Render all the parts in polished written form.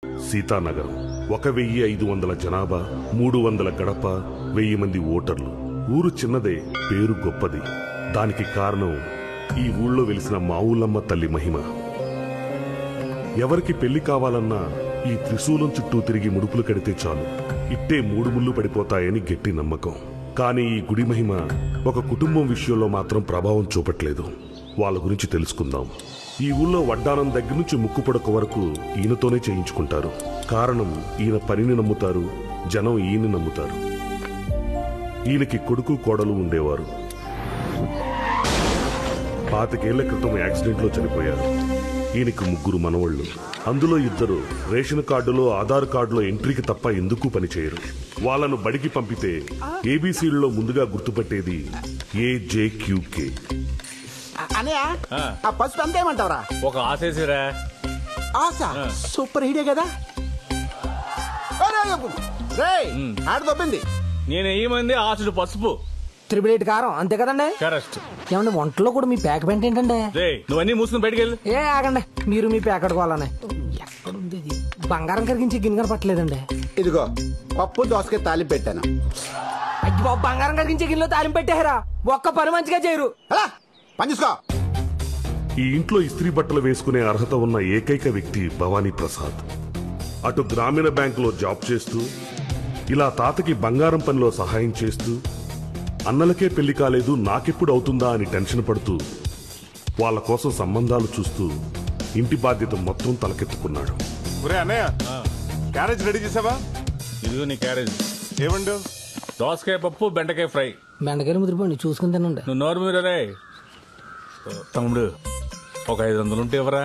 సీతానగరం 1500 జనాభా, 300 గడప, 1000 మంది ఓటర్లు. ఊరు చిన్నదే, పేరు గొప్పది. దానికి కారణం ఈ ఊళ్ళో వెలిసిన మావులమ్మ తల్లి మహిమ. ఎవరికి పెళ్లి కావాలన్నా ఈ త్రిశూలం చుట్టూ తిరిగి ముడుపులు కడితే చాలు, ఇట్టే 3 ముళ్ళు పడిపోతాయని గట్టి నమ్మకం. కానీ ఈ గుడి మహిమ ఒక కుటుంబం విషయంలో మాత్రం ప్రభావం చూపట్లేదు. వాళ్ళ గురించి తెలుసుకుందాం. ఈ ఊళ్ళో వడ్డానం దగ్గర నుంచి ముక్కు పొడక వరకు ఈయనతోనే చేయించుకుంటారు. కారణం ఈయన పనిని నమ్ముతారు, జనం ఈయన్ని నమ్ముతారు. ఈయనకి కొడుకు కోడలు ఉండేవారు. 25 ఏళ్ల క్రితం యాక్సిడెంట్లో చనిపోయారు. ఈయనకి 3 మనవళ్లు. అందులో 2 రేషన్ కార్డులో, ఆధార్ కార్డులో ఎంట్రీకి తప్ప ఎందుకు పనిచేయరు. వాళ్ళను బడికి పంపితే ఏబీసీల్లో ముందుగా గుర్తుపట్టేది AJQK. పసుపు అంత ఏమంటావరా? ఒక ఆశేసిరా. ఆశ సూపర్ హీడే కదా. దొబ్బింది. నేను ఏమంది ఆశుడు పసుపు 888 కారం అంతే కదండి. కరెక్ట్. ఏమండి వంటలో కూడా మీ ప్యాక్ పెంట ఏంటండి? నువ్వన్నీ మూసుకుని బయటికి వెళ్ళి. ఏ ఆగండి, మీరు మీ ప్యాక్ అడుకోవాలని. ఎక్కడుంది ఇది? బంగారం కరిగించి గిన్నె పట్టలేదండి. ఇదిగో పప్పు దోసకాయ తాలింపు పెట్టాను. అయ్యి బాబు, బంగారం కరిగించే గిన్నెలో తాలింపు పెట్టారా? ఒక్క పని మంచిగా చేయరు. పని చూసుకో. ఈ ఇంట్లో ఇస్త్రీ బట్టలు వేసుకునే అర్హత ఉన్న ఏకైక వ్యక్తి భవానీ ప్రసాద్. అటు గ్రామీణ బ్యాంకులో జాబ్ చేస్తూ, ఇలా తాతకి బంగారం పనిలో సహాయం చేస్తూ, అన్నలకే పెళ్లి కాలేదు నాకెప్పుడు అవుతుందా అని టెన్షన్ పడుతూ, వాళ్ళ కోసం సంబంధాలు చూస్తూ ఇంటి బాధ్యత మొత్తం తలకెత్తుకున్నాడు. అన్నయ్య, క్యారేజ్ రెడీ చేసావా? ఇదిగో నీ క్యారేజ్. ఏమండు? దోసకాయ పప్పు, బెండకాయ ఫ్రై. బెండకాయలు ముదిరిపోండి, చూసుకుని తినండి. నువ్వు నోరు మీరే. తమ్ముడు, ఒక 500 ఉంటే ఎవరా?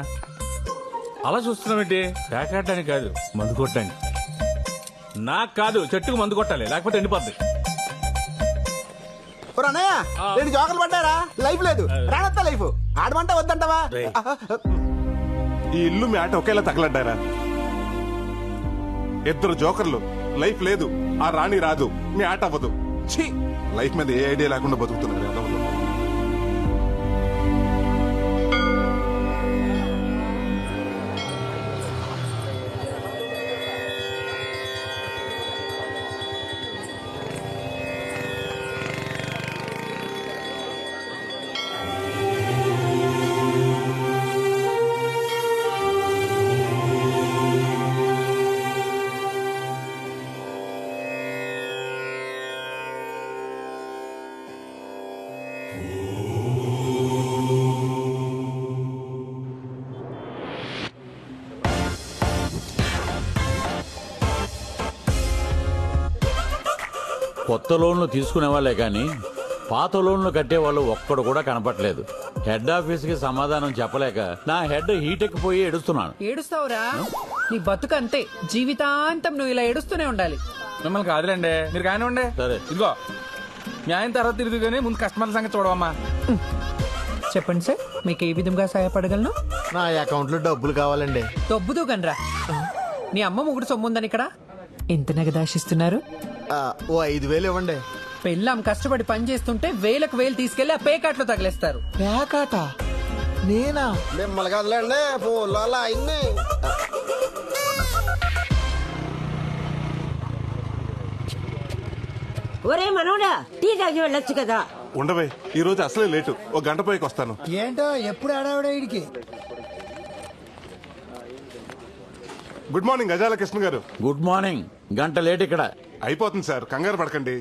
అలా చూస్తున్నావేంటి? ప్యాకెట్టానికి కాదు, మందు కొట్టడానికి. నాకు కాదు, చెట్టుకు మందు కొట్టాలి, లేకపోతే ఎండిపోద్ది. అన్నయ్య 2 జోకర్లు పడ్డారా? లైఫ్ లేదు, రానత్తా లైఫ్. ఆడమంటే వద్దంటావా? ఈ ఇల్లు మీ ఆట ఒకేలా తగలడ్డారా? 2 జోకర్లు, లైఫ్ లేదు, ఆ రాణి రాదు, మీ ఆట అవ్వదు. ఛీ, లైఫ్ మీద ఏ ఐడియా లేకుండా బతుకుతున్నారు. కొత్త లోన్లు తీసుకునే వాళ్ళే కానీ పాత లోన్లు కట్టేవాళ్ళు ఒక్కడు కూడా కనపట్లేదు. హెడ్ ఆఫీస్ కి సమాధానం చెప్పలేక నా హెడ్ హీట్ ఎక్కిపోయి ఏడుస్తున్నాను. ఏడుస్తావురా? నీ బతుకు అంతే, జీవితాంతం నువ్వు ఇలా ఏడుస్తూనే ఉండాలి. మిమ్మల్ని కాదులేండి, మీరు కానివ్వండి. సరే, ఇదిగో న్యాయం తర్వాత తిరిగి కానీ ముందు కస్టమర్ల సంగతి చూడవమ్మా. చెప్పండి సార్, మీకు ఏ విధంగా సహాయపడగలను? నా అకౌంట్ లో డబ్బులు కావాలండి. దొబ్బుదు గనరా. నీ అమ్మ ముగ్గురు సొమ్ముందని ఇక్కడ ఎంత నగదాశిస్తున్నారు? ఓ 5000 ఇవ్వండి. పెళ్ళాం కష్టపడి పని చేస్తుంటే 1000కు 1000 తీసుకెళ్లి ఆ పేకాట్లో తగిలేస్తారు. పేకాట? నేనా? మిమ్మల్ని కదలండి పూల ఇన్ని. ఒరే మనోడా, టీ తాగి వెళ్ళొచ్చు కదా. ఉండవే, ఈ రోజు అసలే లేటు, 1 గంట పైకి వస్తాను. ఏంటో ఎప్పుడు ఆడావిడ ఇడికి. గుడ్ మార్నింగ్ గజాల కృష్ణ గారు. Good morning. గంట లేట్ ఇక్కడ. అయిపోతుంది సార్, కంగారు పడకండి.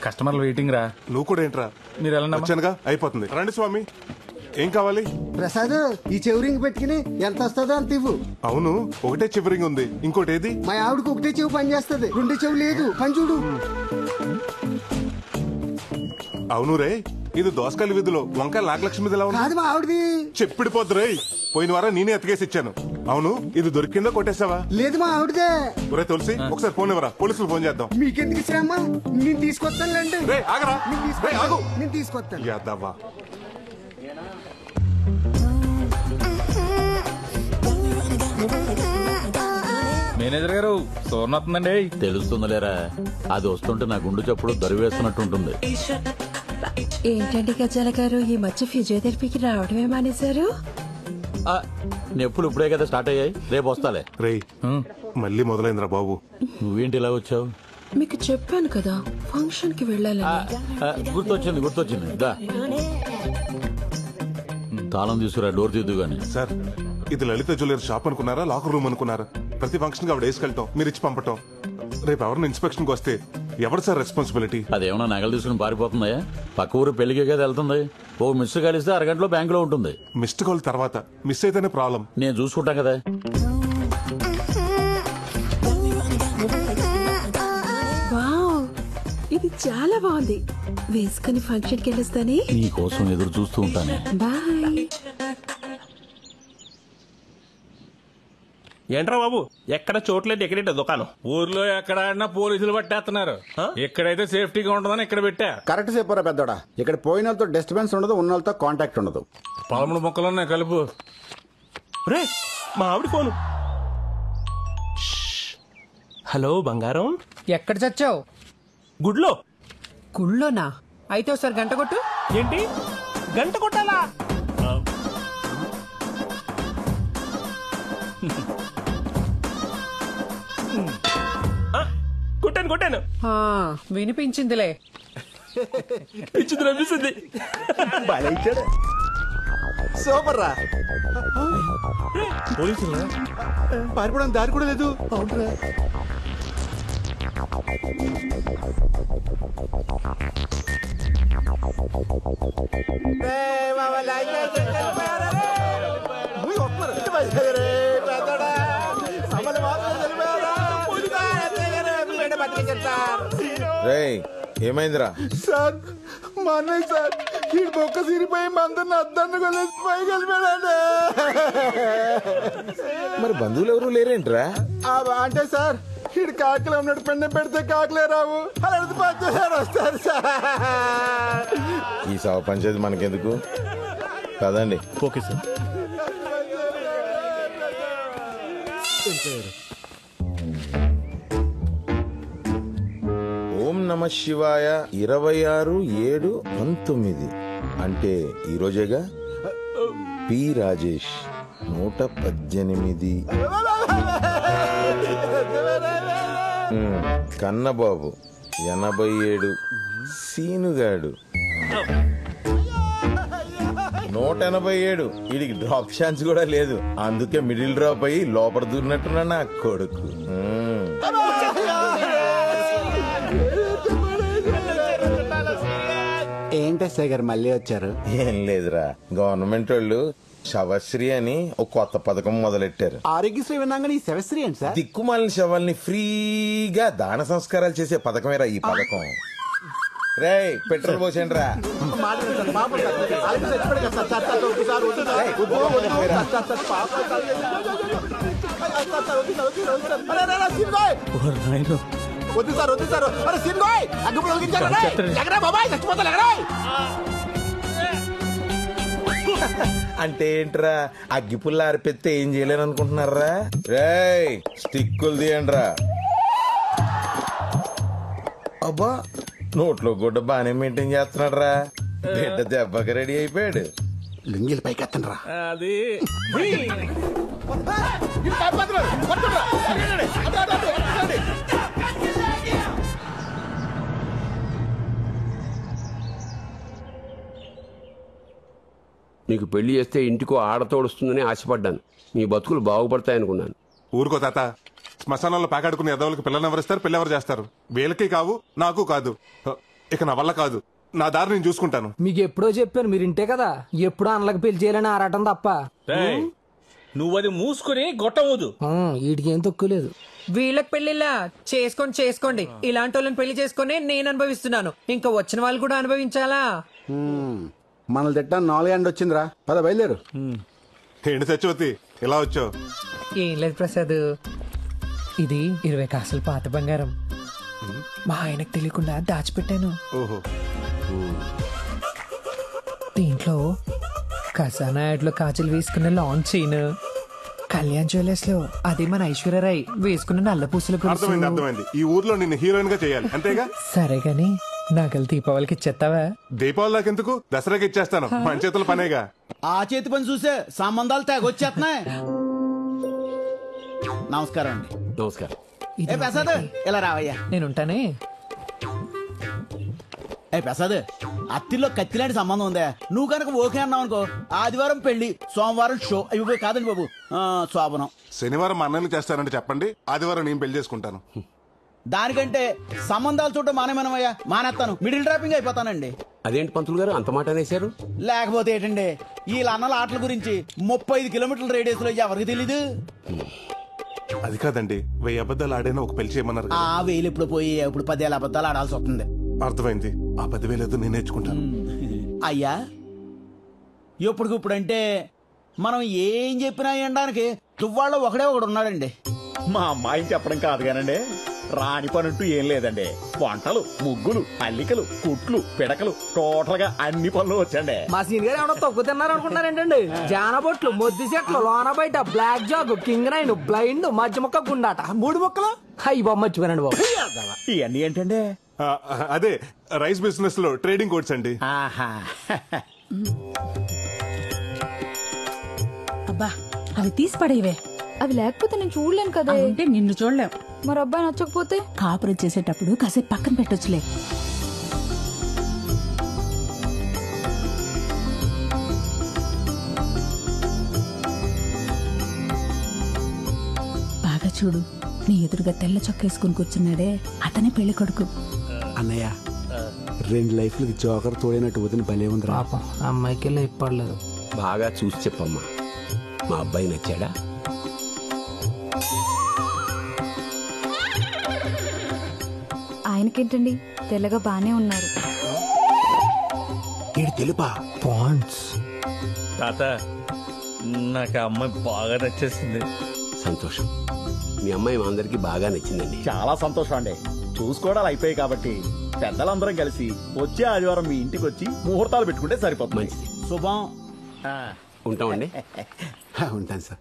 కస్టమర్లు వెయిటింగ్ రా. నువ్వు కూడా ఏంట్రా? మీరు ఎలా వచ్చానుగా, అయిపోతుంది. రండి స్వామి, ఏం కావాలి? ప్రసాద్, ఈ చెవురింగ్ పెట్టుకుని ఎంత వస్తుందో అంత ఇవ్వు. అవును, ఒకటే చివరింగ్ ఉంది, ఇంకోటి ఏది? మా ఆవిడకి ఒకటే చెవు పని చేస్తుంది, 2 చెవు లేదు. పని చూడు. అవును రే, ఇది దోసకాయల వీధిలో వంకాయల నాగలక్ష్మి కాదు, మా ఆవిడది. చెప్పిడిపోద్దు రే, పోయిన వారం నేనే ఎత్తుకేసి ఇచ్చాను. అవును, ఇది దొరికిందో కొట్టేసావా? లేదు, మా ఆవిడదే. ఒరే తులసి, ఒకసారి ఫోన్ ఇవ్వరా, పోలీసులు ఫోన్ చేద్దాం. మీకెందుకు శ్రమ? నేను తీసుకొస్తానులేండి. రే ఆగరా, ఆగు. నేను తీసుకొస్తాను. యాదవ్వా. మేనేజర్ గారు, సోర్ణ వస్తుందండి. తెలుస్తుందిలేరా, అది వస్తుంటే నా గుండు చప్పుడు దరివేస్తున్నట్టుంటుంది. ఏంటండి గజాల గారు, ఈ మధ్య ఫిజియోథెరపీకి రావడమే మానేశారు? నొప్పులు ఇప్పుడే కదా స్టార్ట్ అయ్యాయి, రేపు వస్తాలే. రేయ్ మళ్ళీ మొదలైందిరా బాబు. నువ్వేంటి ఇలా వచ్చావు? మీకు చెప్పాను కదా ఫంక్షన్ కి వెళ్ళాలని. గుర్తొచ్చింది దా. తాళం తీసుకురా, డోర్ తీద్దు గాని. సార్ ఇది లలిత జ్యువెలరీ షాప్ అనుకున్నారా, లాకర్ రూమ్ అనుకున్నారా? ప్రతి ఫంక్షన్ కి ఆవిడ వేసుకెళ్తాం, మీరు ఇచ్చి పంపటం. రేపు ఎవరిని ఇన్స్పెక్షన్ కి వస్తే ఎవరు సార్ రెస్పాన్సిబిలిటీ? అదేమన్నా నగలు తీసుకుని పారిపోతుందా? పక్క ఊరు పెళ్లికే కదా వెళ్తుంది. ఓ మిస్ కలిస్తే అరగంటలో బ్యాంకులో ఉంటుంది. మిస్డ్ కాల్ తర్వాత మిస్ అయితేనే ప్రాబ్లం. నేను చూసుకుంటా కదా. వావ్, ఇది చాలా బాగుంది. వేసుకుని ఫంక్షన్ కి వెళ్ళొస్తానే. నీ కోసం ఎదురు చూస్తూ ఉంటానే. బాయ్. ఏంట్రా బాబు, ఎక్కడ చోట్లేదు ఎక్కడేట దుకాణం? ఊర్లో ఎక్కడ ఆడినా పోలీసులు పట్టేస్తున్నారు. ఇక్కడైతే సేఫ్టీగా ఉంటుందని ఇక్కడ పెట్టా. కరెక్ట్ చెప్పారా పెద్దోడా. ఇక్కడ పోయిన వాళ్ళతో డిస్టర్బెన్స్ ఉండదు, ఉన్న వాళ్ళతో కాంటాక్ట్ ఉండదు. 13 మొక్కలున్నాయి కలుపు. రే మా ఆవిడ ఫోను. హలో బంగారం, ఎక్కడ చచ్చావు? గుడ్లో. గుళ్ళోనా? అయితే ఒకసారి గంట కొట్టు. ఏంటి గంట కొట్టాలా? కొట్టాను. వినిపించిందిలే. పిచ్చింది. సూపర్ రా. పోలీసులు పారిపోవడానికి దారి కూడా లేదు. అవునరా. రేయ్ ఏమైందిరా? సార్ మా అన్నయ్య సార్ ఈ బొక్క సిరిపోయి మందరిని అద్దాన్ని కొలేసి పై కలిపాడండి. మరి బంధువులు ఎవరు లేరేంట్రా? అంటే సార్ ఈడు కాకలే ఉన్నాడు, పెండ పెడితే కాకలే రావు, అలా వస్తారు సార్. ఈ సవ పంచాయతీ మనకెందుకు కదండి. Okay sir. ఓం నమ శివాయ 26/7/19 అంటే ఈరోజేగా. పి రాజేష్ 118. కన్నబాబు 87. సీనుగాడు 187. వీడికి డ్రాప్ ఛాన్స్ కూడా లేదు, అందుకే మిడిల్ డ్రాప్ అయ్యి లోపల దూరినట్టున్నా నా కొడుకు. ఏంటి సార్ మళ్ళీ వచ్చారు? ఏం లేదురా, గవర్నమెంట్ వాళ్ళు శవశ్రీ అని ఒక కొత్త పథకం మొదలెట్టారు. ఆరోగ్యశ్రీ విన్నాగా ఈ శవశ్రీ ఏంటి సార్? దిక్కుమాలిన శవాల్ని ఫ్రీగా దాన సంస్కారాలు చేసే పథకమేరా ఈ పథకం. రేయ్ పెట్రోల్ పోసేయండి రా. వద్దు సార్ వద్దు సార్. అరే సిన్గోయ్ అగ్గిపుల్ల వెలిగించారు. ఎగరా బాబాయ్, చచ్చిపోతా ఎగరా. అంటే ఏంట్రా, అగ్గిపుల్ల ఆరిపెత్తే ఏం చేయలేను అనుకుంటున్నారా? రేయ్ స్టిక్కులు తీయండి రా. అబ్బా నోట్లో గుడ్డ బానే మెయింటైన్ చేస్తున్నాడు రా. బిడ్డ దెబ్బకి రెడీ అయిపోయాడు. లింగిల్ పైకి ఎత్తండి రా. అది నీకు పెళ్లి చేస్తే ఇంటికో ఆడతోడుస్తుందని ఆశపడ్డాను. మీ బతుకులు బాగుపడతాయనుకున్నాను. ఊరుకో తాత, శ్మశానంలో పాకాడుకునే ఎదవులకు పిల్లలు ఎవరిస్తారు, పెళ్ళెవరు చేస్తారు? వీళ్ళకి కావు, నాకు కాదు. ఇక నా వల్ల కాదు, నా దారి నేను చూసుకుంటాను. మీకు ఎప్పుడో చెప్పాను, మీరు ఇంటే కదా ఎప్పుడో అన్నలకు పెళ్లి చేయాలని ఆరాటం తప్ప. నువ్వు అది మూసుకుని గొట్టవద్దు. వీటికి ఏం తక్కువ లేదు. వీళ్ళకి పెళ్లిలా చేసుకోండి. ఇలాంటి వాళ్ళని పెళ్లి చేసుకుని నేను అనుభవిస్తున్నాను, ఇంకా వచ్చిన వాళ్ళు కూడా అనుభవించాలా? మనల్ని తిట్టా 4 గంటలు వచ్చిందిరా. పద బయలుదేరు. ఏంటి సత్యవతి ఇలా వచ్చావు? ఏం లేదు ప్రసాద్, ఇది 20 కాసులు పాత బంగారం మా ఆయనకు తెలియకుండా దాచిపెట్టాను. ఓహో. దీంట్లో ఖజానా యాడ్లో కాజులు వేసుకున్న లాంగ్ చైన్, కళ్యాణ్ జ్యువెలర్స్ లో అది మన ఐశ్వర్యరాయ్ వేసుకున్న నల్ల పూసలు. అర్థమైంది. ఈ ఊర్లో నిన్ను హీరోయిన్ గా చేయాలి అంతేగా? సరే గాని నగలు దీపావళికి ఇచ్చేస్తావా? దీపావళి నాకెందుకు, దసరాకి ఇచ్చేస్తాను. మన చేతుల పనేగా. ఆ చేతి పని చూసే సంబంధాలు తెగొచ్చేస్తున్నాయి. నమస్కారం అండి. నమస్కారం. ఏ ప్రసాద్ ఇలా రావయ్యా. నేనుంటానే. ఏ ప్రసాద్, అత్తిలో కత్తిలాంటి సంబంధం ఉందా? నువ్వు కనుక ఓకే అన్నావు అనుకో, ఆదివారం పెళ్లి, సోమవారం షో. ఇవి కాదండి బాబు, శోభనం. శనివారం మా అన్నయ్యలు చేస్తానంటే చెప్పండి, ఆదివారం నేను పెళ్లి చేసుకుంటాను. దానికంటే సంబంధాలు చూడటం మానేమనమయ్యా. మానేస్తాను, మిడిల్ డ్రాపింగ్ అయిపోతానండి. అదేంటి పంతులు గారు అంత మాట అనేశారు? లేకపోతే ఏంటండి, వీళ్ళ అన్నల ఆటల గురించి 35 కిలోమీటర్ల రేడియస్ లో ఎవరికి తెలీదు? అది కాదండి, 1000 అబద్ధాలు ఆడైనా ఒక పెళ్లి చేయమన్నారు. ఆ 1000 ఇప్పుడు పోయి ఇప్పుడు 10,000 అబద్ధాలు ఆడాల్సి వస్తుంది. అర్థమైంది. ఆ 10,000 ఏదో నేను నేర్చుకుంటాను. అయ్యా, ఇప్పుడుకిప్పుడంటే మనం ఏం చెప్పినా వినడానికి తువ్వాళ్ళలో ఒకడే ఒకడు ఉన్నాడండి. మా అమ్మాయిని చెప్పడం కాదు కానండి, రాని పనంటూ ఏం లేదండి. వంటలు, ముగ్గులు, అల్లికలు, కుట్లు, పిడకలు, టోటల్ గా అన్ని పనులు వచ్చండి. మా సీన్ గారు ఏమన్నా తక్కువ తిన్నారు అనుకుంటారేంటండి? జానబొట్లు, మొద్దు చెట్లు, లోన బయట, black jack, king nine, blind, మధ్య మొక్క, గుండాట, 3 మొక్కలు. అయ్యి బాబు మర్చిపోయానండి బాబు. ఇవన్నీ ఏంటండి? అదే రైస్ బిజినెస్ లో ట్రేడింగ్ కోడ్స్ అండి. అబ్బా, అవి తీసి పడేవే. అవి లేకపోతే నేను చూడలేను కదా. అంటే నిన్ను చూడలేం. మరి అబ్బాయి నచ్చకపోతే? కాపురం చేసేటప్పుడు కాసేపు పక్కన పెట్టొచ్చులే. బాగా చూడు, నీ ఎదురుగా తెల్ల చొక్కేసుకుని కూర్చున్నాడే, అతనే పెళ్లి కొడుకు. అన్నయ్య, 2 లైఫ్లకి జోకర్ తోడైనట్టు వదిన భలే ఉంది. పాపం అమ్మాయికి లైఫ్ పడలేదు. బాగా చూసి చెప్పమ్మా, మా అబ్బాయి నచ్చాడా? ఆయనకేంటండి, తెల్లగా బానే ఉన్నారు. తెలుపా పాయింట్స్. తాత, నాకు ఆ అమ్మాయి బాగా నచ్చేసింది. సంతోషం. మీ అమ్మాయి మా అందరికి బాగా నచ్చిందండి. చాలా సంతోషం అండి. చూసుకోవడాలు అయిపోయాయి కాబట్టి పెద్దలందరం కలిసి వచ్చే ఆదివారం మీ ఇంటికి వచ్చి ముహూర్తాలు పెట్టుకుంటే సరిపోతుంది. మంచిది. శుభం. ఉంటామండి. ఉంటాను సార్.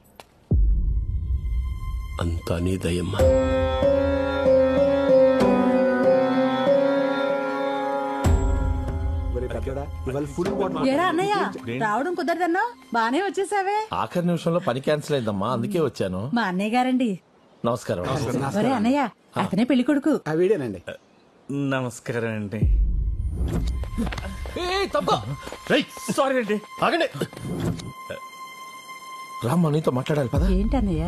అంతా నీ దయమ్మా. ఏరా అన్నయ్య, రావడం కుదరదన్నా బానే వచ్చేసావే. ఆఖరి నిమిషంలో పని క్యాన్సిల్ అయిందమ్మా, అందుకే వచ్చాను. మా అన్నయ్య గారండి. నమస్కారం. ఒరే అన్నయ్య, అతనే పెళ్లి కొడుకు. వీడేనండి. నమస్కారం అండి. సారీ అండి, ఆగండి. రామ్మా, నీతో మాట్లాడాలి పద. ఏంటన్నయ్య?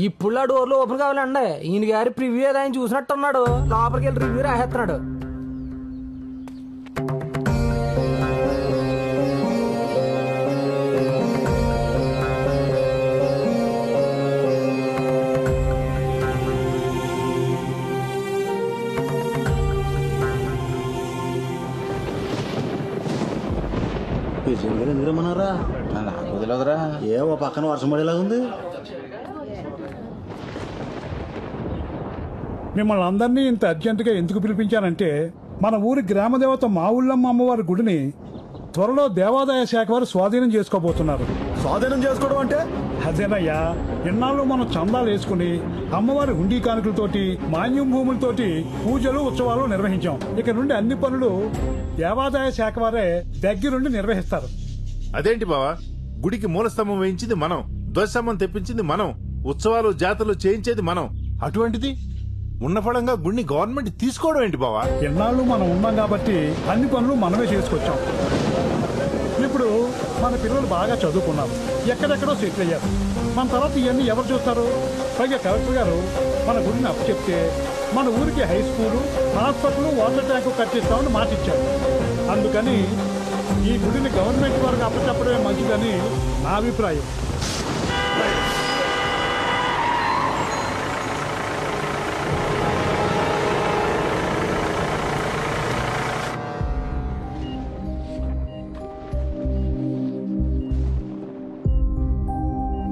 ఇప్పుడు ఆ డోర్లు ఓపెన్ కావాలండి. ఈయన గారి ప్రివ్యూ ఏదో ఆయన చూసినట్టున్నాడు, లోపలికి వెళ్ళి రివ్యూ రాసేస్తున్నాడు. ఎందుకు రమ్మన్నారా? నాకు వదిలేదురా. ఏమో పక్కన వర్షం పడేలా ఉంది. మిమ్మల్ని అందరినీ ఇంత అర్జెంటుగా ఎందుకు పిలిపించానంటే, మన ఊరి గ్రామదేవత మా ఊళ్ళమ్మ అమ్మవారి గుడిని త్వరలో దేవాదాయ శాఖ వారు స్వాధీనం చేసుకోబోతున్నారు. స్వాధీనం చేసుకోవడం అంటే? అదేనయ్యా, ఇన్నాళ్ళు మనం చందాలు వేసుకుని అమ్మవారి హుండీ కానుకలతోటి, మాన్యం భూములతోటి పూజలు, ఉత్సవాలు నిర్వహించాం. ఇక నుండి అన్ని పనులు దేవాదాయ శాఖ వారే దగ్గరుండి నిర్వహిస్తారు. అదేంటి బావా, గుడికి మూలస్తంభం వేయించింది మనం, ధ్వజస్తంభం తెప్పించింది మనం, ఉత్సవాలు జాతరలు చేయించేది మనం. అటువంటిది ఉన్న ఫలంగా గుడిని గవర్నమెంట్ తీసుకోవడం ఏంటి బావా? ఎన్నాళ్ళు మనం ఉన్నాం కాబట్టి అన్ని పనులు మనమే చేసుకొచ్చాం. ఇప్పుడు మన పిల్లలు బాగా చదువుకున్నారు, ఎక్కడెక్కడో సెటిల్ అయ్యారు. మన తర్వాత ఇవన్నీ ఎవరు చూస్తారు? పైగా కలెక్టర్ గారు మన గుడిని అప్పచెప్తే మన ఊరికి high school, hospital, water tank కట్టిస్తామని మాట ఇచ్చారు. అందుకని ఈ గుడిని గవర్నమెంట్ వారికి అప్పచెప్పడమే మంచిదని నా అభిప్రాయం.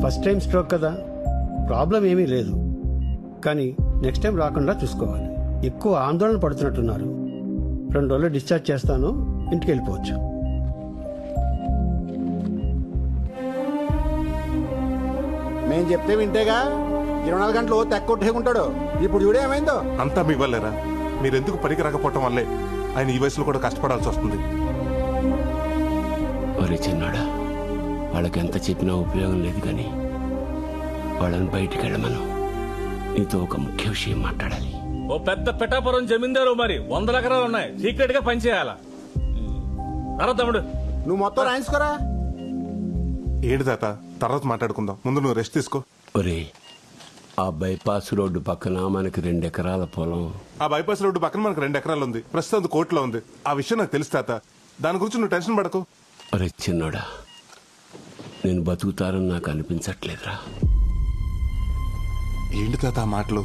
ఫస్ట్ టైం స్ట్రోక్ కదా, ప్రాబ్లం ఏమీ లేదు. కానీ నెక్స్ట్ టైం రాకుండా చూసుకోవాలి. ఎక్కువ ఆందోళన పడుతున్నట్టున్నారు. 2 రోజులు డిశ్చార్జ్ చేస్తాను, ఇంటికి వెళ్ళిపోవచ్చు. మేము చెప్తే వింటేగా 24 గంటలు తెక్కొట్టేకుంటాడు. ఇప్పుడు చూడే ఏమైందో. అంతా మీ వల్లేరా? మీరెందుకు పనికి రాకపోవటం వల్లే ఆయన ఈ వయసులో కూడా కష్టపడాల్సి వస్తుంది. ఒరే చిన్నాడా, వాళ్ళకి ఎంత చెప్పినా ఉపయోగం లేదు కానీ వాళ్ళని బయటికి వెళ్ళమను. నీతో ఒక ముఖ్య విషయం మాట్లాడాలి. ఓ పెద్ద పిఠాపురం జమీందారు, మరి 100 ఎకరాలు ఉన్నాయి, సీక్రెట్ గా పనిచేయాలా? అరా తమ్ముడు, నువ్వు మొత్తం రాయించుకోరా. ఏంటి తాత, తర్వాత మాట్లాడుకుందాం, ముందు నువ్వు రెస్ట్ తీసుకో. ఒరే, ఆ బైపాస్ రోడ్డు పక్కన మనకి 2 ఎకరాల పొలం. ఆ బైపాస్ రోడ్డు పక్కన మనకు 2 ఎకరాలు ఉంది, ప్రస్తుతం కోర్టులో ఉంది. ఆ విషయం నాకు తెలుసు తాత, దాని గురించి నువ్వు టెన్షన్ పడకు. ఒరే చిన్నోడా, నేను బతుకుతారని నాకు అనిపించట్లేదురా. ఏంటి తాత ఆ మాటలు?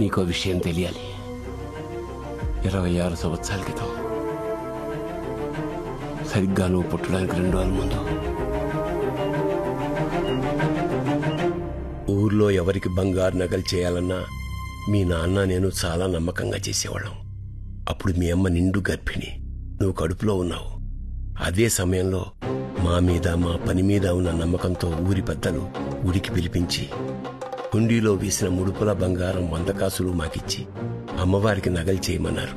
నీకో విషయం తెలియాలి. 26 సంవత్సరాల క్రితం, సరిగ్గా నువ్వు పుట్టడానికి 2 రోజుల ముందు, ఊర్లో ఎవరికి బంగారు నగలు చేయాలన్నా మీ నాన్న నేను చాలా నమ్మకంగా చేసేవాళ్ళం. అప్పుడు మీ అమ్మ నిండు గర్భిణి, నువ్వు కడుపులో ఉన్నావు. అదే సమయంలో మా మీద, మా పని మీద ఉన్న నమ్మకంతో ఊరి పెద్దలు గుడికి పిలిపించి హుండీలో వేసిన ముడుపుల బంగారం 100 కాసులు మాకిచ్చి అమ్మవారికి నగలు చేయమన్నారు.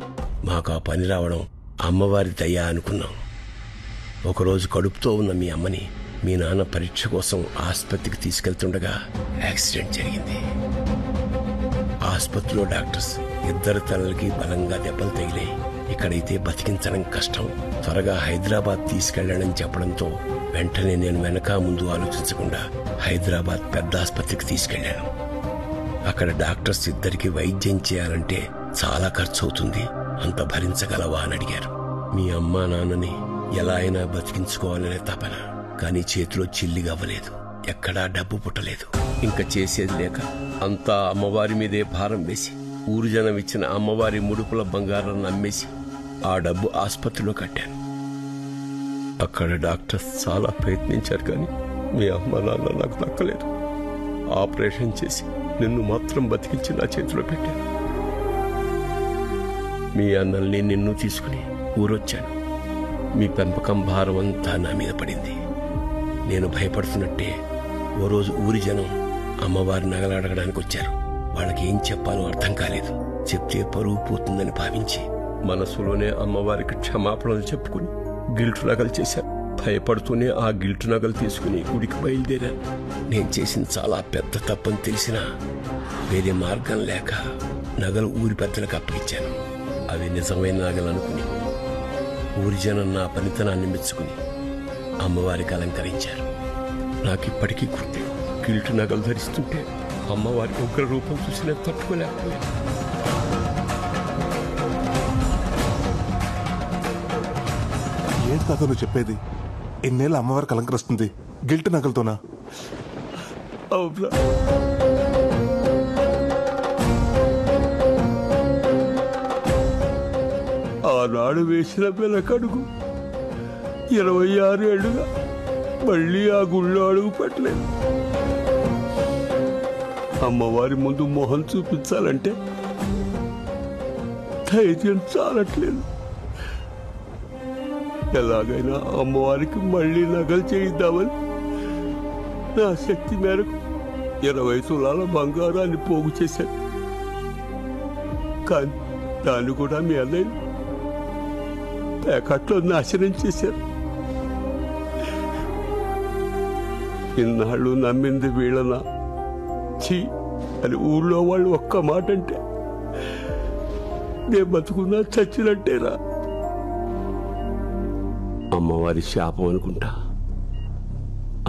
మాకు ఆ పని రావడం అమ్మవారి దయ అనుకున్నాం. ఒకరోజు కడుపుతో ఉన్న మీ అమ్మని మీ నాన్న పరీక్ష కోసం ఆసుపత్రికి తీసుకెళ్తుండగా యాక్సిడెంట్ జరిగింది. ఆసుపత్రిలో డాక్టర్స్ 2 తలలకి బలంగా దెబ్బలు తగిలాయి. ఇక్కడైతే బతికించడం కష్టం, త్వరగా హైదరాబాద్ తీసుకెళ్లాలని చెప్పడంతో వెంటనే నేను వెనక ముందు ఆలోచించకుండా హైదరాబాద్ పెద్ద ఆసుపత్రికి తీసుకెళ్లాను. అక్కడ డాక్టర్స్ 2కి వైద్యం చేయాలంటే చాలా ఖర్చు అవుతుంది, అంత భరించగలవా అని అడిగారు. మీ అమ్మా నాన్నని ఎలా అయినా బతికించుకోవాలనే తపన, కానీ చేతిలో చిల్లిగా అవ్వలేదు, ఎక్కడా డబ్బు పుట్టలేదు. ఇంకా చేసేది లేక అంతా అమ్మవారి మీదే భారం వేసి ఊరు జనం ఇచ్చిన అమ్మవారి ముడుపుల బంగారాన్ని అమ్మేసి ఆ డబ్బు ఆసుపత్రిలో కట్టాను. అక్కడ డాక్టర్స్ చాలా ప్రయత్నించారు, కానీ మీ అమ్మ నాన్న నాకు దక్కలేదు. ఆపరేషన్ చేసి నిన్ను మాత్రం బతికించి నా చేతిలో పెట్టాను. మీ అన్నల్ని నిన్ను తీసుకుని ఊరొచ్చాను. మీ పెంపకం భారం అంతా నా మీద పడింది. నేను భయపడుతున్నట్టే ఓ రోజు ఊరి జనం అమ్మవారి నగలు అడగడానికి వచ్చారు. వాళ్ళకి ఏం చెప్పాలో అర్థం కాలేదు. చెప్తే పరువు పోతుందని భావించి మనసులోనే అమ్మవారికి క్షమాపణలు చెప్పుకుని గిల్టు నగలు చేశాను. భయపడుతూనే ఆ గిల్టు నగలు తీసుకుని గుడికి బయలుదేరాను. నేను చేసిన చాలా పెద్ద తప్పని తెలిసినా వేరే మార్గం లేక నగలు ఊరి పెద్దలకు అప్పగించాను. అవి నిజమైన నగలు అనుకుని ఊరి జనం నా పనితనాన్ని మెచ్చుకుని అమ్మవారికి అలంకరించారు. నాకిప్పటికీ గుర్తే, గిల్టు నగలు ధరిస్తుంటే అమ్మవారి ఉగ్ర రూపం చూసి నేను తట్టుకోలేకపోయాను. ఏంటి తాత నువ్వు చెప్పేది? ఎన్నేళ్ళు అమ్మవారికి అలంకరిస్తుంది గిల్ట్ నగలతోనా? అవునా? ఆనాడు వేసిన వెనకడుగు 26 ఏళ్లుగా మళ్ళీ ఆ గుళ్ళో అడుగు పెట్టలేదు. అమ్మవారి ముందు మొహం చూపించాలంటే ధైర్యం చాలట్లేదు. ఎలాగైనా అమ్మవారికి మళ్ళీ నగలు చేయిద్దామని నా శక్తి మేరకు 20 తులాల బంగారాన్ని పోగు చేశాను. కానీ దాన్ని కూడా మీ అన్నయ్య ప్యాకెట్లో నాశనం చేశారు. ఇన్నాళ్ళు నమ్మింది వీళ్ళనా ఛీ అని ఊళ్ళో వాళ్ళు ఒక్క మాట అంటే నేను బతుకున్నా చచ్చినట్టేరా. అమ్మవారి శాపం అనుకుంటా.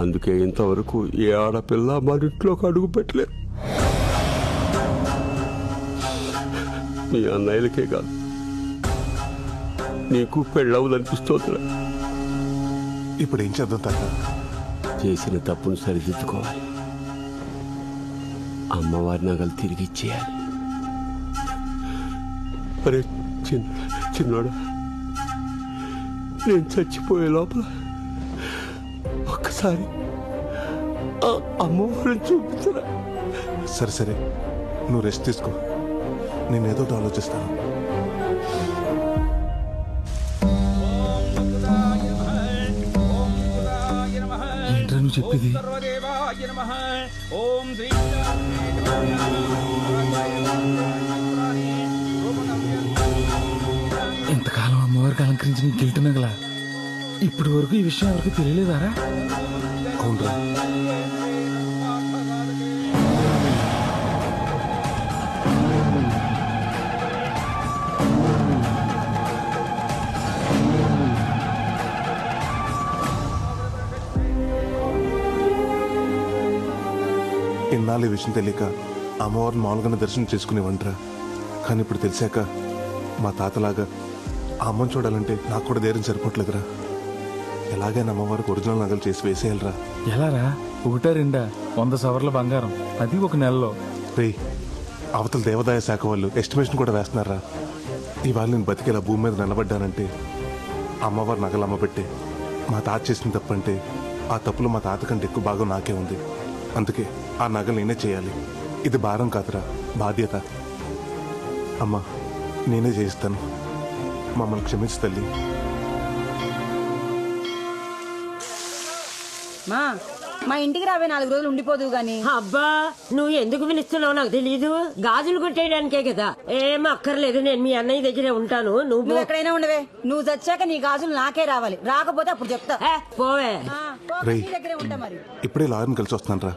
అందుకే ఇంతవరకు ఏ ఆడపిల్ల మన ఇంట్లోకి అడుగు పెట్టలేదు. మీ అన్నయ్యలకే కాదు, నీకు పెళ్ళవదనిపిస్తోందిరా. ఇప్పుడు ఏం చేద్దాం తాత? చేసిన తప్పును సరిదిద్దుకోవాలి. అమ్మవారి నగలు తిరిగి ఇచ్చేయాలి. అరే చిన్నోడా, నేను చచ్చిపోయే లోపల ఒక్కసారి అమ్మవారిని చూపించరా. సరే సరే, నువ్వు రెస్ట్ తీసుకో, నేను ఏదో ఆలోచిస్తాను. ఏంట్రా నువ్వు చెప్పేది? నమః. ఓం శ్రీ ఇంతకాలం అమ్మవారికి అలంకరించి గిల్ట్ నగల ఇప్పటి వరకు ఈ విషయం ఎవరికి తెలియలేదారా? అవునరా. ఇన్నాళ్ళు ఈ విషయం తెలియక అమ్మవారిని మామూలుగానే దర్శనం చేసుకునేవంటరా. కానీ ఇప్పుడు తెలిసాక మా తాతలాగా ఆ అమ్మని చూడాలంటే నాకు కూడా ధైర్యం సరిపోవట్లేదురా. ఎలాగైనా అమ్మవారికి ఒరిజినల్ నగలు చేసి వేసేయాలరా. ఎలారా? 1-2 100 సవర్ల బంగారం, అది ఒక నెలలో. రే, అవతల దేవాదాయ శాఖ వాళ్ళు ఎస్టిమేషన్ కూడా వేస్తున్నారా. ఇవాళ నేను బతికేలా భూమి మీద నిలబడ్డానంటే అమ్మవారి నగలు అమ్మబెట్టే. మా తాత చేసిన తప్పంటే ఆ తప్పులో మా తాత కంటే ఎక్కువ భాగం నాకే ఉంది. అందుకే ఆ నగలు నేనే చేయాలి. ఇది భారం కాదురా, బాధ్యత. అమ్మా, నేనే చేయిస్తాను. మమ్మల్ని క్షమించు తల్లి. మా ఇంటికి రావే 4 రోజులు ఉండిపోదు గాని. అబ్బా, నువ్వు ఎందుకు పిలుస్తున్నావు నాకు తెలీదు. గాజులు కొట్టేయడానికే కదా. ఏం అక్కర్లేదు, నేను మీ అన్నయ్య దగ్గరే ఉంటాను. నువ్వు ఎక్కడైనా ఉండవే. నువ్వు చచ్చాక నీ గాజులు నాకే రావాలి. రాకపోతే అప్పుడు చెప్తా. పోవే. దగ్గరే ఉంటా మరి. ఇప్పుడే లాయర్ని కలిసి వస్తున్నాను రా.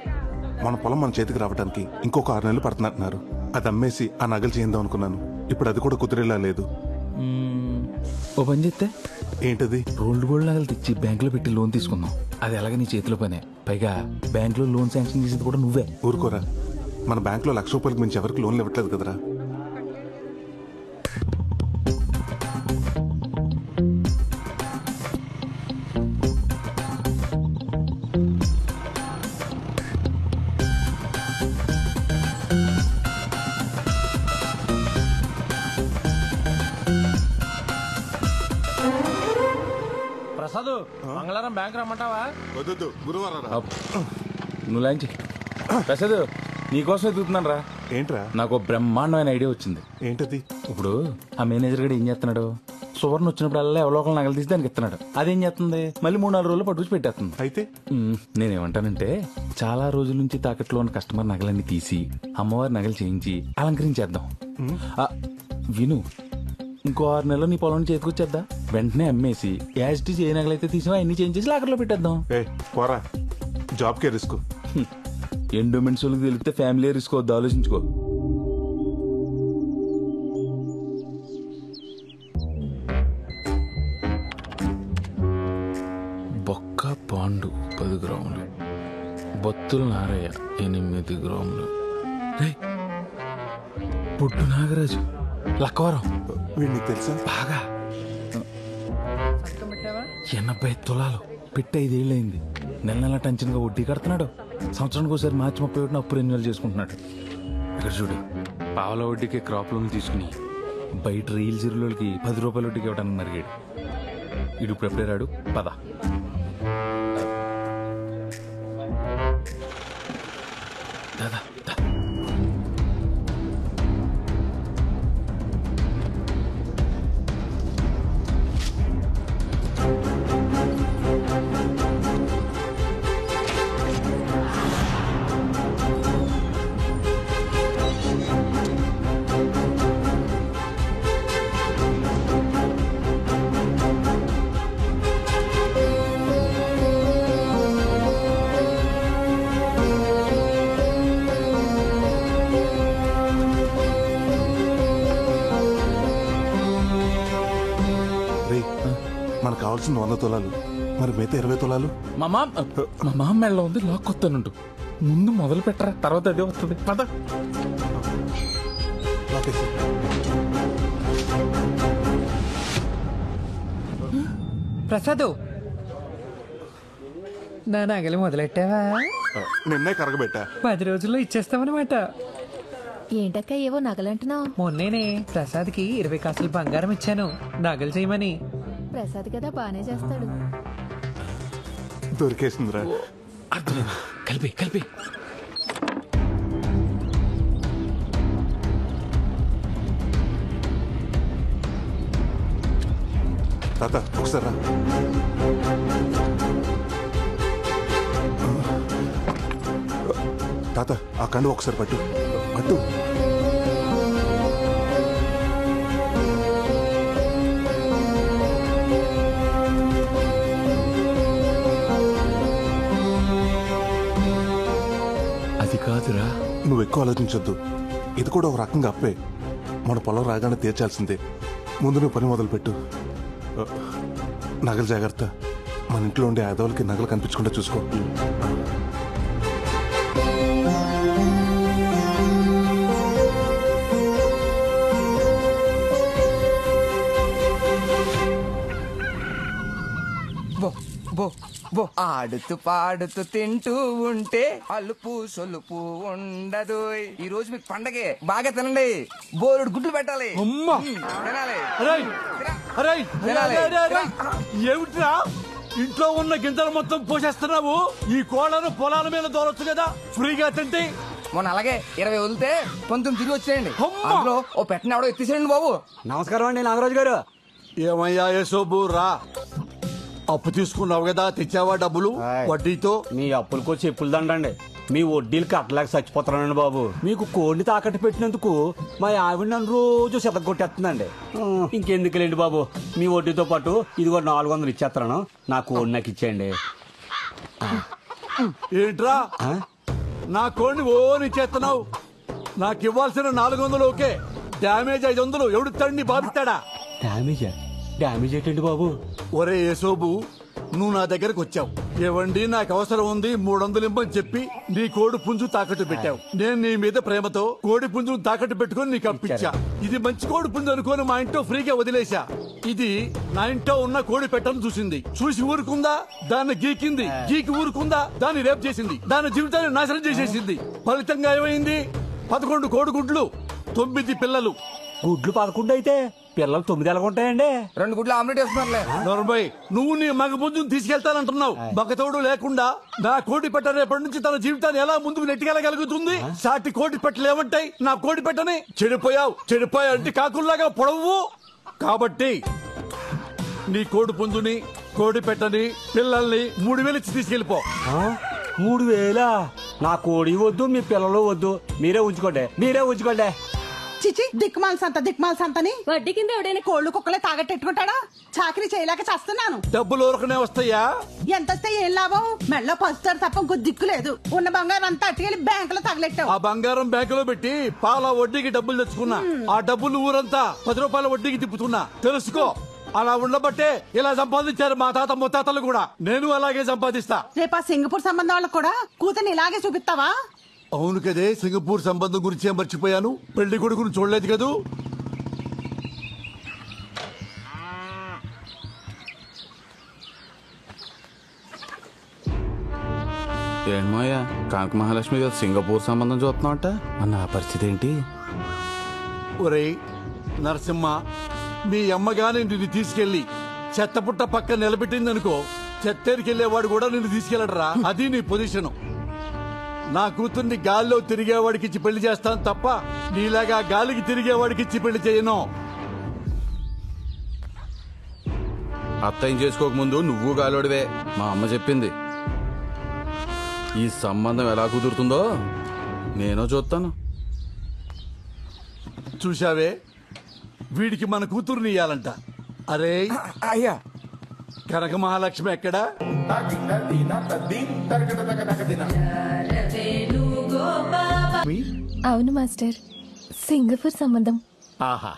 మన పొలం మన చేతికి రావడానికి ఇంకొక 6 నెలలు పడుతున్నట్టున్నారు. అది అమ్మేసి ఆ నగలు చేద్దాం అనుకున్నాను. ఇప్పుడు అది కూడా కుదిరేలా లేదు. ఓ పని చేస్తే ఏంటది? రోల్డ్ గోల్డ్ నగలు తెచ్చి బ్యాంకులో పెట్టి లోన్ తీసుకుందాం. అది ఎలాగ నీ చేతిలో పనే. పైగా బ్యాంకులో లోన్ శాంక్షన్ చేసేది కూడా నువ్వే. ఊరుకోరా, మన బ్యాంకులో ₹1,00,000 మించి ఎవరికి లోన్లు ఇవ్వట్లేదు కదరా. ప్రసాద్, మంగళవారం బ్యాంక్ రమ్మంటావా? వద్దు, గురువారం. నువ్వు లాంచి. ప్రసాద్, నీకోసం ఎదుగుతున్నాను రా. ఏంట్రా? నాకు బ్రహ్మాండమైన ఐడియా వచ్చింది. ఏంటది? ఇప్పుడు ఆ మేనేజర్ గడు ఏం చేస్తున్నాడు? సువర్ణ వచ్చినప్పుడల్లా ఎవరో ఒకళ్ళు నగలు తీసి దానికి ఇస్తున్నాడు. అదేం చేస్తుంది? మళ్ళీ 3-4 రోజులు పట్టుకుని పెట్టేస్తుంది. అయితే నేనేమంటానంటే, చాలా రోజుల నుంచి తాకట్లో ఉన్న కస్టమర్ నగలన్నీ తీసి అమ్మవారి నగలు చేయించి అలంకరించేద్దాం. విను, ఇంకో 6 నెలలు నీ పొలం చేతికొచ్చేద్దా. వెంటనే అమ్మేసి యాజిటీస్ ఏ నగలైతే తీసినా అన్ని చేంజ్ చేసి లాకర్లో పెట్టేద్దాం. పోరా, జాబ్కే రిస్క్. ఎండోమెంట్స్ వాళ్ళకి తెలిపితే ఫ్యామిలీ రిస్క్ వద్దు, ఆలోచించుకో. బొక్క పాండు 10 గ్రాములు, బొత్తుల నారయ్య 8 గ్రాములు, పొట్టు నాగరాజు లక్కవరం. వీడిని తెలుసా? బాగా 80 తులాలు పెట్టి 5 ఏళ్ళయింది. నెల టెన్షన్గా వడ్డీ కడుతున్నాడు. సంవత్సరానికి ఒకసారి మార్చి 31 అప్పు రెన్యువల్ చేసుకుంటున్నాడు. ఇక్కడ చూడు, పావల వడ్డీకి క్రాప్ లోన్ తీసుకుని బయట రీల్ జీరోలకి 10 రూపాయల వడ్డీకి ఇవ్వడానికి మరిగాడు. ఇడు ఇప్పుడు ఎప్పుడే రాడు. పద. దాదా మనకు కావాల్సిన 100 తులాలు, మరి మిగతా 20 తులాలు? మా మామ మెళ్ళ ఉంది, లాక్కొస్తానుంటు. ముందు మొదలు పెట్టరా, తర్వాత అదే వస్తుంది. పద. ప్రసాదు, నా నగలు మొదలెట్టావా? నిన్నే కరగబెట్టా. 10 రోజుల్లో ఇచ్చేస్తామన్నమాట. ఏంటక్క ఏవో నగలంటున్నావు? మొన్నేనే ప్రసాద్కి 20 కాసులు బంగారం ఇచ్చాను నగలు చేయమని. ప్రసాద్ కదా, బానే చేస్తాడు. దొరికేసిందిరా. కలిపి కలిపి. తాత ఒకసారి తాత ఆ కండు ఒకసారి పట్టు పట్టు. అది కాదురా. నువ్వు ఎక్కువ ఆలోచించొద్దు. ఇది కూడా ఒక రకంగా అప్పే. మన పొలం రాగానే తీర్చాల్సిందే. ముందు నువ్వు పని మొదలుపెట్టు. నగలు జాగ్రత్త. మన ఇంట్లో ఉండే ఆదవులకి నగలు కనిపించకుండా చూసుకో. ఆడుతూ పాడుతూ తింటూ ఉంటే అలుపు సొలుపు ఉండదు. ఈ రోజు మీకు పండగే. బాగా తినండి. బోరుడు గుడ్లు పెట్టాలి. ఏమిట్రా ఇంట్లో ఉన్న గింజలు మొత్తం పోసేస్తున్నావు? ఈ కోళ్లను పొలాల మీద దోలొచ్చు కదా ఫ్రీగా తింటే. మొన్న అలాగే 20 వదిలితే 19 తిరిగి వచ్చేయండి. అందులో ఓ పెట్టిన ఎవడో ఎత్తేసేయండి బాబు. నమస్కారం అండి నాగరాజు గారు. ఏమయ్యా యశోబు రా. అప్పు తీసుకున్నావు కదా, తెచ్చావా డబ్బులు వడ్డీతో? మీ అప్పులకో చెప్పులు దండండి. మీ వడ్డీలు కట్టలేక చచ్చిపోతున్నానండి బాబు. మీకు కోడిని తాకట్టు పెట్టినందుకు మా ఆవిడ నన్ను రోజు చెతగొట్టేస్తుందండి. ఇంకెందుకులేండి బాబు, మీ వడ్డీతో పాటు ఇదిగో 400 ఇచ్చేస్తాను. నా కోడి నాకు ఇచ్చేయండి. ఏంట్రా నా కోడిని ఇచ్చేస్తున్నావు? నాకు ఇవ్వాల్సిన 400 ఓకే, డ్యామేజ్ 500 ఎవడు తండ్రి బాధిస్తాడా? డ్యామేజ్ ఏంటండి బాబు? ఒరే యశోబు, నువ్వు నా దగ్గరకు వచ్చావు. ఏవండి నాకు అవసరం ఉంది 300 ఇమ్మని చెప్పి నీ కోడి పుంజు తాకట్టు పెట్టావు. నేను నీ మీద ప్రేమతో కోడి పుంజును తాకట్టు పెట్టుకుని నీకు అప్పించా. ఇది మంచి కోడి పుంజు అనుకోని మా ఇంట్లో ఫ్రీగా వదిలేశా. ఇది నా ఇంట్లో ఉన్న కోడి పెట్టను చూసింది. చూసి ఊరుకుందా? దాన్ని గీకింది. గీకి ఊరుకుందా? దాన్ని రేపు చేసింది. దాని జీవితాన్ని నాశనం చేసేసింది. ఫలితంగా ఏమైంది? 11 కోడిగుడ్లు, 9 పిల్లలు. గుడ్లు 11 అయితే పిల్లలు 9 ఎలాగుంటాయండి? 2 గుడ్లు ఆమ్లెట్ వేస్తున్నారులే. నోర్మై, నువ్వు నీ మగ పుంజును తీసుకెళ్తానంటున్నావు. మగతోడు లేకుండా నా కోడి పెట్ట రేపటి నుంచి తన జీవితాన్ని ఎలా ముందుకు నెట్టుకెళ్ళగలుగుతుంది? సాటి కోడి పెట్టలు ఏమంటాయి నా కోడి పెట్టని? చెడిపోయావు అంటే కాకుల్లాగా పొడవు. కాబట్టి నీ కోడి పుంజుని, కోడి పెట్టని, పిల్లల్ని 3000 ఇచ్చి తీసుకెళ్లిపో. 3000? నా కోడి వద్దు, మీ పిల్లలు వద్దు. మీరే ఉంచుకోండి. చిచి దిక్మాల్ సంతని వడ్డీ కింద ఎవడైనా కోళ్లు కుక్కలే తాగట్టెట్టుకుంటాడా? చాకరీ చేయలేక చేస్తున్నాను. డబ్బులు ఊరకనే వస్తాయా? ఎంత వస్తే ఏం లాభం? మెళ్ళ పసుతారు తప్ప ఇంకో దిక్కు లేదు. ఉన్న బంగారం అంతా అట్టుకెళ్ళి బ్యాంకులో తగలెట్టావు. ఆ బంగారం బ్యాంకులో పెట్టి పాల వడ్డీకి డబ్బులు తెచ్చుకున్నా. ఆ డబ్బులు ఊరంతా 10 రూపాయల వడ్డీకి తిప్పుతున్నా. తెలుసుకో, అలా ఉండబట్టే ఇలా సంపాదించారు మా తాత ముత్తాతలు కూడా. నేను అలాగే సంపాదిస్తా. రేపా సింగపూర్ సంబంధం వాళ్ళకు కూడా కూతుర్ని ఇలాగే చూపిస్తావా? అవును కదే, సింగపూర్ సంబంధం గురించి మర్చిపోయాను. పెళ్లి కొడుకును చూడలేదు కదూ. ఏంటోయ్యా, కాంక మహాలక్ష్మి సింగపూర్ సంబంధం చూస్తున్నావంట. నా పరిస్థితి ఏంటి? ఒరేయ్ నరసింహ, మీ అమ్మగానే నిన్ను తీసుకెళ్లి చెత్తపుట్ట పక్క నిలబెట్టిందనుకో, చెత్తేరికెళ్లేవాడు కూడా నిన్ను తీసుకెళ్లడరా. అది నీ పొజిషను. నా కూతుర్ని గాల్లో తిరిగేవాడికి ఇచ్చి పెళ్లి చేస్తాను తప్ప నీలాగా గాలికి తిరిగేవాడికి ఇచ్చి పెళ్లి చేయను. అత్తయ్యం చేసుకోకముందు నువ్వు గాలోడివే. మా అమ్మ చెప్పింది. ఈ సంబంధం ఎలా కుదురుతుందో నేను చూస్తాను. చూశావే, వీడికి మన కూతుర్ని ఇయ్యాలంట. అరే అయ్యా, కనక మహాలక్ష్మి ఎక్కడా? అవును మాస్టర్, సింగపూర్ సంబంధం. ఆహా,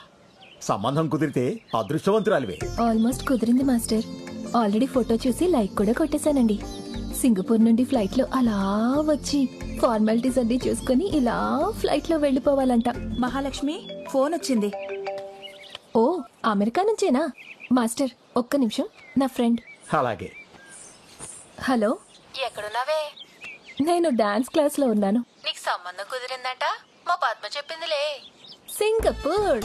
సంబంధం కుదిరితే అదృష్టవంతురాలివే. ఆల్మోస్ట్ కుదిరింది మాస్టర్. ఆల్రెడీ ఫోటో చూసి లైక్ కూడా కొట్టేశానండి. సింగపూర్ నుండి ఫ్లైట్ లో అలా వచ్చి ఫార్మాలిటీస్ అన్ని చూసుకుని ఇలా ఫ్లైట్ లో వెళ్లిపోవాలంట. మహాలక్ష్మి, ఫోన్ వచ్చింది. ఓ, అమెరికా నుంచేనా? మాస్టర్ ఒక్క నిమిషం, నా ఫ్రెండ్. అలాగే. హలో, ఎక్కడున్నావే? నేను డాన్స్ క్లాస్ లో ఉన్నాను. నీకు సంబంధం కుదిరిందంట మా పద్మ చెప్పిందిలే. సింగపూర్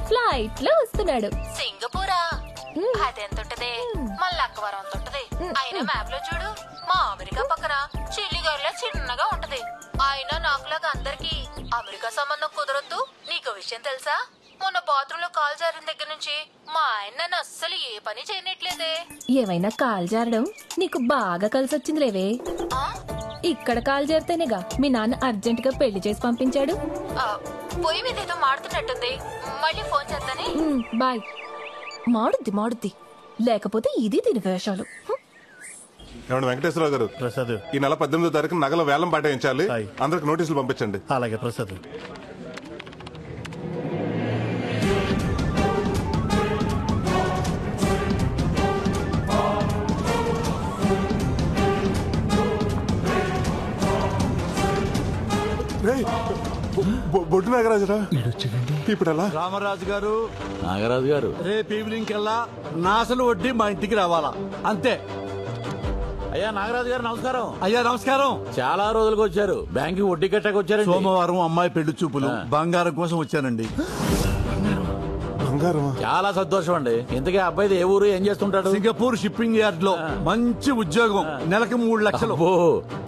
ఫ్లైట్ లో వస్తున్నాడు. సింగపూరా? అదెంతుంటది? మన లక్కవరం అంత ఉంటది. అయినా మ్యాప్ లో చూడు, మా అమెరికా పక్కన చిల్లిగారిలా చిన్నగా ఉంటది. అయినా నాకులాగా అందరికి అమెరికా సంబంధం కుదరొద్దు. నీకు విషయం తెలుసా? మొన్న బాత్రూమ్ లో కాల్ జారిన దగ్గర నుంచి మా ఆయన నన్ను అస్సలు ఏ పని చేయనట్లేదే. ఏమైనా కాల్ జారడం నీకు బాగా కలిసి వచ్చింది లేవే. ఇక్కడ కాల్ చేరితేనేగా మీ నాన్న అర్జెంట్ గా పెళ్లి చేసి పంపించాడు. పొయ్యి మీద ఏదో మాడుతున్నట్టుంది, మళ్ళీ ఫోన్ చేస్తానే. బాయ్. మాడుద్ది లేకపోతే ఇది దీని వేషాలు. ఏమండి వెంకటేశ్వరరావు గారు, ప్రసాద్ ఈ నెల 18వ తారీఖు నగల వేలం పాటించాలి. అందరికి నోటీసులు పంపించండి. అలాగే ప్రసాద్. బొడ్డు నాగరాజురా, ఇప్పుడు ఎలా? రామరాజు గారు, నాగరాజు గారు, రేపు ఈవినింగ్ కల్లా నాసలు వడ్డీ మా ఇంటికి రావాలా, అంతే. అయ్యా నాగరాజు గారు నమస్కారం. అయ్యా నమస్కారం. చాలా రోజులకు వచ్చారు. బ్యాంక్ వడ్డీ కట్టకు వచ్చారు. సోమవారం అమ్మాయి పెళ్లి చూపులు, బంగారం కోసం వచ్చానండి. బంగారం? చాలా సంతోషం అండి. ఇంతకీ అబ్బాయి ఏ ఊరు, ఏం చేస్తుంటాడు? సింగపూర్ షిప్పింగ్ యార్డ్ లో మంచి ఉద్యోగం, నెలకు 3 లక్షలు.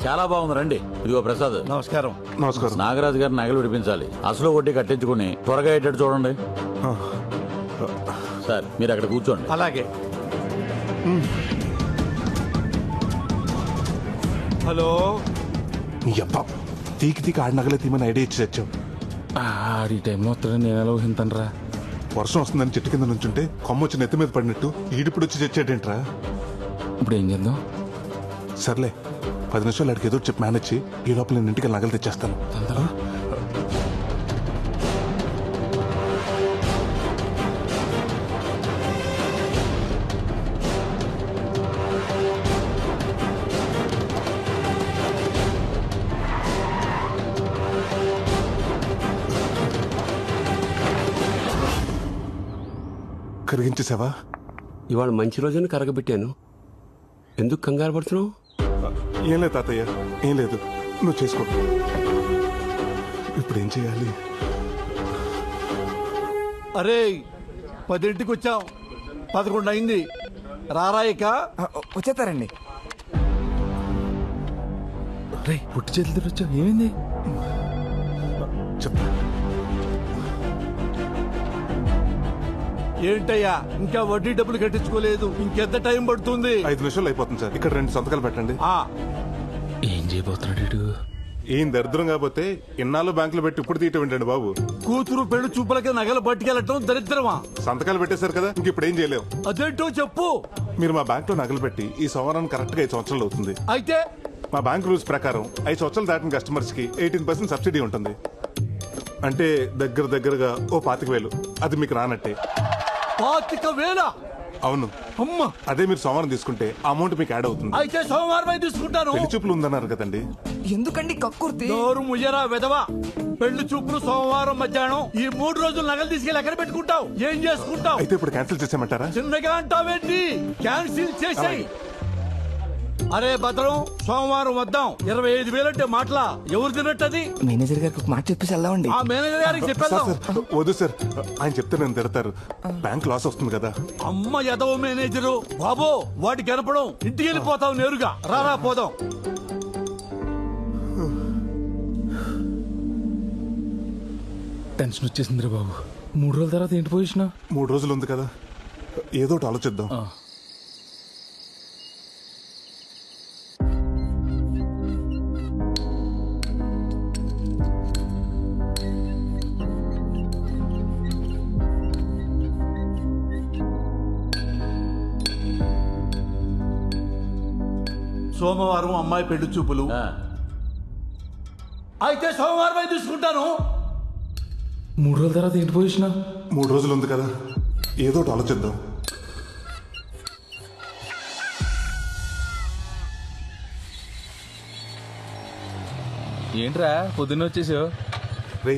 చాలా బాగుంది. రండి. ఇదిగో ప్రసాద్. నమస్కారం. నమస్కారం. నాగరాజు గారు నగలు విడిపించాలి. అసలు వడ్డీ కట్టించుకుని త్వరగా అయ్యేటట్టు చూడండి. సార్ మీరు అక్కడ కూర్చోండి. అలాగే. హలో. నీ అబ్బా తీకి ఆడి నగలే తీమని ఐడియా ఇచ్చి తెచ్చావు. ఈ టైంలో వస్తాడని నేను ఎలా ఊహింతానరా? వర్షం వస్తుందని చెట్టు కింద నుంచుంటే కొమ్మ వచ్చి నెత్తి మీద పడినట్టు ఈడిప్పుడు వచ్చి తెచ్చాడేంట్రా? ఇప్పుడు ఏం చేద్దాం? సర్లే 10 నిమిషాలు అడిగి ఏదో చెప్పి మేనేజ్, ఈ లోపల నేను ఇంటికి నగలు తెచ్చేస్తాను. కరిగించేసావా? ఇవాళ మంచి రోజున కరగబెట్టాను. ఎందుకు కంగారు పడుతున్నావు? ఏం లేదు తాతయ్య, ఏం లేదు. నువ్వు చేసుకో. ఇప్పుడు ఏం చేయాలి? అరే 10ంటికి వచ్చాం, 11 అయింది. రారాయిక వచ్చేస్తారండి. రే పుట్టి చేతులు వచ్చావు, ఏమైంది? చెప్పు. ఏంటయ్యా ఇంకా వడ్డీ డబ్బులు కట్టించుకోలేదు? ఇంకెంత టైం పడుతుంది? 5 నిమిషాలు అయిపోతుంది సార్. ఇక్కడ 2 సంతకాలు పెట్టండి. ఏం చేయబోతున్నాడు? ఏం దరిద్రం కాకపోతే ఇన్నాళ్ళు బ్యాంకులో పెట్టి ఇప్పుడు తీయటం ఏంటండి బాబు? కూతురు పెళ్లి చూపులకి నగలు పట్టుకెళ్ళటం దరిద్రమా? సంతకాలు పెట్టేశారు కదా, ఇంక ఇప్పుడు ఏం చేయలేవు. అదేంటో చెప్పు. మీరు మా బ్యాంక్ లో నగలు పెట్టి ఈ సంవత్సరానికి కరెక్ట్ గా 5 సంవత్సరాలు అవుతుంది. అయితే మా బ్యాంక్ రూల్స్ ప్రకారం 5 సంవత్సరాలు దాటిన కస్టమర్స్ కి 18% సబ్సిడీ ఉంటుంది. అంటే దగ్గరగా ఓ 25,000. అది మీకు రానట్టే. 25,000? అవును. అమ్మా, అదే మీరు సోమవారం తీసుకుంటే అమౌంట్ మీకు యాడ్ అవుతుంది. అయితే సోమవారం తీసుకుంటాను. పెళ్లి చూపులు ఉందన్నారు కదండి. ఎందుకండి కక్కుర్తి? నోరు ముయ్యరా వెదవా. పెళ్లి చూపులు సోమవారం మధ్యాహ్నం. ఈ 3 రోజులు నగలు తీసుకెళ్ళి ఎక్కడ పెట్టుకుంటావు? ఏం చేసుకుంటావు? అయితే ఇప్పుడు క్యాన్సిల్ చేసేయమంటారా? చిన్నగా అంటావేంటి? క్యాన్సిల్ చేసేయ్. అరే భద్రం, సోమవారం వద్దాం. 25,000 అంటే మాటలా? ఎవరు తిన్నట్టది? మేనేజర్ గారికి ఒక మాట చెప్పేసి వెళ్దామండి. ఆ మేనేజర్ గారికి చెప్పేద్దాం. వద్దు సార్, ఆయన చెప్తే నేను తిడతారు. బ్యాంక్ లాస్ వస్తుంది కదా. అమ్మ ఎదవ మేనేజరు బాబో, వాటి కనపడం. ఇంటికి వెళ్ళిపోతావు నేరుగా. రారా పోదాం. టెన్షన్ వచ్చేసిందిరా బాబు. 3 రోజుల తర్వాత ఏంటి పొజిషన్? 3 రోజులు ఉంది కదా, ఏదో ఒకటి ఆలోచిద్దాం. సోమవారం అమ్మాయి పెళ్లి చూపులు. అయితే సోమవారం తీసుకుంటాను. 3 రోజుల తర్వాత ఏంటి పొజిషన్? 3 రోజులు ఉంది కదా, ఏదో ఒకటి ఆలోచిద్దాం. ఏంట్రా పొద్దున్న వచ్చేసావు? రే,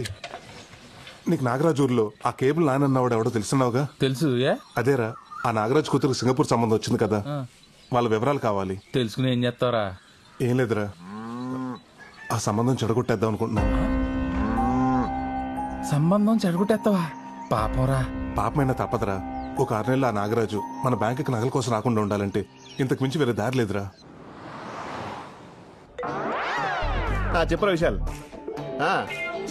నీకు నాగరాజు ఊర్లో ఆ కేబుల్ నానన్నవాడు ఎవడో తెలుసున్నావుగా? తెలుసు. అదేరా, ఆ నాగరాజు కూతురు సింగపూర్ సంబంధం వచ్చింది కదా, వాళ్ళ వివరాలు కావాలి. తెలుసుకుని ఏం చేస్తావరా? ఏం లేదురా, ఆ సంబంధం చెడగొట్టేద్దాం అనుకుంటున్నా. సంబంధం చెడగొట్టేస్తావా? పాపంరా. పాపమైనా తప్పదురా. ఒక 6 నెలలు ఆ నాగరాజు మన బ్యాంకుకి నగల కోసం రాకుండా ఉండాలంటే ఇంతకు మించి వేరే దారి లేదురా. చెప్పరా విశాల్.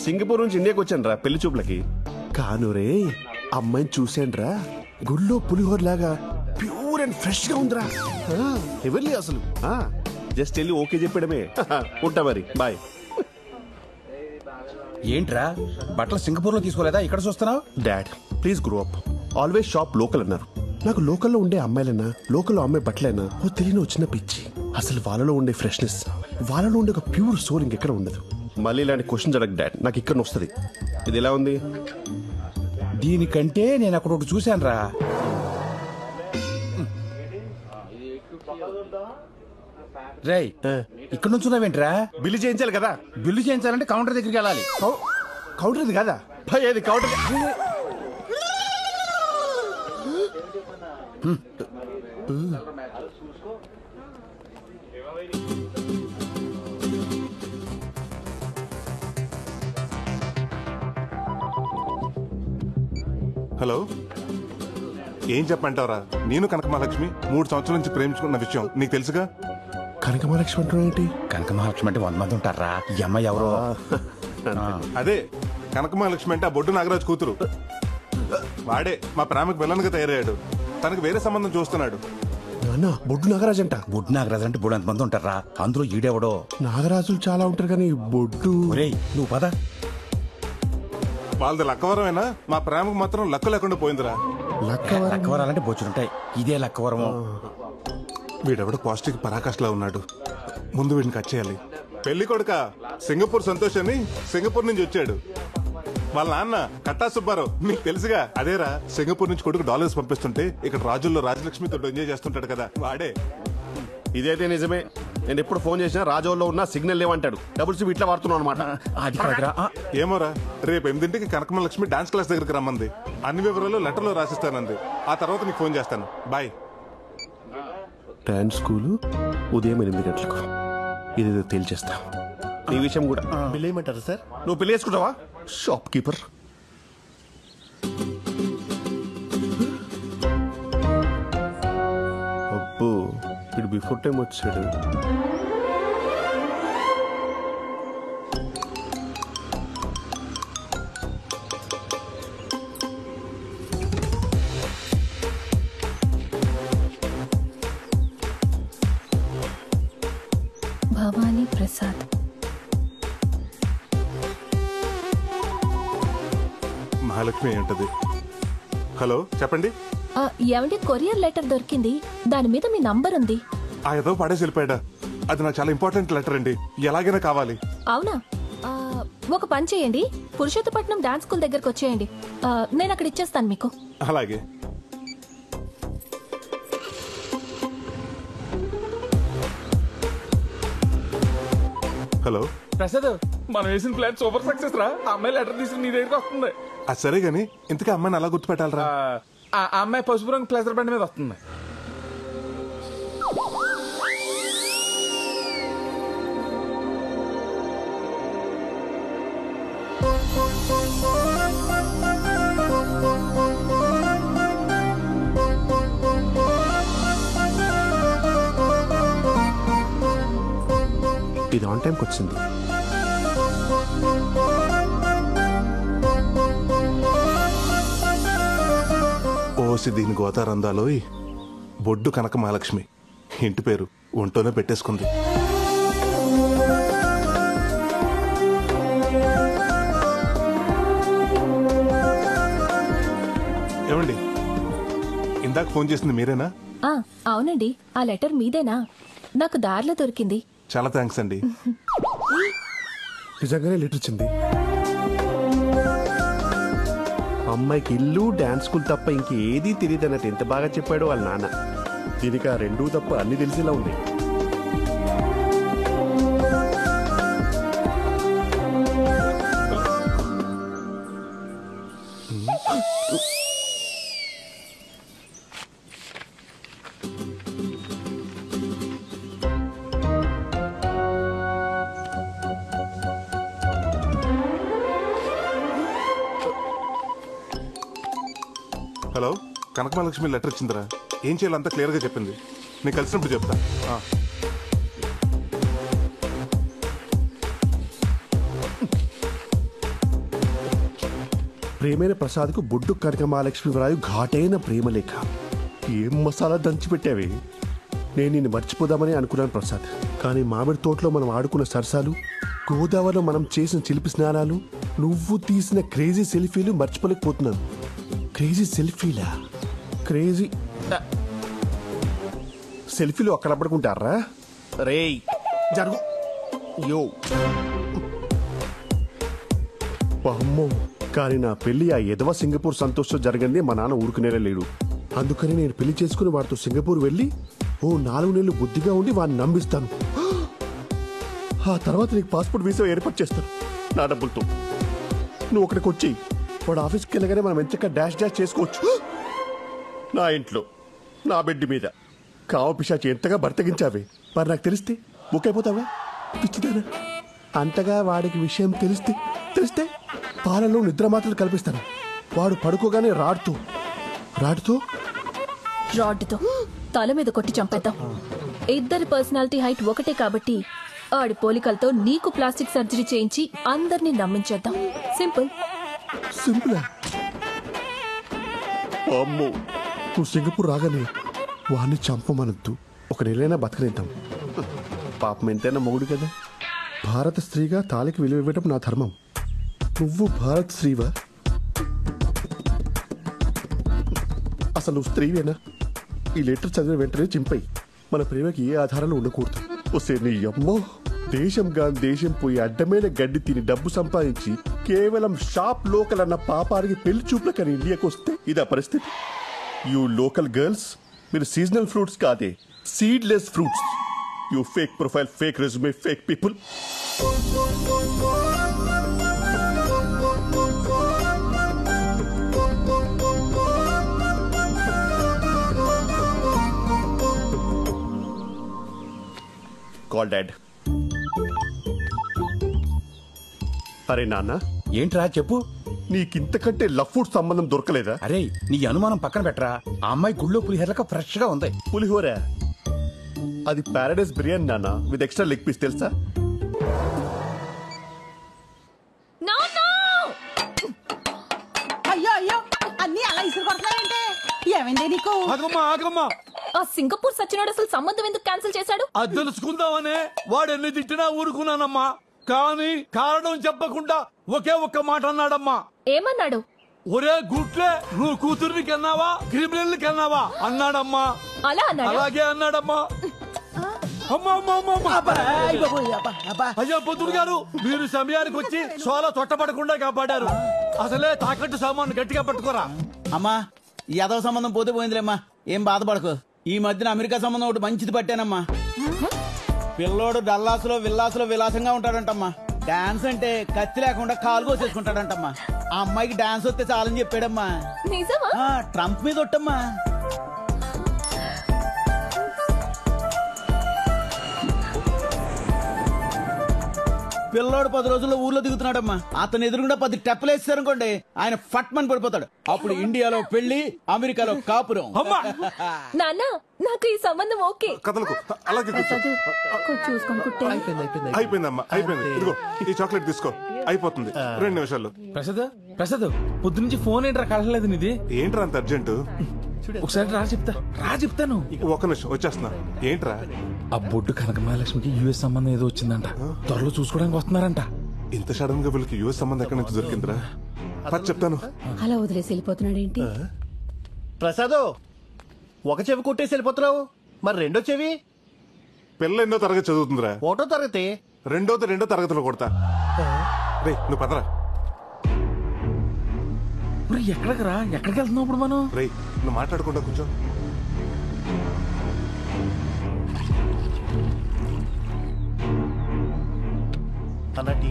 సింగపూర్ నుంచి ఇండియాకి వచ్చాను రా పెళ్లి చూపులకి. కానురే అమ్మాయిని చూశాను. గుళ్ళో పులిహోర లాగా ప్యూర్ అండ్ ఫ్రెష్ గా ఉందిరా. ఎవరి అసలు జస్ట్ వెళ్ళి ఓకే చెప్పడమే. ఉంటా మరి, బాయ్. ఏంట్రా బట్టలు సింగపూర్ లో తీసుకోలేదా, ఇక్కడ చూస్తున్నావు? Dad please grow up. Always shop local అన్నారు. నాకు లోకల్లో ఉండే అమ్మాయిలైనా, లోకల్లో అమ్మాయి బట్టలైనా ఓ తెలియని వచ్చిన పిచ్చి. అసలు వాళ్ళలో ఉండే ఫ్రెష్నెస్, వాళ్ళలో ఉండే ఒక ప్యూర్ సోల్ ఇంకెక్కడ ఉండదు. మళ్ళీ ఇలాంటి క్వశ్చన్స్ అడగ డాడ్, నాకు ఇక్కడ వస్తుంది. ఇది ఎలా ఉంది? దీనికంటే నేను అక్కడ ఒకటి చూశాను రా. రేయ్ ఇక్కడ నుంచి ఉన్నావేంట్రా? బిల్లు చేయించాలి కదా. బిల్లు చేయించాలంటే కౌంటర్ దగ్గరికి వెళ్ళాలి. కౌంటర్ ఇది కదా భయ్, అది కౌంటర్. హలో, ఏం చెప్పంటావరా? నేను కనకమహాలక్ష్మి 3 సంవత్సరాల నుంచి ప్రేమించుకున్న విషయం నీకు తెలుసుగా. కనకమహాలక్ష్మి అంటున్నా ఏంటి? కనకమహాలక్ష్మి అంటే 100 మంది ఉంటారా? ఈ అమ్మాయి ఎవరో? అదే కనకమహాలక్ష్మి అంటే ఆ బొడ్డు నాగరాజు కూతురు. వాడే మా ప్రేమకు విలన్గా తయారయ్యాడు. తనకు వేరే సంబంధం చూస్తున్నాడు. బొడ్డు నాగరాజు అంట. బొడ్డు నాగరాజు అంటే 300 మంది ఉంటారా? అందులో ఈడెవడో. నాగరాజులు చాలా ఉంటారు కానీ బొడ్డు. నువ్వు పద. వాళ్ళది లక్కవరమైనా మా ప్రేమకు మాత్రం లక్క లేకుండా పోయిందిరా. లక్కవరాలంటే బొచ్చులుంటాయి, ఇదే లక్కవరము. వీడెవడో పాజిటివ్ పరాకాష్లా ఉన్నాడు. ముందు వీడిని కట్ చేయాలి. పెళ్లి కొడుక సింగపూర్ సంతోష్ అని సింగపూర్ నుంచి వచ్చాడు. వాళ్ళ నాన్న కట్టా సుబ్బారావు, మీకు తెలుసుగా. అదేరా సింగపూర్ నుంచి కొడుకు డాలర్స్ పంపిస్తుంటే ఇక్కడ రాజుల్లో రాజలక్ష్మితో ఎంజాయ్ చేస్తుంటాడు కదా, వాడే. ఇదైతే నిజమే. నేను ఎప్పుడు ఫోన్ చేసినా రాజోల్లో ఉన్న సిగ్నల్ లేవంటాడు. డబుల్స్ ఇట్లా వాడుతున్నావు అనమాట. ఏమోరా, రేపు 8ంటికి కనకమహాలక్ష్మి డాన్స్ క్లాస్ దగ్గరికి రమ్మంది. అన్ని వివరాలు లెటర్లో రాసిస్తానంది. ఆ తర్వాత నీకు ఫోన్ చేస్తాను. బాయ్. డాన్స్ స్కూలు ఉదయం 8 గంటలకు. ఇదేదో తేల్చేస్తా. ఈ విషయం కూడా. బిల్ ఏమంటారు సార్? నువ్వు పెళ్లి చేసుకుంటావా? Shop keeper. అబ్బో, ఇప్పుడు బిఫోర్ టైం వచ్చాడు. భవానీ ప్రసాద్. మహాలక్ష్మి ఏంటది? హలో చెప్పండి. ఏమంటే కొరియర్ లెటర్ దొరికింది, దాని మీద మీ నంబర్ ఉంది. ఆ ఏదో పడేసి వెళ్ళిపోయాడా? అది నాకు చాలా ఇంపార్టెంట్ లెటర్ అండి, ఎలాగైనా కావాలి. అవునా? ఒక పని చేయండి, పురుషోత్తపట్నం డాన్స్ స్కూల్ దగ్గరకు వచ్చేయండి, నేను అక్కడ ఇచ్చేస్తాను మీకు. అలాగే. హలో ప్రసాద్, మనం వేసిన ప్లాన్ సూపర్ సక్సెస్ రా. ఆ అమ్మాయి లెటర్ తీసుకుని నీ దగ్గరికి వస్తుంది. అది సరే గాని ఇంతకీ అమ్మాయిని అలా గుర్తుపెట్టాలరా? ఆ అమ్మాయి పసుపు రంగు ప్లేసర్ బండి మీద వస్తుంది. ఇది ఆన్ టైంకి వచ్చింది. ఓసి దీని గోతారందాలోయ్. బొడ్డు కనక మహాలక్ష్మి ఇంటి పేరు ఒంటోనే పెట్టేసుకుంది. ఏమండి, ఇందాక ఫోన్ చేసింది మీరేనా? అవునండి, ఆ లెటర్ మీదేనా? నాకు దారిలో దొరికింది. చాలా థ్యాంక్స్ అండి. నిజంగానే లెటర్ వచ్చింది. అమ్మాయికి ఇల్లు డాన్స్ స్కూల్ తప్ప ఇంకేదీ తెలియదు అన్నట్టు ఎంత బాగా చెప్పాడో వాళ్ళ నాన్న. దీనికి ఆ రెండూ తప్ప అన్ని తెలిసేలా ఉంది. హలో, కనకమహాలక్ష్మి లెటర్ వచ్చిందిరా. ఏం చేయాలో అంతా క్లియర్ గా చెప్పింది. నేను కలిసినప్పుడు చెప్తా. ప్రేమైన ప్రసాద్కు బొడ్డు కనక మహాలక్ష్మి వ్రాయు ఘాటైన ప్రేమలేఖ. ఏం మసాలా దంచి పెట్టావి? నేను నిన్ను మర్చిపోదామని అనుకున్నాను ప్రసాద్. కానీ మామిడి తోటలో మనం ఆడుకున్న సరసాలు, గోదావరిలో మనం చేసిన చిలిపి స్నానాలు, నువ్వు తీసిన క్రేజీ సెల్ఫీలు మర్చిపోలేకపోతున్నాను. క్రేజీ సెల్ఫీలా? క్రేజీ సెల్ఫీలు అక్కడ పడుకుంటారా? రేయ్ జరుగు. యో అమ్మో. కానీ నా పెళ్లి ఆ ఎదవ సింగపూర్ సంతోషం జరిగింది మా నాన్న ఊరుకునేలా లేడు. అందుకని నేను పెళ్లి చేసుకుని వాడితో సింగపూర్ వెళ్ళి 4 నెలలు బుద్ధిగా ఉండి వాడిని నమ్మిస్తాను. ఆ తర్వాత నీకు పాస్పోర్ట్ వీసా ఏర్పాటు చేస్తాను నా డబ్బులతో. నువ్వు అక్కడికి వచ్చి వాడు ఆఫీస్కి వెళ్ళగానే మనం ఎంచక్క డాష్ చేసుకోవచ్చు. నా ఇంట్లో నా బెడ్ మీద కావ పిశాచి ఎంతగా బర్తగించావే. మరి నాకు తెలిస్తే బుక్ అయిపోతావా? పిచ్చిదానా. అంతగా వాడికి విషయం తెలిస్తే పాలలో నిద్ర మాత్రలు కల్పిస్తాను. వాడు పడుకోగానే రాడ్తో తల మీద కొట్టి చంపేద్దాం. ఇద్దరి పర్సనాలిటీ హైట్ ఒకటే కాబట్టి ఆడి పోలికలతో నీకు ప్లాస్టిక్ సర్జరీ చేయించి అందరినీ నమ్మించేద్దాం. సింపుల్. సింపులా? అమ్మో. నువ్వు సింగపూర్ రాగానే వాడిని చంపమనద్దు. 1 నెలైనా బతకనిద్దాం. పాపం ఎంతైనా మొగుడు కదా. భారత స్త్రీగా తాళికి విలువ ఇవ్వటం నా ధర్మం. నువ్వు భారత స్త్రీవా? అసలు నువ్వు స్త్రీవేనా? ఈ లెటర్ చదివిన వెంటనే చింపై. మన ప్రేమకి ఏ ఆధారాలు ఉండకూడదు. వస్తే నీ అమ్మో. దేశం పోయి అడ్డమైన గడ్డి తిని డబ్బు సంపాదించి కేవలం షాప్ లోకల్ అన్న పాపానికి పెళ్లి చూపులకని ఇండియాకి వస్తే ఇదా పరిస్థితి. యూ లోకల్ గర్ల్స్, మీరు సీజనల్ ఫ్రూట్స్ కాదే, seedless fruits. You fake profile, fake resume, fake people. Call dad. అరే నాన్న. ఏంట్రా చెప్పు. నీకింతకంటే లవ్ ఫుడ్ సంబంధం దొరకలేదా? అరే నీ అనుమానం పక్కన పెట్టరా. ఆ అమ్మాయి గుళ్ళో పులిహోరక ఫ్రెష్ గా ఉంది. పులిహోర? అది పారాడైస్ బిర్యానీ నాన్న, విత్ ఎక్స్ట్రా లెగ్ పీస్. తెలుసా? అయ్యో అన్ని అలా ఇసురు కొడతాయంటే ఏమైంది నీకు? ఆగమ్మా. ఆ సింగపూర్ సచ్చినోడు అసలు సంబంధం ఎందుకు క్యాన్సిల్ చేశాడు? అది తెలుసుకుందామనే వాడు ఎన్ని తిట్టినా ఊరుకున్నానమ్మా. కానీ కారణం చెప్పకుండా ఒకే ఒక్క మాట అన్నాడమ్మా. ఏమన్నాడు? ఒరే గుట్లే, నువ్వు కూతుర్ని కన్నావా క్రిమినల్ కన్నావా అన్నాడమ్మా. అలా అన్నాడు? అలాగే అన్నాడమ్మా. అయ్యా పొద్దుడు గారు, మీరు సమయానికి వచ్చి సోల తొట్టపడకుండా కాపాడారు. అసలే తాకట్టు సామాను గట్టిగా పట్టుకోరా. అమ్మా యాదవ సంబంధం పోతే పోయిందిలేమ్మా, ఏం బాధపడకు. ఈ మధ్యన అమెరికా సంబంధం ఒకటి మంచిది పట్టానమ్మా. పిల్లోడు డల్లాసులో విల్లాసులో విలాసంగా ఉంటాడంటమ్మా. డాన్స్ అంటే కత్తి లేకుండా కాలు కోసేసుకుంటాడంటమ్మా. ఆ అమ్మాయికి డాన్స్ వస్తే చాలని చెప్పాడమ్మా. ట్రంప్ మీద ఒట్టమ్మా. పిల్లోడు 10 రోజుల్లో ఊర్లో దిగుతున్నాడమ్మా. అతను ఎదురుగుండా 10 టెప్పలు వేస్తారనుకోండి, ఆయన ఫట్మని పడిపోతాడు. అప్పుడు ఇండియాలో పెళ్లి, అమెరికాలో కాపురం. నాన్న నాకు ఈ సంబంధం ఓకే. అయిపోయిందమ్మా, అయిపోయింది. ఇదిగో ఈ చాక్లెట్ తీసుకో, అయిపోతుంది 2 నిమిషాలు. ప్రసాద్ పొద్దు నుంచి ఫోన్ ఏంట్రా కలలేదు నీది? ఏంట్రా అంత అర్జెంటు? ఒకసారి చెప్తాను. 1 నిమిషం వచ్చేస్తున్నా. ఏంట్రా? ఆ బొడ్డు కనక మహాలక్ష్మికి యుఎస్ సంబంధం ఏదో వచ్చిందంట, త్వరలో చూసుకోవడానికి వస్తున్నారంట. ఇంత సడన్ గా వీళ్ళకి యుఎస్ సంబంధం ఎక్కడి నుంచి దొరికిందిరా? చెప్తాను. అలా వదిలేసి వెళ్ళిపోతున్నాడు ఏంటి? ప్రసాదో, ఒక చెవి కొట్టేసి వెళ్ళిపోతున్నావు, మరి రెండో చెవి? పిల్ల ఎన్నో తరగతి చదువుతుందిరా? 1వ తరగతి. రెండో తరగతిలో కొడతా. రే నువ్వు పదరా. ఎక్కడికి వెళ్తున్నావు ఇప్పుడు మనం? రే నువ్వు మాట్లాడుకుంటా కొంచెం. అన్నటి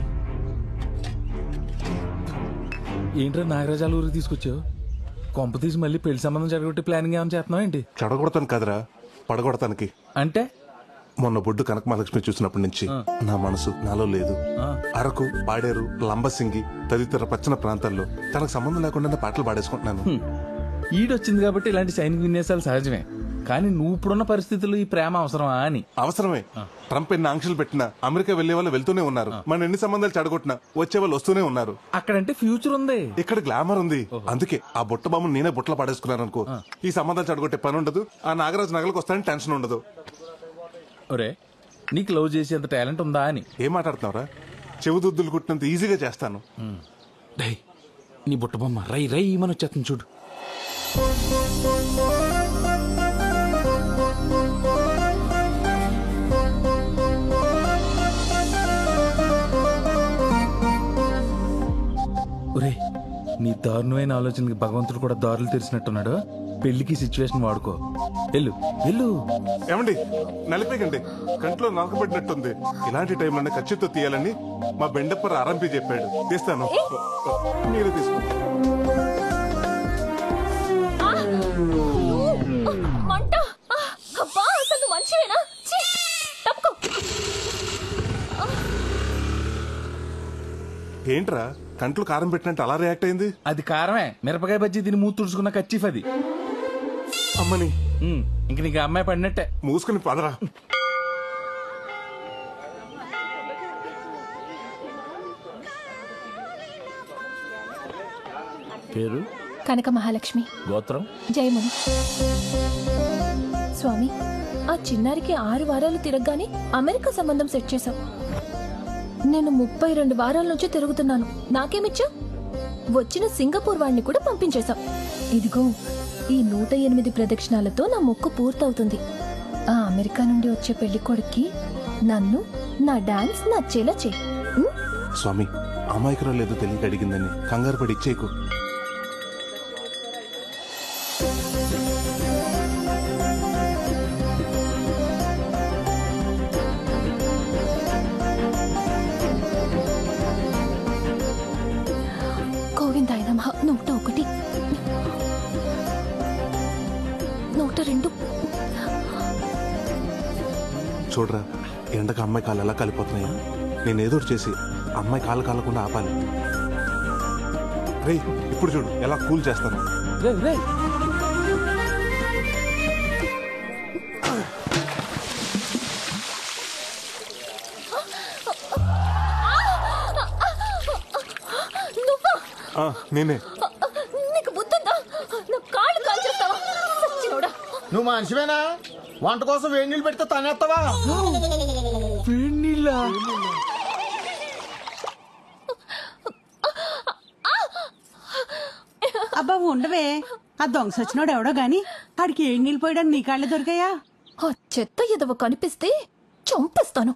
ఏంట్రా నాగరాజాల ఊరికి తీసుకొచ్చావు? కొంప తీసి మళ్ళీ పెళ్లి సంబంధం జరగొట్టి ప్లానింగ్ ఏమైనా చేస్తున్నావు ఏంటి? చెడగొడతాను కదరా, పడగొడతానికి. అంటే మొన్న బొడ్డు కనక మహాలక్ష్మి చూసినప్పటి నుంచి నా మనసు నాలో లేదు. అరకు, పాడేరు, లంబసింగి తదితర పచ్చన ప్రాంతాల్లో తనకు సంబంధం లేకుండా పాటలు పాడేసుకుంటున్నాను. ఈడొచ్చింది కాబట్టి ఇలాంటి సైనిక విన్యాసాలు సహజమే. కానీ నువ్వు ఇప్పుడున్న పరిస్థితుల్లో ఈ ప్రేమ అవసరమా అని? అవసరమే. ట్రంప్ ఎన్ని ఆంక్షలు పెట్టినా అమెరికా వెళ్లే వాళ్ళు వెళ్తూనే ఉన్నారు. మన ఎన్ని సంబంధాలు చెడగొట్టినా వచ్చే వాళ్ళు వస్తూనే ఉన్నారు. అక్కడంటే ఫ్యూచర్ ఉంది, ఇక్కడ గ్లామర్ ఉంది. అందుకే ఆ బుట్ట బామ్మ నేనే బుట్టలో పాడేసుకున్నాను అనుకో, ఈ సంబంధాలు చెడగొట్టే పని ఉండదు, ఆ నాగరాజు నగలకు వస్తానని టెన్షన్ ఉండదు. ఒరే నీకు లవ్ చేసేంత టాలెంట్ ఉందా అని. ఏం మాట్లాడుతున్నావురా? చెవుదుద్దులు కుట్టినంత ఈజీగా చేస్తాను. డై నీ బుట్ట బొమ్మ రై రై మన వచ్చేస్తుంది చూడు. ఒరే నీ దారుణమైన ఆలోచనకి భగవంతుడు కూడా దారులు తెరిచినట్టున్నాడు. పెళ్లికి సిచ్యువేషన్ వాడుకో. వెళ్ళు వెళ్ళు. ఏమండి నలిపేకండి, కంట్లో నాకబడినట్టుంది. ఇలాంటి టైంలోనే ఖచ్చితంగా తీయాలని మా బెండప్పర్ ఆరంపి చెప్పాడు. తీస్తాను, మీరే తీసుకోండి. ఏంట్రా కంట్లో కారం పెట్టినట్టు అలా రియాక్ట్ అయింది? అది కారమే, మిరపకాయ బజ్జీ తిని మూతి తుడుచుకున్న కచ్చిఫ్ అది. అమ్మని ఇంక నీకు అమ్మాయి పడినట్టే. మూసుకుని పదరా. పేరు కనక మహాలక్ష్మి. గోత్రం జయముని. స్వామి, ఆ చిన్నారికి 6 వారాలు తిరగగానే అమెరికా సంబంధం సెట్ చేశాం. నేను 32 వారాల నుంచి తిరుగుతున్నాను. నాకేమిచ్చా? వచ్చిన సింగపూర్ వాడిని కూడా పంపించేశాం. ఇదిగో ఈ 108 ప్రదక్షిణాలతో నా మొక్కు పూర్తవుతుంది. ఆ అమెరికా నుండి వచ్చే పెళ్లి కొడుక్కి నన్ను నా డాన్స్ నచ్చేలా చెయ్యి. స్వామి, అమాయకురాలు ఏదో తెలియక అడిగిందని కంగారు పడి ఇచ్చేయకు. గోవిందాయ నమః. 101, 102. చూడరా, ఎండకు అమ్మాయి కాళ్ళు ఎలా కాలిపోతున్నాయా? నేను ఏదో చేసి అమ్మాయి కాళ్ళు కాలకుండా ఆపాలి. రే ఇప్పుడు చూడు ఎలా కూల్ చేస్తాను. నేనే. నీకు బుద్ధుందా? నా కాళ్ళు కాల్చేస్తావా? సచ్చినోడా. నువ్వు మనిషివేనా? వంట కోసం వేడి నీళ్ళు పెడితే తనేస్తావా? వేడి నీళ్ళ? అబ్బా ఉండవే, ఆ దొంగ సచ్చినోడు ఎవడో గాని ఆడికి ఏడు నీళ్ళు పోయడానికి నీ కాళ్ళే దొరికాయా? ఆ చెత్త ఎదవ కనిపిస్తే చంపేస్తాను.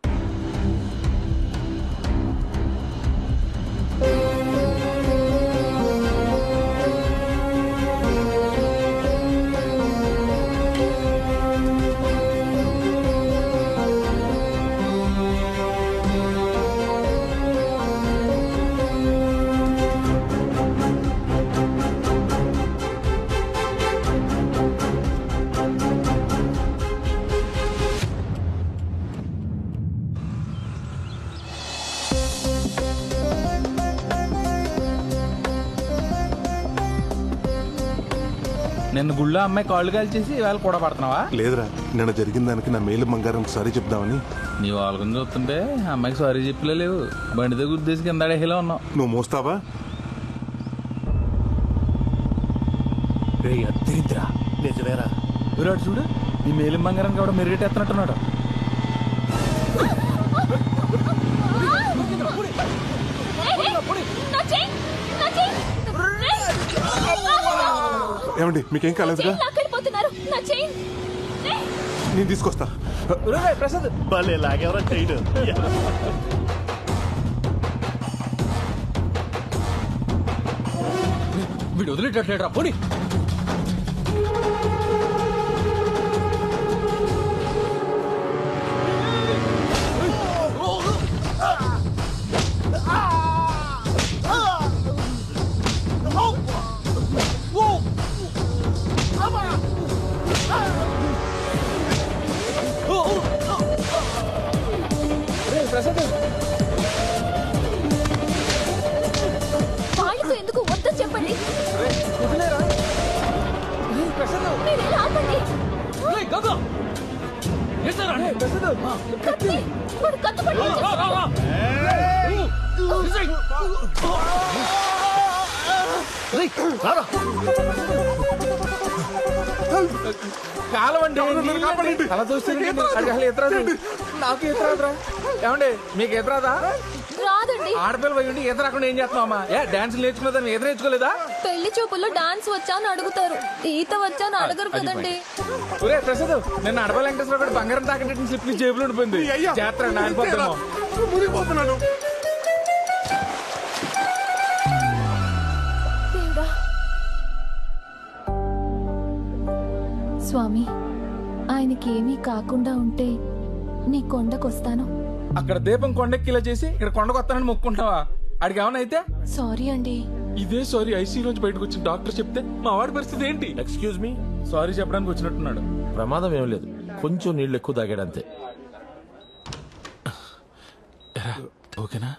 నిన్న గుళ్ళో అమ్మాయి కాళ్ళు కాల్చేసి ఇవాళ కూడా పడుతున్నావా? లేదురా, నిన్న జరిగిన దానికి నా మేలు బంగారం సారీ చెప్దామని. నీ వాళ్ళని చూస్తుంటే అమ్మాయికి సారీ చెప్పలేవు. బండి దగ్గర ఉద్దేశం కింద అడేలా ఉన్నావు. నువ్వు మోస్తావా? అద్దరిద్రా. నిజమేరా. విరాట్ చూడు, నీ మేలిం బంగారానికి కూడా మెరుగెట్టేస్తున్నట్టున్నాడు. ఏమండి మీకేం కాలేదుగా? నేను తీసుకొస్తా. ప్రసాద్ భలే లాగేవరా చేయడు. వీడు వదిలేటట్లేడు రా పోనీ. వాళ్ళతో ఎందుకు వద్దని చెప్పండి. మీరు ఇలా ఆపండి. కత్తి, వాడు కత్తి పట్టుకొని రారా. కాలవండి అలా చూస్తే నాకు ఈత రాదురా. ఏమండి మీకు ఈత రాదా? రాదండి. ఆడపిల్ల పోయి ఈత రాకుండా ఏం చేస్తున్నావమ్మా? డాన్స్ నేర్చుకున్నదని ఈత నేర్చుకోలేదా? పెళ్లి చూపుల్లో డాన్స్ వచ్చా అని అడుగుతారు, ఈత వచ్చా అని అడగరు కదండి. ఒరే ప్రసాద్, నిన్న అడప వెంకటేశ్వర కూడా బంగారం తాకట్టు స్లిప్ జేబులో ఉండిపోయింది. జాతర నాయనపోతామో. స్వామి, ఆయనకేమీ కాకుండా ఉంటే నీ కొండకొస్తాను. అక్కడ దీపం కొండెక్కిలా చేసి ఇక్కడ కొండకు వస్తానని మొక్కుంటావా? అడిగి ఏమన్నా అయితే? సారీ అండి. ఇదే సారీ ఐసీయూ నుంచి బయటకు వచ్చిన డాక్టర్ చెప్తే మా వాడి పరిస్థితి ఏంటి? ఎక్స్క్యూజ్ మీ, సారీ చెప్పడానికి వచ్చినట్టున్నాడు. ప్రమాదం ఏం లేదు, కొంచెం నీళ్ళు ఎక్కువ తాగాడంతే. ఓకేనా?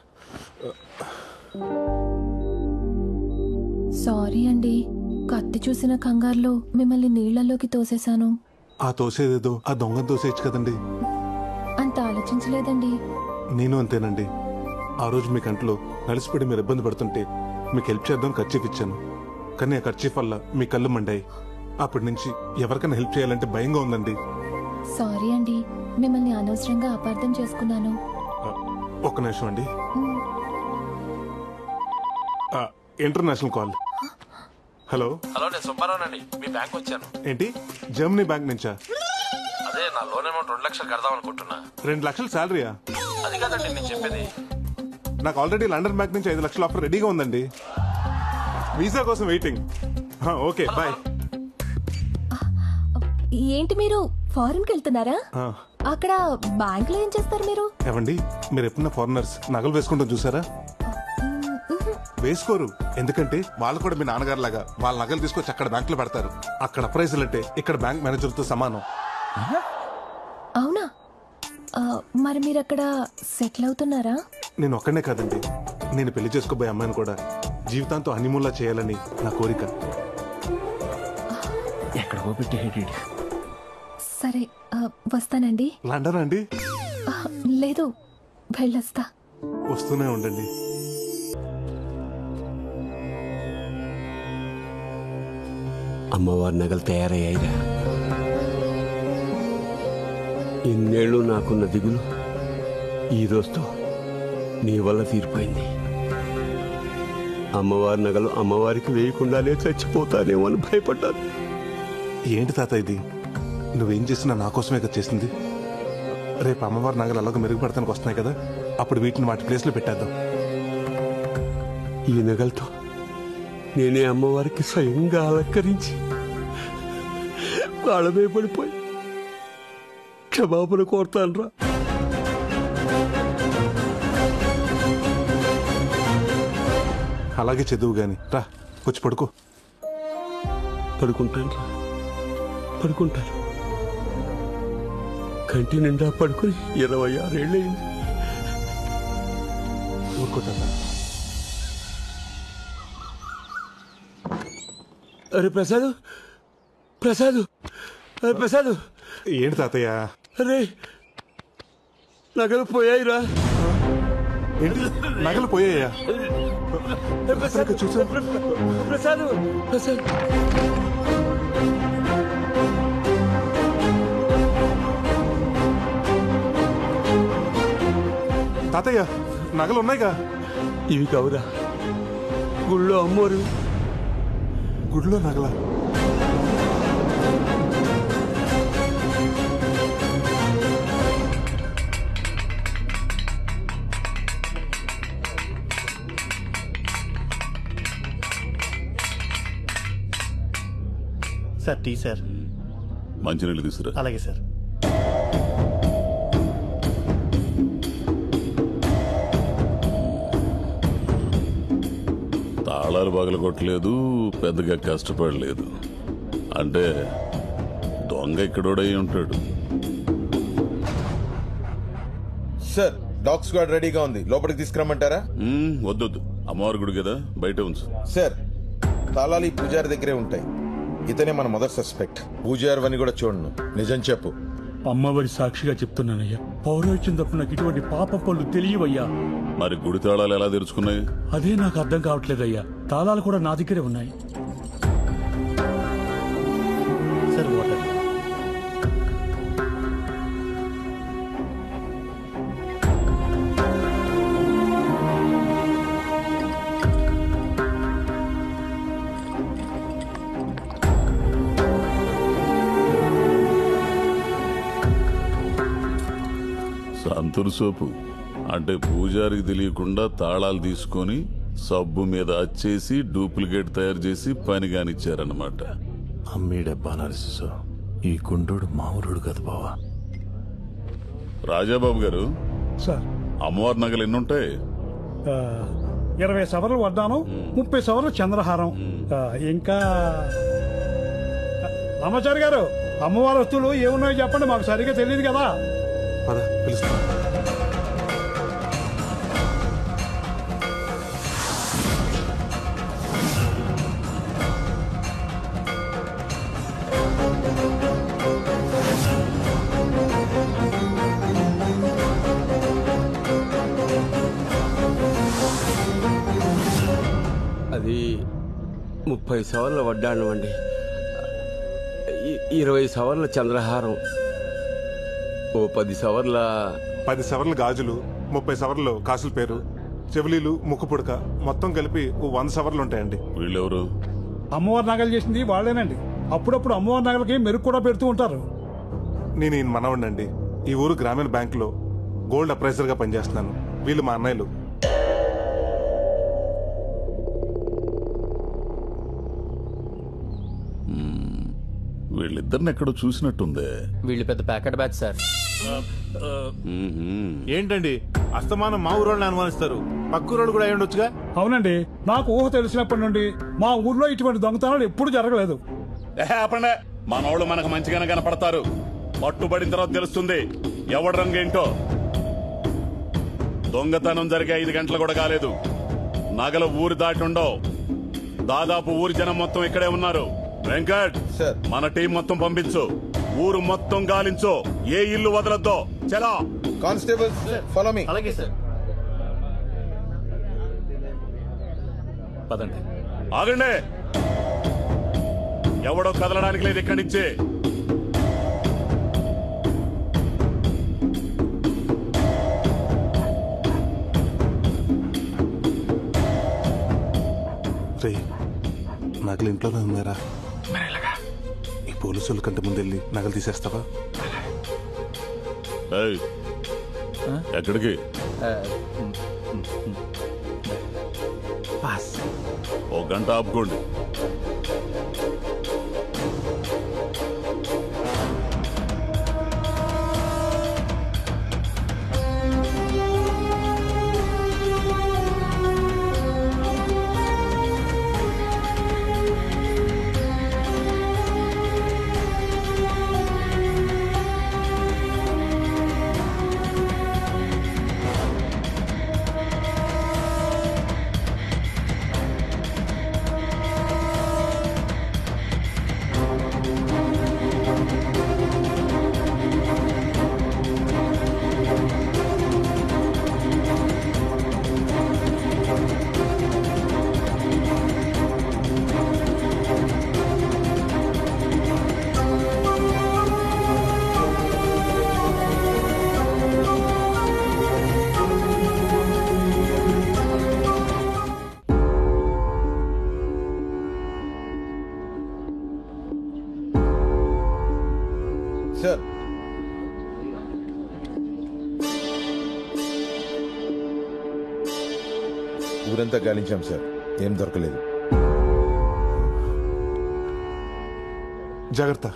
సారీ అండి, కత్తి చూసిన కంగారులో మిమ్మల్ని నీళ్లలోకి తోసేశాను. ఆ తోసేదేదో ఆ దొంగను తోసేయచ్చు కదండి. అంత ఆలోచించలేదండి. నేను అంతేనండి. ఆ రోజు మీ కంట్లో నలిసిపడి మీరు ఇబ్బంది పడుతుంటే మీకు హెల్ప్ చేద్దాం ఖర్చీఫ్ ఇచ్చాను. కానీ ఆ ఖర్చీఫ్ వల్ల మీ కళ్ళు మండాయి. అప్పటి నుంచి ఎవరికైనా హెల్ప్ చేయాలంటే భయంగా ఉందండి. సారీ అండి, మిమ్మల్ని అనవసరంగా అపార్థం చేసుకున్నాను. ఒక్క నిమిషం అండి. International call. హలో హలో, నేను సుబ్బారావునండి. మీ బ్యాంక్ వచ్చాను. ఏంటి, జర్మనీ బ్యాంక్ నుంచా? అదే నా లోన్ అమౌంట్ 2 లక్షలు కడదాం అనుకుంటున్నా. 2 లక్షలు శాలరీయా? అది కాదండి నేను చెప్పేది. నాకు ఆల్రెడీ లండన్ బ్యాంక్ నుంచి 5 లక్షల ఆఫర్ రెడీగా ఉందండి. వీసా కోసం వెయిటింగ్. Okay bye. ఏంటి మీరు ఫారెన్ కి వెళ్తున్నారా? అక్కడ బ్యాంక్ లో ఏం చేస్తారు మీరు? ఏవండి, మీరు ఎప్పుడన్నా ఫారినర్స్ నగలు వేసుకుంటాం చూసారా? వేసుకోరు. ఎందుకంటే వాళ్ళు కూడా మీ నాన్నగారు లాగా వాళ్ళ నగలు తీసుకొచ్చి అక్కడ బ్యాంక్ లో పెడతారు. అక్కడ ప్రైజులు అంటే ఇక్కడ బ్యాంక్ మేనేజర్ తో సమానం. అవునా? మరి మీరు అక్కడ సెటిల్ అవుతున్నారా? నేను ఒక్కనే కాదండి, నేను పెళ్లి చేసుకోబోయే అమ్మాయిని కూడా జీవితాంతో హనీమూన్లా చేయాలని నా కోరిక. ఎక్కడికో పెట్టి సరే, వస్తానండి. లండన్ అండి? లేదు, వెళ్ళొస్తా. వస్తూనే ఉండండి. అమ్మవారి నగలు తయారయ్యాయిరా. ఇన్నేళ్ళు నాకున్న దిగులు ఈ రోజుతో నీ వల్ల తీరిపోయింది. అమ్మవారి నగలు అమ్మవారికి వేయకుండానే చచ్చిపోతానేమో అని భయపడ్డాను. ఏంటి తాత ఇది? నువ్వేం చేసినా నా కోసమే కదా చేసింది. రేపు అమ్మవారి నగలు అలాగ మెరుగుపడతానికి వస్తున్నాయి కదా, అప్పుడు వీటిని వాటి ప్లేస్లో పెట్టేద్దాం. ఈ నగలతో నేనే అమ్మవారికి స్వయంగా అలంకరించి వాళ్ళమే పడిపోయి క్షమాపణ కోరుతాను రా. అలాగే చదువు గాని రా, వచ్చి పడుకో. పడుకుంటాను రా, పడుకుంటాను. కంటి నిండా పడుకొని 26 ఏళ్ళయింది. ఊరుకోతా. అరే ప్రసాద్, ప్రసాద్, ప్రసాద్. ఏంటి తాతయ్య? అరే నగలు పోయాయిరా. ఏంటి నగలు పోయాయా? చూసా ప్రసాద్, ప్రసాద్. తాతయ్య నగలు ఉన్నాయిగా? ఇవి కావురా, గుళ్ళో అమ్మోరు. గుడిలో నగల? Sir tea sir. మంచినీళ్ళు తీసుకురా. అలాగే సార్. తాళాలు పగలగొట్టలేదు, పెద్దగా కష్టపడలేదు. అంటే దొంగ ఇక్కడోడై ఉంటాడు. సార్ డాగ్ స్క్వాడ్ రెడీగా ఉంది, లోపలికి తీసుకురమ్మంటారా? వద్దొద్దు, అమ్మవారి గుడి కదా, బయట ఉంచు. సార్ తాళాలు ఈ పూజారి దగ్గరే ఉంటాయి. ఇతనే మన మొదటి సస్పెక్ట్. పూజారి అని కూడా చూడను. నిజం చెప్పు. అమ్మవారి సాక్షిగా చెప్తున్నానయ్యా, పౌరోహిత్యం తప్ప నాకు ఇటువంటి పాప పనులు తెలియవయ్యా. మరి గుడి తాళాలు ఎలా తెరుచుకున్నాయి? అదే నాకు అర్థం కావట్లేదయ్యా. తాళాలు కూడా నా దగ్గరే ఉన్నాయి. Sir water. సంతూర్ సోపు అంటే పూజారికి తెలియకుండా తాళాలు తీసుకొని సబ్బు మీద అచ్చేసి డూప్లికేట్ తయారు చేసి పని కానిచ్చారన్నమాట. అమ్మీడబ్బా నరసింహ, ఈ గుండోడు మామూలుడు కదా బావా. రాజాబాబు గారు, సార్ అమ్మవారి నగలు ఎన్నుంటాయి? 20 సవర్లు వడ్డానం, 30 సవర్లు చంద్రహారం, ఇంకా రామాచారి గారు అమ్మవారి వస్తువులు ఏమున్నాయో చెప్పండి, మాకు సరిగ్గా తెలియదు కదా. అది 30 సవర్ల వడ్డాణం అండి, 20 సవర్ల చంద్రహారం, ఓ 10 సవర్ల 10 సవర్ల గాజులు, 30 సవర్లు కాసుల పేరు, చెవులీలు, ముక్కు పుడక, మొత్తం కలిపి 100 సవర్లు ఉంటాయండి. వీళ్ళెవరు? అమ్మవారి నగలు చేసింది వాళ్ళేనండి. అప్పుడప్పుడు అమ్మవారి నగలకి మెరుగు కూడా పెడుతూ ఉంటారు. నేను ఈయన మనవండండి. ఈ ఊరు గ్రామీణ బ్యాంకులో గోల్డ్ అప్రైజర్ గా పనిచేస్తున్నాను. వీళ్ళు మా అన్నయ్యలు. వీళ్ళిద్దరిని ఎక్కడో చూసినట్టుందే. వీళ్ళు పెద్ద ప్యాకెట్ బ్యాచ్ సార్. ఏంటండి అస్తమానం మా ఊరోళ్ళని అనుమానిస్తారు? పక్కూరోళ్ళు కూడా అయి ఉండొచ్చుగా. అవునండి, నాకు ఊహ తెలిసినప్పటి నుండి మా ఊర్లో ఇటువంటి దొంగతనాలు ఎప్పుడు జరగలేదు. ఆపండి, మనోళ్ళు మనకు మంచిగానే కనపడతారు. పట్టుబడిన తర్వాత తెలుస్తుంది ఎవడి రంగు ఏంటో. దొంగతనం జరిగే 5 గంటలు కూడా కాలేదు. నగలు ఊరి దాటి ఉండవు. దాదాపు ఊరి జనం మొత్తం ఇక్కడే ఉన్నారు. వెంకట్, మన టీం మొత్తం పంపించు. ఊరు మొత్తం గాలించు, ఏ ఇల్లు వదలొద్దో. చలా కానిస్టేబుల్, ఫాలో మీ. అలాగే సార్. పదండి. ఆగండి, ఎవడో కదలడానికి లేదు ఇక్కడి నుంచి. నగలు ఇంట్లోనే ఉన్నారా? ఈ పోలీసుల కంటే ముందెళ్ళి నగలు తీసేస్తావా? ఎక్కడికి? ఓ గంట ఆపుకోండి. సార్, ఊరంతా గాలించాం సార్, ఏం దొరకలేదు. జాగ్రత్త.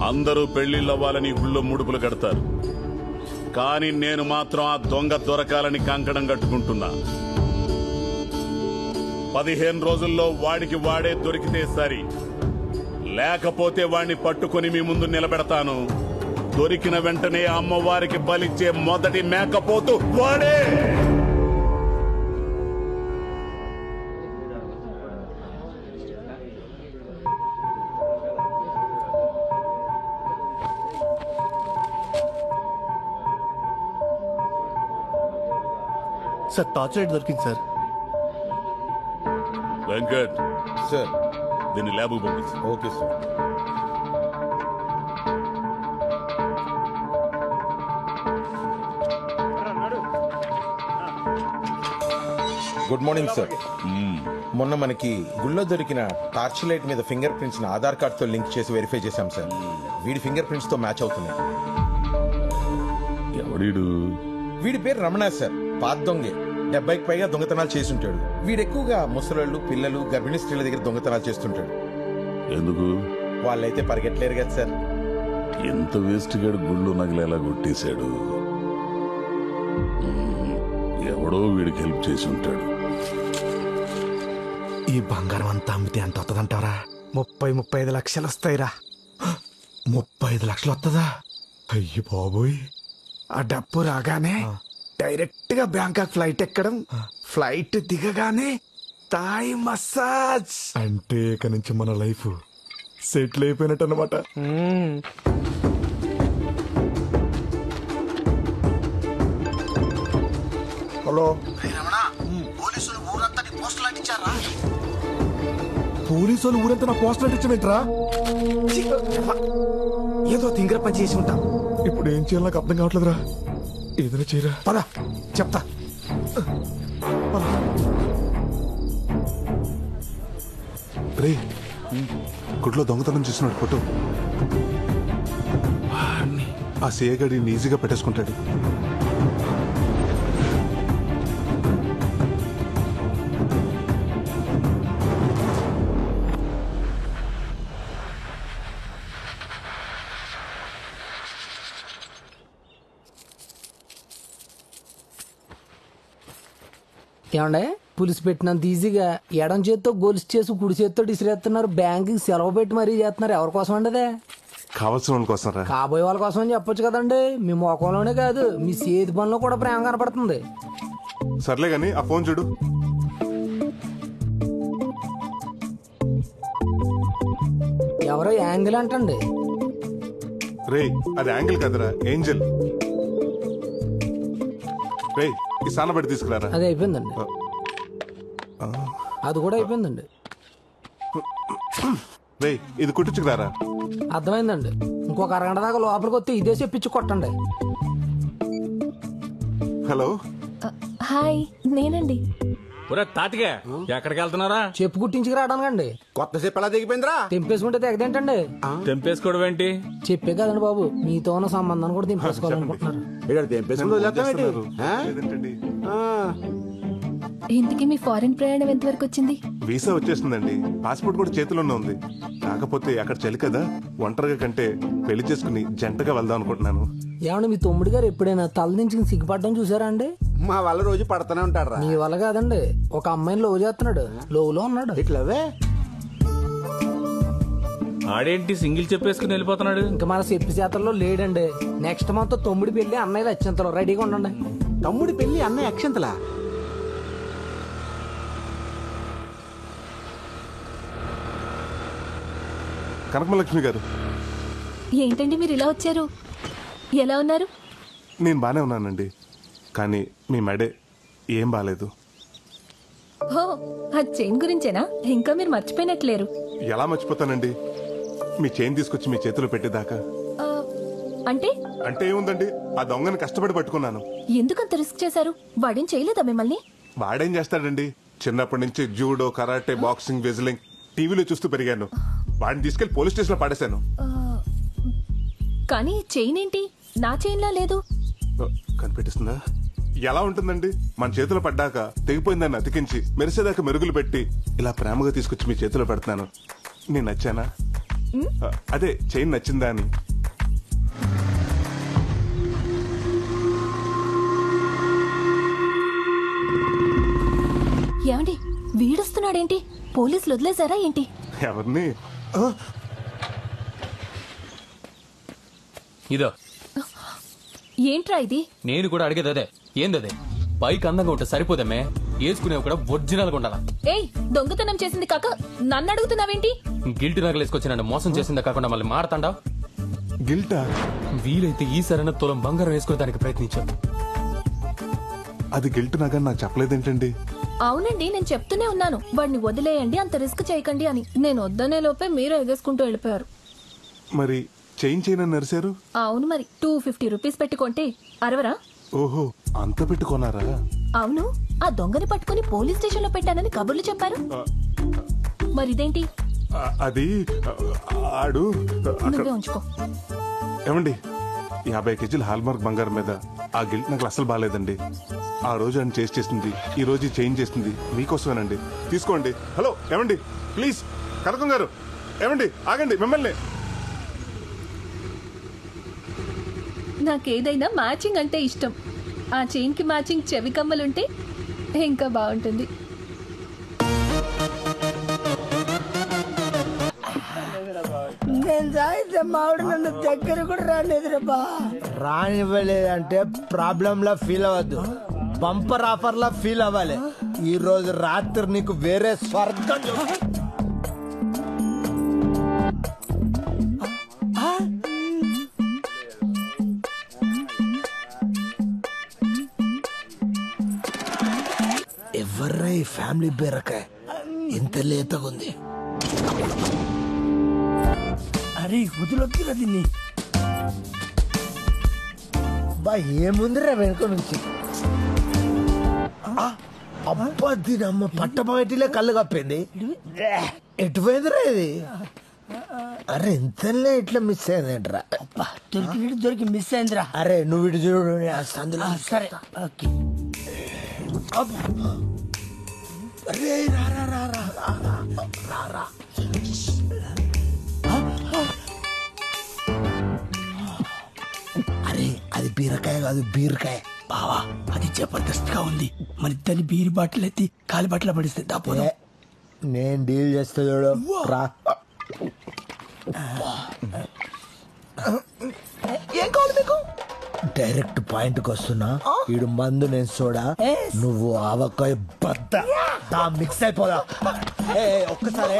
అందరూ పెళ్లిళ్ళవ్వాలని గుళ్ళో ముడుపులు కడతారు, కానీ నేను మాత్రం ఆ దొంగ దొరకాలని కంకణం కట్టుకుంటున్నా. 15 రోజుల్లో వాడికి వాడే దొరికితే సరి, లేకపోతే వాడిని పట్టుకుని మీ ముందు నిలబెడతాను. దొరికిన వెంటనే అమ్మవారికి బలిచ్చే మొదటి మేకపోతు వాడే. సార్ టార్చ్ లైట్ దొరికింది సార్. వెంకట్ సార్ దీన్ని ల్యాబ్ పంపించు. Okay sir. Good morning sir. మొన్న మనకి గుళ్ళో దొరికిన టార్చ్ లైట్ మీద ఫింగర్ ప్రింట్స్ ఆధార్ కార్డ్ తో లింక్ చేసి వెరిఫై చేశాం సార్. వీడి ఫింగర్ ప్రింట్స్ తో మ్యాచ్ అవుతున్నాయి. ఎవడీడు? వీడి పేరు రమణ సార్. పాత దొంగే. 70కి పైగా దొంగతనాలు చేస్తుంటాడు. వీడు ఎక్కువగా ముసలోళ్ళు, పిల్లలు, గర్భిణీ స్త్రీల దగ్గర దొంగతనాలు చేస్తుంటాడు. ఎందుకు? వాళ్ళైతే పరిగెట్టలేరు కదా సార్. ఎంత వేస్ట్ గాడు గుళ్ళు నగలేలా కొట్టేశాడు. ఎవడో వీడికి హెల్ప్ చేసి ఉంటాడు. ఈ బంగారం అంతా అమ్మితే ఎంత వస్తుందంటారా? 30-35 లక్షలు వస్తాయిరా. 35 లక్షలు వస్తుందా? అయ్యి బాబోయ్. ఆ డబ్బు రాగానే డైరెక్ట్ గా బ్యాంకాక్ ఫ్లైట్ ఎక్కడం, ఫ్లైట్ దిగగానే థాయ్ మసాజ్. అంటే ఇక నుంచి మన లైఫ్ సెటిల్ అయిపోయినట్టు అన్నమాట. హలో, పోలీసులు ఊరంతా పోస్టులు అంటించారా? పోలీసు వాళ్ళు ఊరంతా నా పోస్టర్ అంటించమేంట్రా? ఏదో తింగర పని చేసి ఉంటాం. ఇప్పుడు ఏం చేయాలో నాకు అర్థం కావట్లేదురా. ఏదైనా చేయరా. పద చెప్తా. రే, గుడ్లో దొంగతనం చేసినాడు ఫోటో. ఆ సిఏ గడిని ఈజీగా పెట్టేసుకుంటాడు. ఏమండే పులిసి పెట్టినంత ఈజీగా ఎడం చేత్తో గొలుసు చేసి కుడి చేత్తో ఇసిరేస్తున్నారు. బ్యాంకుకి సెలవు పెట్టి మరీ చేస్తున్నారు. ఎవరి కోసం అండి అదే? కావాల్సిన వాళ్ళ కోసం రా. కాబోయే వాళ్ళ కోసం అని చెప్పొచ్చు కదండి. మీ ముఖంలోనే కాదు మీ చేతి పనిలో కూడా ప్రేమ కనపడుతుంది. సర్లే గాని ఆ ఫోన్ చూడు. ఎవరో యాంగిల్ అంటండి. రే, అది యాంగిల్ కదరా, ఏంజల్. రే, ఈ సానబడి తీసుకురారా. అది అయిపోయిందండి. అది కూడా అయిపోయిందండి. రే, ఇది కుట్టించుకురారా. అర్థమైందండి. ఇంకొక అరగంట దాకా లోపలికి వస్తే ఇదే చెప్పించి కొట్టండి. హలో, హాయ్, నేనండి. తాతిగా ఎక్కడికి వెళ్తున్నారా? చెప్పు కుట్టించుకు రావడానికండి. కొత్త చెప్పు ఎలా దిగిపోయిందిరా? తెంపేసుకుంటే తెగదేంటండి? తెంపేసుకోవడం ఏంటి? చెప్పే కదండి బాబు, మీతో ఉన్న సంబంధాన్ని కూడా తెంపేసుకోవాలనుకుంటున్నారు. ఇంతకీ మీ ఫారెన్ ప్రయాణం ఎంతవరకు వచ్చింది? వీసా వచ్చేసిందండి. పాస్పోర్ట్ కూడా చేతిలోనే ఉంది. కాకపోతే అక్కడ చలి కదా, ఒంటరిగా కంటే పెళ్లి చేసుకుని జంటగా వెళ్దాం అనుకుంటున్నాను. ఏమండి మీ తమ్ముడు గారు ఎప్పుడైనా తల దించుకుని సిగ్గుపడడం చూసారా అండి? మా వల్ల రోజు పడుతూనే ఉంటాడు. మీ వల్ల కాదండి, ఒక అమ్మాయిని లవ్ చేస్తున్నాడు. లోలో ఉన్నాడు. ఇట్లవే ఆడేంటి సింగిల్ చెప్పేసుకుని వెళ్ళిపోతున్నాడు? ఇంకా మన చెప్పి చేతల్లో లేడండి. నెక్స్ట్ మంత్ తమ్ముడి పెళ్లి, అన్నయ్యలు అత్యంతలో రెడీగా ఉండండి. తమ్ముడి పెళ్లి, అన్నయ్య అక్షంతలా? కనకమలక్ష్మి గారు, ఏంటండి మీరు ఇలా వచ్చారు? ఎలా ఉన్నారు? నేను బానే ఉన్నానండి, కానీ మీ మెడే ఏం బాలేదు. హో, ఆ చైన్ గురించేనా? ఇంకా మీరు మర్చిపోయినట్లేరు. ఎలా మర్చిపోతానండి, మీ చైన్ తీసుకొచ్చి మీ చేతిలో పెట్టేదాకా. అంటే అంటే ఏముందండి, ఆ దొంగని కష్టపడి పట్టుకున్నాను. ఎందుకంత రిస్క్ చేశారు? వాడేం చేయలేదా మిమ్మల్ని? వాడేం చేస్తాడండి, చిన్నప్పటి నుంచి జూడో, కరాటే, బాక్సింగ్, వెజ్లింగ్ టీవీలో చూస్తూ పెరిగాను. వాడిని తీసుకెళ్లి పోలీస్ స్టేషన్ లో పడేశాను. కానీ చైన్ ఏంటి నా చైన్ లా లేదు? కనిపెట్టిస్తుందా? ఎలా ఉంటుందండి, మన చేతిలో పడ్డాక తెగిపోయిందాన్ని అతికించి మెరిసేదాకా మెరుగులు పెట్టి ఇలా ప్రేమగా తీసుకొచ్చి మీ చేతిలో పెడుతున్నాను. నేను నచ్చానా? అదే చైన్ నచ్చిందా అని. ఏమండి వీడొస్తున్నాడేంటి? పోలీసులు వదిలేశారా ఏంటి? ఎవరిని? ఇదో ఏంట్రా ఇది? నేను కూడా అడిగేది అదే. ఏందదే? బైక్ అందంగా ఉంటే సరిపోదమ్మే, వేసుకునేవి కూడా ఒరిజినల్ గా ఉండాలా. ఏయ్, దొంగతనం చేసింది కాక నన్ను అడుగుతున్నావేంటి? గిల్ట్ నగలేసుకొచ్చి నన్ను మోసం చేసిందే కాకుండా మళ్ళీ మారతాండా? గిల్టా? వీలైతే ఈ సరైన తులం బంగారం వేసుకునే దానికి ప్రయత్నించాను. అది గిల్ట్ నాగని నాకు చెప్పలేదేంటండి? అవునండి, నేను చెప్తూనే ఉన్నాను వాడిని వదిలేయండి, అంత రిస్క్ చేయకండి అని. నేను వద్దనే లోపే మీరు ఎగేసుకుంటూ వెళ్ళిపోయారు. మరి చేంజ్ చేయనని నరిశారు? అవును, మరి 250 రూపీస్ పెట్టుకుంటే 60. ఓహో, అంత పెట్టుకున్నారా? అవును, ఆ దొంగని పట్టుకుని పోలీస్ స్టేషన్ లో పెట్టానని కబుర్లు చెప్పారు. మరి ఇదేంటి? అది ఆడు నువ్వే ఉంచుకో. ఏమండి, 50 కేజీల హాల్మార్క్ బంగారం మీద ఆ గిల్ట్ నాకు అసలు బాగాలేదండి. ఆ రోజు ఆయన చేసింది, ఈ రోజు చేంజ్ చేసింది మీకోసమేనండి. తీసుకోండి. హలో ఏమండి, ప్లీజ్ కనకం గారు, ఏమండి ఆగండి, మిమ్మల్ని. నాకేదైనా మ్యాచింగ్ అంటే ఇష్టం. ఆ చైన్ కి మ్యాచింగ్ చెవి కమ్మలుంటే ఇంకా బాగుంటుంది. నేను సాయితే మావిడ నన్ను దగ్గర కూడా రాలేదురా. రానివ్వలేదంటే ప్రాబ్లం లా ఫీల్ అవ్వద్దు, బంపర్ ఆఫర్ లా ఫీల్ అవ్వాలి. ఈ రోజు రాత్రి నీకు వేరే స్వర్గం. ఎవర్రా ఈ ఫ్యామిలీ బీరకాయ ఇంత లేతగుంది? అరే వదిలొద్దురా దీన్ని. బా ఏముందిరా వెనుక నుంచి? అబ్బా దీని అమ్మ పట్టపగటిలే కళ్ళు కప్పింది. ఎటుపోయిందిరా ఇది? అరే ఇంతలే ఇట్లా మిస్ అయిందేంట్రా? దొరికి మిస్ అయిందిరా. అరే నువ్వు ఇటు చూడు, అందులో సరే. ఓకే. అరే రా. అరే అది బీరకాయ కాదు, బీరకాయ. బావా అది జబర్దస్త్ గా ఉంది. మన ఇద్దరిని బీరు బాటిల్ ఎత్తి కాలి బాటిల్ పడిస్తే దాపోదా. నేను డీల్ చేస్తా చూడు. రా. ఏం కావాలి మీకు? డైరెక్ట్ పాయింట్ కి వస్తున్నా. ఈడు మందు, నేను సోడా, నువ్వు ఆవకాయ బద్ద. మిక్స్ అయిపోదా? ఒక్కసారి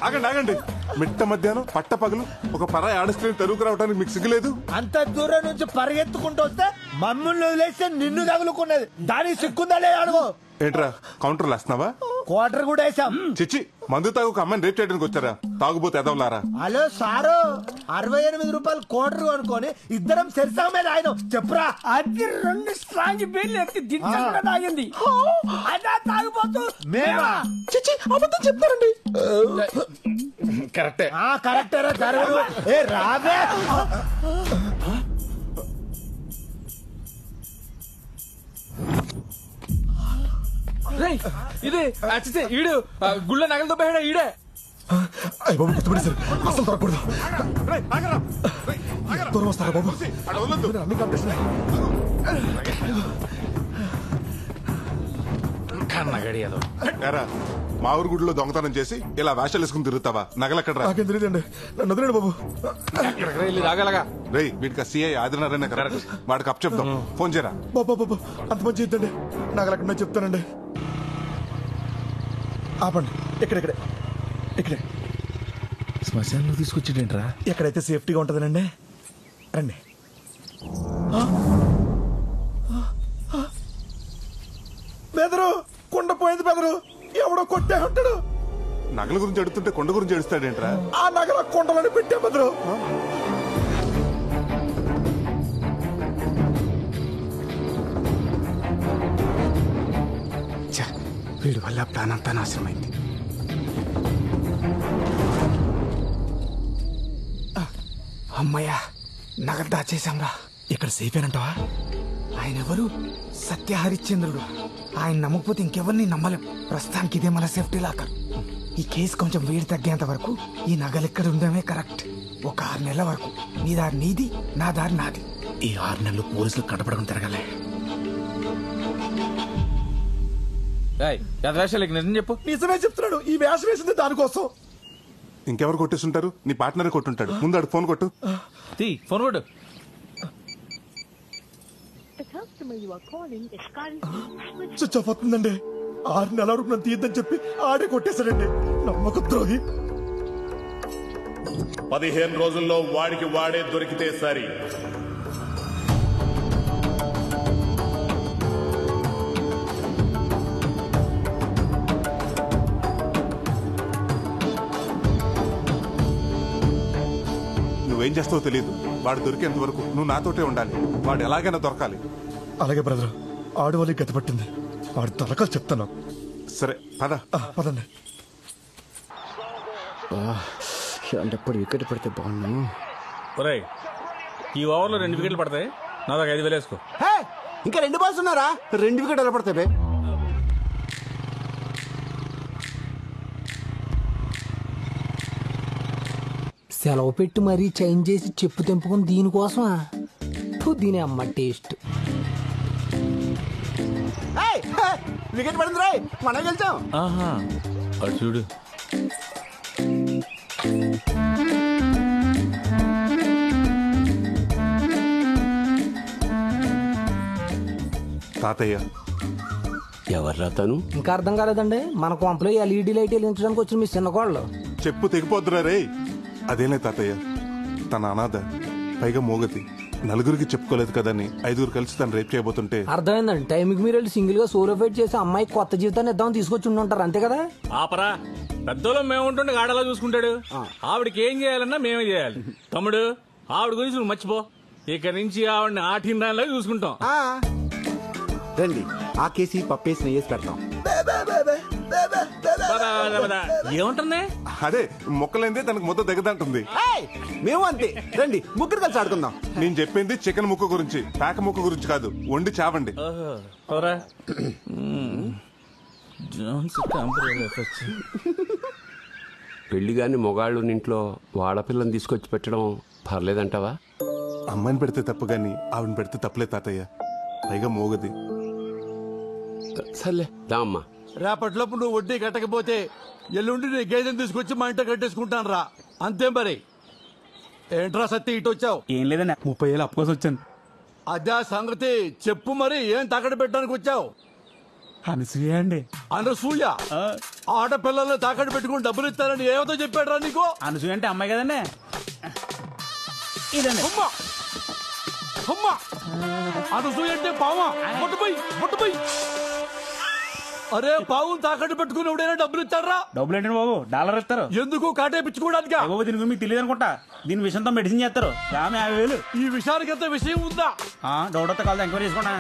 ఆగండి ఆగండి. మిట్ట మధ్యాహ్నం పట్ట పగలు ఒక పరాయి ఆడస్ట్రీని తరువుకు రావడానికి మీకు సిగ్గులేదు? అంత దూరం నుంచి పరిగెత్తుకుంటూ వస్తే మమ్మల్ని వదిలేస్తే నిన్ను తగులుకున్నది. దానికి సిగ్గుందా లేదా అడుగు. ఏంట్రా కౌంటర్లు వేస్తున్నావా? క్వార్టర్ కూడా వేసాం. చిచ్చి, మందు తాగు ఒక అమ్మాయిని రేప్ చేయడానికి వచ్చారా? తాగుబోతే ఎదవలారా. హలో సారు, 68 రూపాయలు క్వార్టర్ అనుకోని ఇద్దరం సెరిసా మీద ఆయన చెప్పురా. అది 2 స్ట్రాంగ్ బీర్లు ఎత్తి దించకుండా తాగింది. అదా తాగిపోతూ మేమా? చిచ్చి అబద్ధం చెప్తారండి. కరెక్టే. కరెక్టేరా జరగదు. ఏ రాబే. ఇదే ఈడు గుళ్ళ నగలతో పోయాడా ఈడే? అయ్య బాబు గుర్తుపడేశారు, అసలు దొరకకూడదు. దూరం వస్తారా బాబు? అన్ని కాంపిటీషన్. మా ఊరు గుడిలో దొంగతనం చేసి ఇలా వేషాలు వేసుకుని తిరుగుతావా? నగలెక్కడ? నాకేం తెలియదండి, నన్ను వదిలేండి బాబు. రేయ్ వీటికి సిఐ ఆదినారాయణ కదా, వాడికి అప్ చెప్దాం. ఫోన్ చేయరా. బాబు అంత మంచి ఇద్దండి, నగలెక్కడ చెప్తానండి. ఆపండి. ఇక్కడే శ్మశానంలో తీసుకొచ్చేటేంట్రా? ఎక్కడైతే సేఫ్టీగా ఉంటుందనండి. రండి. బెదరు కొండ పోయింది. బెదరు ఎవడో కొట్టే ఉంటాడు. నగల గురించి అడుగుతుంటే కొండ గురించి అడుస్తాడేంట్రా? ఆ నగల కొండలని పెట్టే బెదరు. వీడి వల్ల ప్లాన్ అంతా నాశనమైంది. అమ్మయ్యా, నగలు దాచేశాంరా. ఇక్కడ సేఫ్ ఏనంటావా? ఆయన ఎవరు? సత్య హరిశ్చంద్రుడు. ఆయన నమ్మకపోతే ఇంకెవరిని నమ్మలేం. ప్రస్తుతానికి ఇదే మన సేఫ్టీ లాకర్. ఈ కేసు కొంచెం వేడి తగ్గేంత వరకు ఈ నగలు ఇక్కడ ఉండడమే కరెక్ట్. ఒక 6 నెలల వరకు నీ దారి నీది, నా దారి నాది. ఈ 6 నెలలు పోలీసులు కట్టపడకుండా తిరగలే. నిజం చెప్పు. నిజమే చెప్తున్నాడు. ఈ వేషం వేసింది దానికోసం. ఇంకెవరు కొట్టేస్తుంటారు? నీ పార్ట్నరే కొట్టుంటాడు. ముందు ఫోన్ కొట్టు. ఫోన్ కొట్టు. స్విచ్ ఆఫ్ అవుతుందండి. 6 నెలల వరకు నన్ను తీయద్దని చెప్పి ఆడే కొట్టేశాడండి. నమ్మక ద్రోహి. 15 రోజుల్లో వాడికి వాడే దొరికితే సరి. నువ్వేం చేస్తావో తెలియదు. వాడు దొరికేంత వరకు నువ్వు నాతోటే ఉండాలి. వాడు ఎలాగైనా దొరకాలి. అలాగే బ్రదర్. ఆడవాళ్ళకి గతి పట్టింది. వాడి తలకాలు చెప్తాను. సరే పద. పదండి. ఎప్పుడు వికెట్ పడితే బాగున్నా. ఒరేయ్, ఈ ఓవర్లో 2 వికెట్లు పడతాయి. నా దాకా 5,000 వేసుకో. ఇంకా 2 బాల్స్ ఉన్నారా? 2 వికెట్ ఎలా పడతాయి? సెలవు పెట్టి మరీ చేంజ్ చేసి చెప్పు తెంపుకుని దీనికోసమా? దీని అమ్మ టేస్ట్. వికెట్ పడింది రాయ్, మనం గెలిచాం. ఆహా, అటు చూడు. తాతయ్య ఎవర్రా తను? ఇంకా అర్థం కాలేదండి. మన కొంపలో LED లైట్ వెలిగించడానికి వచ్చిన మీ చిన్న కోళ్ళు. చెప్పు తెగిపోద్దురా రే. అదేలే తాతయ్య, తన అనాథ, పైగా మోగతి, నలుగురికి చెప్పుకోలేదు కదని 5 కలిసి తను రేపు చేయబోతుంటే. అర్థమైందండి. టైంకి మీరు వెళ్ళి సింగిల్ గా సోలో ఫైట్ చేసి అమ్మాయి కొత్త జీవితాన్ని ఇద్దామని తీసుకొచ్చి ఉంటారు, అంతే కదా? ఆపరా, పెద్దలో మేము ఉంటుండే గాడలా చూసుకుంటాడు. ఆవిడకి ఏం చేయాలన్నా మేమే చేయాలి. తమ్ముడు, ఆవిడ గురించి నువ్వు మర్చిపో. ఇక నుంచి ఆవిడని ఆటిండాలా చూసుకుంటాం. రండి, ఆ కేసి పప్పేసి నెయ్యేసి పెడతాం. ఏముంటుంది? అదే మొక్కలైందే తనకు ముద్ద దిగదంటుంది. మేము అంతే. రండి, ముగ్గురు కలిసి ఆడుకుందాం. నేను చెప్పింది చికెన్ ముక్క గురించి, పేక ముక్క గురించి కాదు. వండి చావండి. పెళ్లిగాని మొగాళ్ళు ఇంట్లో ఆడపిల్లని తీసుకొచ్చి పెట్టడం పర్లేదంటావా? అమ్మాయిని పెడితే తప్పు గాని ఆవిడని పెడితే తప్పులే తాతయ్య. పైగా మోగది. సర్లే దా అమ్మా. రేపట్లోపు నువ్వు వడ్డీ కట్టకపోతే ఎల్లుండి నీ గేదెని తీసుకొచ్చి మా ఇంట్లో కట్టేసుకుంటాను రా. అంతే మరి. ఏంట్రా సత్తి ఇటు వచ్చావు? ఏం లేదన్నా, 30,000 అప్పు కోసం వచ్చాను. అదే సంగతి చెప్పు. మరి ఏం తాకట్టు పెట్టడానికి వచ్చావు? అనసూయ అండి. అనసూయ? ఆడపిల్లల్ని తాకట్టు పెట్టుకుని డబ్బులు ఇస్తారని ఏమతో చెప్పాడురా నీకు? అనసూయ అంటే అమ్మాయి కదండి. ఇదండి. అమ్మా, అనసూయ అంటే పావా? ముట్టుపోయి. అరే, పావును తాకట్టు పెట్టుకుని ఎవడైనా డబ్బులు ఇస్తారా? డబ్బులు ఏంటండి బాబు, డాలర్ ఇస్తారు. ఎందుకు? కాటేపించుకోవడానికి. బాబు, దీని గురించి మీకు తెలియదు అనుకుంటా. దీని విషయంతో మెడిసిన్ చేస్తారు. 50,000. ఈ విషయానికి ఎంత విషయం ఉందా? డౌట్ వస్తే కాదు, ఎంక్వైరీ చేసుకోండి.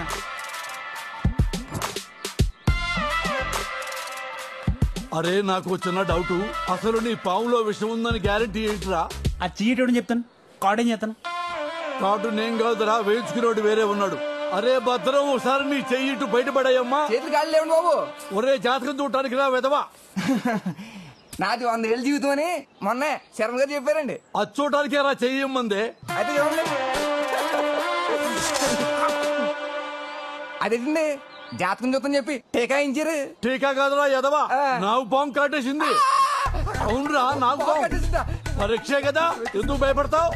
అరే, నాకు చిన్న డౌట్. అసలు నీ పావులో విషయం ఉందని గ్యారెంటీ ఏంటిరా? ఆ చీటోడని చెప్తాను, కార్డేం చేస్తాను. కార్డు నేను కాదురా, వేయించుకునేవాడు వేరే ఉన్నాడు. అరే భద్రం, ఒకసారి నీ చెయ్యి ఇటు బయటపడాయమ్మా. చేతులు గాలి లేవండి బాబు. ఒరే, జాతకం చూడటానికి రా వెదవా. నాది 100 ఏళ్ళ జీవితం అని మొన్న శర్మ గారు చెప్పారండి. అది చూడటానికి రా చెయ్యమ్మందే. అయితే చూడండి. అదేంటండి, జాతకం చూద్దాం చెప్పి టీకా ఇచ్చారు. టీకా కాదురా ఎదవా, నాకు పాము కాటేసింది. అవునరా, నాకు పాము కాటేసిందా? పరీక్షే కదా, ఎందుకు భయపడతావు?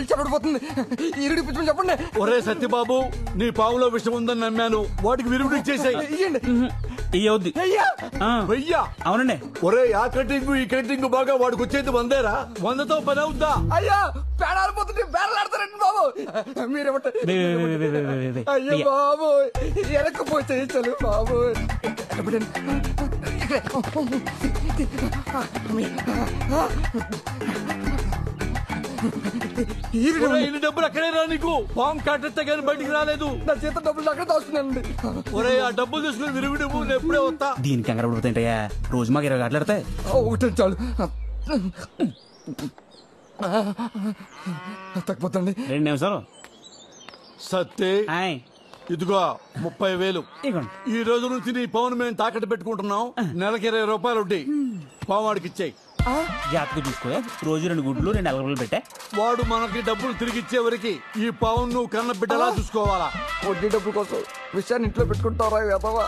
చెప్పడిపోతుంది. ఈరుడి పుచ్చుకుని చెప్పండి. ఒరే సత్యబాబు, నీ పావులో విషయం ఉందని నమ్మాను. వాటికి విరుగుడు ఇచ్చేసాయి. వెయ్యా? అవునండి. ఒరే, ఆ కటింగ్ ఈ కటింగ్ బాగా వాడికి వచ్చేది 100రా. 100తో పని అవుద్దా? అయ్యా, పేడాలిపోతుంటే పేడలాడతారండి బాబు. మీరేమంటారు? అయ్యో బాబు, ఎరకపోతే చలు బాబు. ఇన్ని డబ్బులు అక్కడే రా. నీకు పాము కాటెత్తే కానీ బయటికి రాలేదు. నా చేత డబ్బులు అక్కడ దాస్తున్నానండి. ఒరే, ఆ డబ్బులు తీసుకుని విరుగుడు నేను ఎప్పుడే వస్తా. దీనికి కంగారు పడిపోతాయంటయ్యా, రోజు మాకు 20 గంటలు ఆడతాయి. ఒకటి చాలు. తగ్గిపోతండి. 2 నిమిషాలు. సత్తే, ఇదిగో 30,000. ఈ రోజు నుంచి నీ పావును మేము తాకట్టు పెట్టుకుంటున్నాం. నెలకి 20 రూపాయలు వడ్డీ. పావు వాడికి ఇచ్చాయి. జాతకు చూసుకో. రోజు 2 గుడ్లు 2 అలగలు పెట్టా. వాడు మనకి డబ్బులు తిరిగి ఇచ్చే వరకు ఈ పావును నువ్వు కన్న బిడ్డలా చూసుకోవాలా. వడ్డీ డబ్బుల కోసం విషయాన్ని ఇంట్లో పెట్టుకుంటారా వెదవా?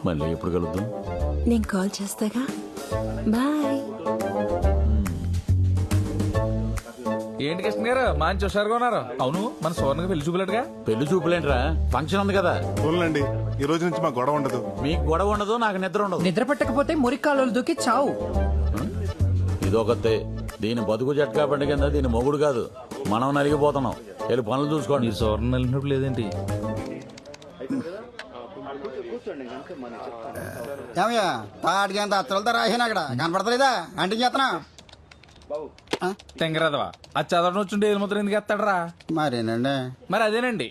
మళ్ళీ ఎప్పుడు కలుద్దాం? నేను కాల్ చేస్తాగా. బాయ్. ఏంటి కృష్ణ గారు మంచి హుషారుగా ఉన్నారు? అవును, మన సోర్ణకి పెళ్లి చూపులేడుగా. పెళ్లి చూపులేంట్రా, ఫంక్షన్ ఉంది కదా. చూడండి, ఈ రోజు నుంచి మాకు గొడవ ఉండదు. మీకు గొడవ ఉండదు, నాకు నిద్ర ఉండదు. నిద్ర పట్టకపోతే మురికాలు దూకి చావు. ఇదొకతే. దీని బతుకు జట్కా బండి కింద దీని మొగుడు కాదు, మనం నలిగిపోతున్నాం. వెళ్ళి పనులు చూసుకోండి. మీరు సోర్ణ నలిగినప్పుడు లేదేంటి? ఏమయ్యా తాడికి ఎంత అత్తలతో రాసాను అక్కడ కనపడతలేదా? అంటే చేతనా తెంగరాదవా అది చదవడం వచ్చుంటే ఏది ముద్ర ఎందుకు ఎత్తాడరా? మరేనండి. మరి అదేనండి.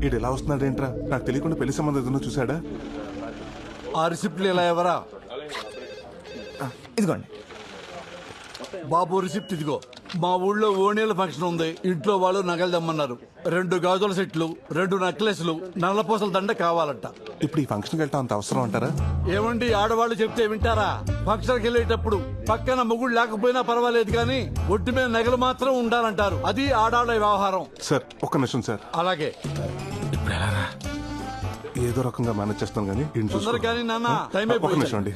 ఈడు ఎలా వస్తున్నాడేంట్రా? నాకు తెలియకుండా పెళ్లి సంబంధం ఏదైనా చూసాడా? ఆ రిసిప్ట్లు ఇలా ఎవరా? ఇదిగోండి బాబు, రిసిప్ట్ ఇదిగో. మా ఊళ్ళో ఓణీల ఫంక్షన్ ఉంది. ఇంట్లో వాళ్ళు నగలు తెమ్మన్నారు. 2 గాజుల సెట్లు, 2 నెక్లెస్లు, నల్లపూసల దండ కావాలంట. ఇప్పుడు ఈ ఫంక్షన్కి వెళ్ళటం అంత అవసరం అంటారా? ఏమండి, ఆడవాళ్ళు చెప్తే వింటారా? ఫంక్షన్కి వెళ్ళేటప్పుడు పక్కన మొగుడు లేకపోయినా పర్వాలేదు కానీ ఒడ్డు మీద నగలు మాత్రం ఉండాలంటారు. అది ఆడాళ్ళ వ్యవహారం. సార్ ఒక్క నిమిషం సార్. అలాగే. ఏదో రకంగా మేనేజ్ చేస్తాను కానీ కానీ నాన్న టైం ఒక నిమిషం అండి,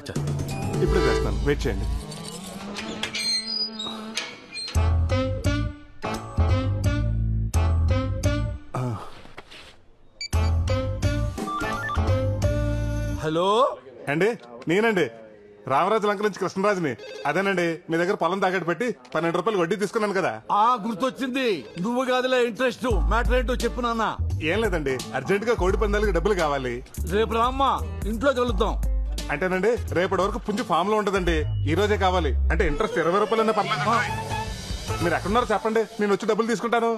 ఇప్పుడే చేస్తాను, వెయిట్ చేయండి. హలో అండి, నేనండి రామరాజు లంక నుంచి కృష్ణరాజుని. అదేనండి, మీ దగ్గర పొలం తాకట్టు పెట్టి 12 రూపాయలు వడ్డీ తీసుకున్నాను కదా. గుర్తొచ్చింది. నువ్వు కాదులే ఇంట్రెస్ట్. మ్యాటర్ ఏంటో చెప్పు నాన్న. ఏం లేదండి, అర్జెంట్ గా కోడి పందాలకి డబ్బులు కావాలి. రేపు రామ్మా, ఇంట్లో కలుద్దాం. అంటేనండి, రేపటి వరకు పుంజు ఫామ్ లో ఉంటదండి. ఈ రోజే కావాలి. అంటే ఇంట్రెస్ట్ 20 రూపాయలన్నా పర్లేదు. మీరు ఎక్కడున్నారో చెప్పండి, నేను వచ్చి డబ్బులు తీసుకుంటాను.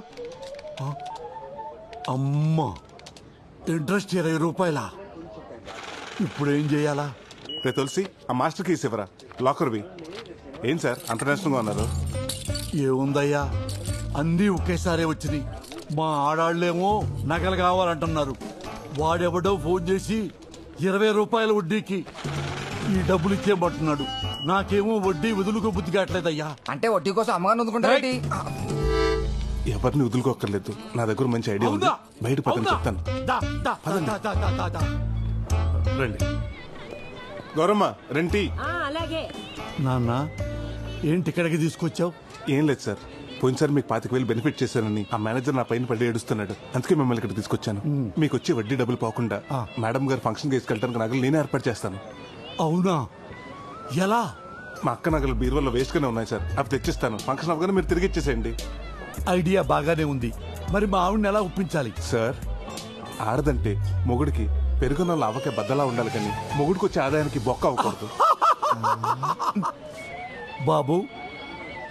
అమ్మా, ఇంట్రెస్ట్ 20 రూపాయలా? ఇప్పుడు ఏం చేయాలా? రే తులసి, ఆ మాస్టర్ కీస్ ఇవ్వరా, లాకర్వి. ఏం సార్ అంత నేషనల్గా ఉన్నారు? ఏముందయ్యా, అన్నీ ఒకేసారి వచ్చినాయి. మా ఆడాళ్ళేమో నగలు కావాలంటున్నారు. వాడెవడో ఫోన్ చేసి 20 రూపాయల వడ్డీకి ఈ డబ్బులు ఇచ్చేయమంటున్నాడు. నాకేమో వడ్డీ వదులుకో బుద్ధి కావట్లేదయ్యా. అంటే వడ్డీ కోసం అమ్మగారిని వదులుకుంటారేంటి? ఎవరిని వదులుకోక్కర్లేదు, నా దగ్గర మంచి ఐడియా ఉంది. బయట పదని చెప్తాను. రండి. గౌరమ్మ, రెంటి. అలాగే. నాన్న, ఏంటి ఇక్కడికి తీసుకొచ్చావు? ఏం లేదు సార్, పోయినసారి మీకు 25,000 బెనిఫిట్ చేశానని ఆ మేనేజర్ నా పైన పడి ఏడుస్తున్నాడు. అందుకే మిమ్మల్ని ఇక్కడ తీసుకొచ్చాను. మీకు వచ్చి వడ్డీ డబ్బులు పోకుండా మేడం గారు ఫంక్షన్ తీసుకెళ్ళడానికి నగలు నేనే ఏర్పాటు చేస్తాను. అవునా? ఎలా? మా అక్క నగలు బీరువాలో వేస్ట్ గానే ఉన్నాయి సార్, అవి తెచ్చిస్తాను. ఫంక్షన్ అవగానే మీరు తిరిగి ఇచ్చేసేయండి. ఐడియా బాగానే ఉంది. మరి మా ఆవిడని ఎలా ఒప్పించాలి? సార్, ఆడదంటే మొగుడికి పెరుగున్న లావకే బద్దలా ఉండాలి కానీ మొగుడికి వచ్చే ఆదాయానికి బొక్క అవ్వకూడదు. బాబు,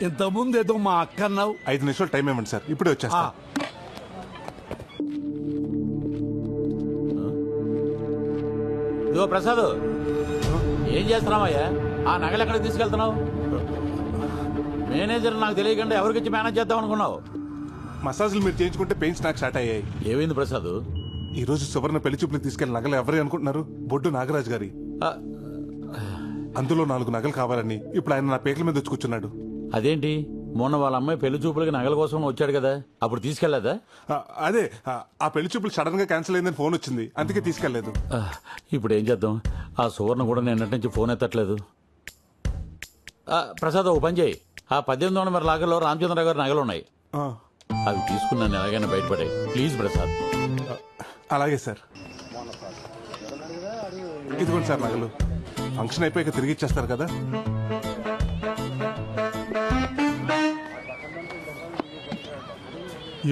ఇంతకుముందు ఏదో మా అక్క అన్నావు. 5 నిమిషాలు టైం ఇవ్వండి సార్, ఇప్పుడే వచ్చేస్తా. ఇదిగో ప్రసాద్, ఏం చేస్తున్నావయ్యా? ఆ నగలు ఎక్కడికి తీసుకెళ్తున్నావు? మేనేజర్ నాకు తెలియకుండా ఎవరికిచ్చి మేనేజ్ చేద్దాం అనుకున్నావు? మసాజ్లు మీరు చేయించుకుంటే పెయిన్స్ నాకు స్టార్ట్ అయ్యాయి. ఏమైంది ప్రసాద్? ఈ రోజు సువర్ణ పెళ్లి చూపులకు తీసుకెళ్లి నగలు ఎవరు అనుకుంటున్నారు? బొడ్డు నాగరాజు గారి. అందులో 4 నగలు కావాలని ఇప్పుడు ఆయన నా పేకల మీద వచ్చుకొచ్చున్నాడు. అదేంటి, మొన్న వాళ్ళ అమ్మాయి పెళ్లి చూపులకి నగల కోసం వచ్చాడు కదా, అప్పుడు తీసుకెళ్లేదా? అదే, ఆ పెళ్లి చూపులు సడన్ గా క్యాన్సిల్ అయిందని ఫోన్ వచ్చింది, అందుకే తీసుకెళ్లేదు. ఇప్పుడు ఏం చేద్దాం? ఆ సువర్ణ కూడా నిన్నటి నుంచి ఫోన్ ఎత్తట్లేదు. ప్రసాద్, ఓ పని చేయి, ఆ 18వ నెంబర్ లాగర్లో రామచంద్రరావు గారి నగలు ఉన్నాయి, అవి తీసుకున్నాను ఎలాగైనా బయటపడే. ప్లీజ్ ప్రసాద్. అలాగే సార్. ఇదిగోండి సార్ నగలు. ఫంక్షన్ అయిపోయాక తిరిగి ఇచ్చేస్తారు కదా.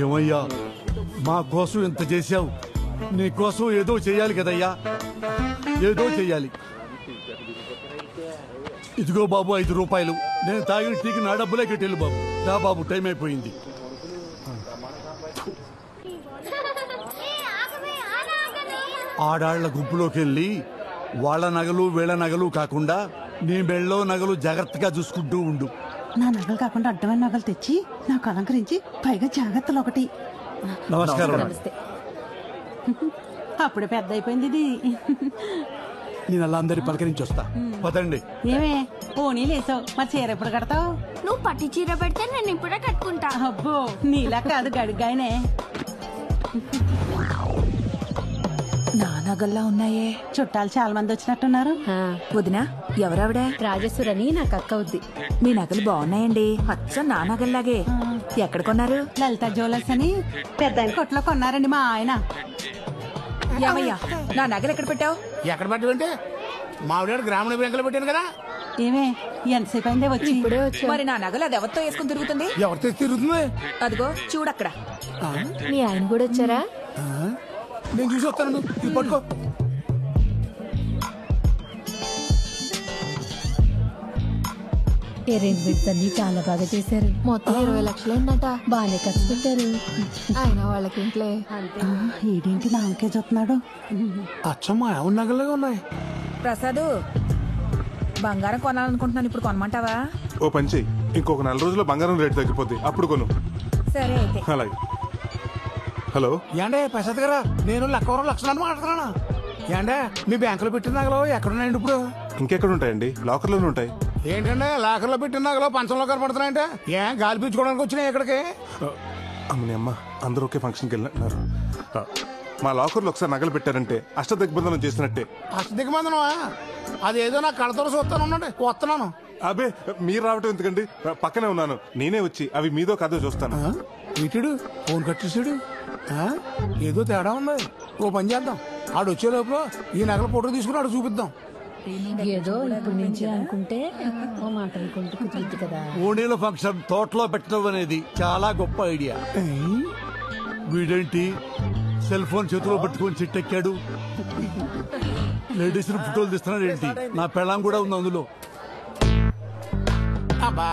ఏమయ్యా, మా కోసం ఎంత చేశావు? నీ కోసం ఏదో చెయ్యాలి కదయ్యా, ఏదో చెయ్యాలి. ఇదిగో బాబు 5 రూపాయలు. నేను తాగిన టీకి నా డబ్బులే కట్టెళ్ళు బాబు. రా బాబు, టైం అయిపోయింది. ఆడాళ్ల గుంపులోకి వెళ్ళి వాళ్ళ నగలు వీళ్ళ నగలు కాకుండా నీ మెళ్ళో నగలు జాగ్రత్తగా చూసుకుంటూ ఉండు. నా నగలు కాకుండా అడ్డమైన నగలు తెచ్చి నాకు అలంకరించి పైగా జాగ్రత్తలు ఒకటి. నమస్కారం. అప్పుడు పెద్ద అయిపోయింది ఇది. నేను అలా అందరి పలకరించి వస్తా. పదండి. ఏమే పోనీ లేసావు, మరి చీర ఎప్పుడు కడతావు? నువ్వు పట్టి చీర పెడితే నేను ఇప్పుడే కట్టుకుంటా. అబ్బో నీలా కాదు గడిగాయనే. నా నగల్లా ఉన్నాయే. చుట్టాలు చాలా మంది వచ్చినట్టున్నారు. వదినా ఎవరావిడ? రాజేశ్వరని నాకు అక్క అవుద్ది. మీ నగలు బాగున్నాయండి, అచ్చం నా నగల్లాగే. ఎక్కడ కొన్నారు? లలిత జ్యువెలర్స్ అని పెద్ద కొట్లో కొన్నారండి మా ఆయన. ఏమయ్యా నా నగలు ఎక్కడ పెట్టావు? ఎక్కడ పెట్టమంటే మావిడ గ్రామీణ బ్యాంకులో పెట్టాను కదా. ఏమే ఎంతసేపు అయిందే వచ్చి? ఇప్పుడే వచ్చి. మరి నా నగలు అది ఎవరితో వేసుకుని తిరుగుతుంది? ఎవరితో తిరుగుతుంది? అదిగో చూడక్కడ. మీ ఆయన కూడా వచ్చారా? నేను చూసి వస్తాను, ఇది పట్టుకో. అరేంజ్మెంట్స్ అన్ని చాలా బాగా చేశారు. మొత్తం 20 లక్షలైందట. బాగానే ఖర్చు పెట్టారు. ఆయన వాళ్ళకి ఇంట్లో ఈడేంటి నాకే చూస్తున్నాడు? అచ్చమ్మా ఎవరి నగలుగా ఉన్నాయి. ప్రసాదు బంగారం కొనాలనుకుంటున్నాను, ఇప్పుడు కొనమంటావా? ఓ పని చెయ్యి, ఇంకొక 4 రోజుల్లో బంగారం రేటు తగ్గిపోద్ది, అప్పుడు కొను. సరే అయితే. అలాగే. హలో ఏండే ప్రసాద్ గారా, నేను లక్కవరం లక్షణాన్ని మాట్లాడుతున్నాను. ఏండే మీ బ్యాంకులో పెట్టిన నగలు ఎక్కడున్నాయండి ఇప్పుడు? ఇంకెక్కడ ఉంటాయండి, లాకర్లోనే ఉంటాయి. ఏంటంటే లాకర్లో పెట్టిన నగలు పంచంలో కనపడుతున్నాయంటే ఏం గాలి పీల్చుకోవడానికి వచ్చినాయి ఇక్కడికి? అమ్మని అమ్మ అందరూ ఒకే ఫంక్షన్కి వెళ్ళినట్టున్నారు. మా లాకర్లో ఒకసారి నగలు పెట్టారంటే అష్టదిగ్బంధనం చేసినట్టే. అష్టదిగ్బంధనమా? అది ఏదో నా కడతలో చూస్తాను, వస్తున్నాను. అబే మీరు రావటం ఎందుకండి, పక్కనే ఉన్నాను, నేనే వచ్చి అవి మీదో కథ చూస్తాను. ఇటుడు ఫోన్ కట్టేసాడు, ఏదో తేడా ఉంది. ఓ పని చేద్దాం, ఆడు వచ్చే లోపల ఈ నగల ఫోటో తీసుకుని ఆడు చూపిద్దాం. ఏదో ఇప్పుడు నుంచి అనుకుంటే ఓ మాట అనుకుంటూ కుదిరిద్ది కదా. ఓణీల ఫంక్షన్ తోటలో పెట్టడం అనేది చాలా గొప్ప ఐడియా. వీడేంటి సెల్ ఫోన్ చేతిలో పట్టుకొని చిట్టెక్కాడు? లేడీస్ ఫోటోలు తీస్తున్నాడు ఏంటి? నా పెళ్ళాం కూడా ఉంది అందులో. అబ్బా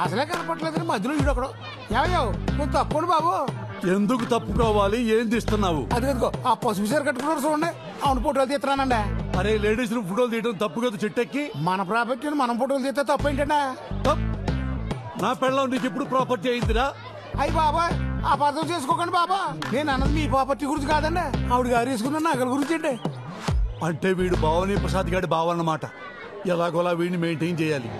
అసలే కనపట్లేదు, మధ్యలో ఈడొకడు. ఏమయ్యో నువ్వు తప్పండి బాబు. ఎందుకు తప్పుకోవాలి? ఏం తీస్తున్నావు? అదిగో ఆ పసుపు చీర కట్టుకున్నారు చూడండి, అవును ఫోటోలు తీస్తున్నానండి. అరే లేడీస్ ఫోటోలు తీయడం తప్పు కదా చెట్టెక్కి. మన ప్రాపర్టీని మనం ఫోటోలు తీస్తే తప్పు ఏంటంటే? నా పెళ్ళం నీకు ఎప్పుడు ప్రాపర్టీ అయిందిరా? అయ్యి బాబా అపార్థం చేసుకోకండి బాబా, నేను అన్నది మీ ప్రాపర్టీ గురించి కాదండి, ఆవిడ గారు వేసుకున్న నగల గురించి అండి. అంటే వీడు భావని ప్రసాద్ గారి భావన్నమాట. ఎలాగోలా వీడిని మెయింటైన్ చేయాలి.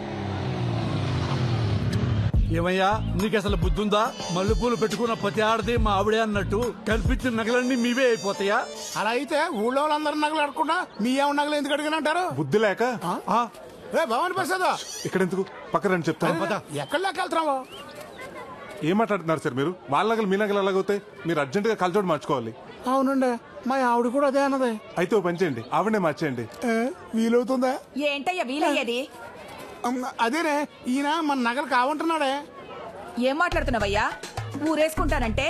ఏమయ్యా నీకు అసలు బుద్ధుందా? మల్లెపూలు పెట్టుకున్న ప్రతి ఆడది మా ఆవిడే అన్నట్టు కల్పించిన నగలన్నీ మీవే అయిపోతాయా? అలా అయితే ఊళ్ళో వాళ్ళందరూ నగలు అడగకుండా మీ ఏమన్నా నగలు ఎందుకు అడిగినంటారు? బుద్ధి లేక. భవాని ప్రసాద్ ఇక్కడ ఎందుకు, పక్కన రండి చెప్తాను. ఎక్కడ లెక్క వెళ్తున్నావా? ఏం మాట్లాడుతున్నారు సార్ మీరు? వాళ్ళ నగలు మీ నగలు ఎలాగవుతాయి? మీరు అర్జెంట్ గా కలచోడు మార్చుకోవాలి. అవునండి, మా ఆవిడ కూడా అదే అన్నది. అయితే ఓ పని చేయండి, ఆవిడనే మార్చేయండి. వీలవుతుందా? ఏంటయ్యా వీలయ్యేది? అదేనే ఈయన మన నగలు కావంటున్నాడే. ఏం మాట్లాడుతున్నావయ్యా? ఊరేసుకుంటానంటే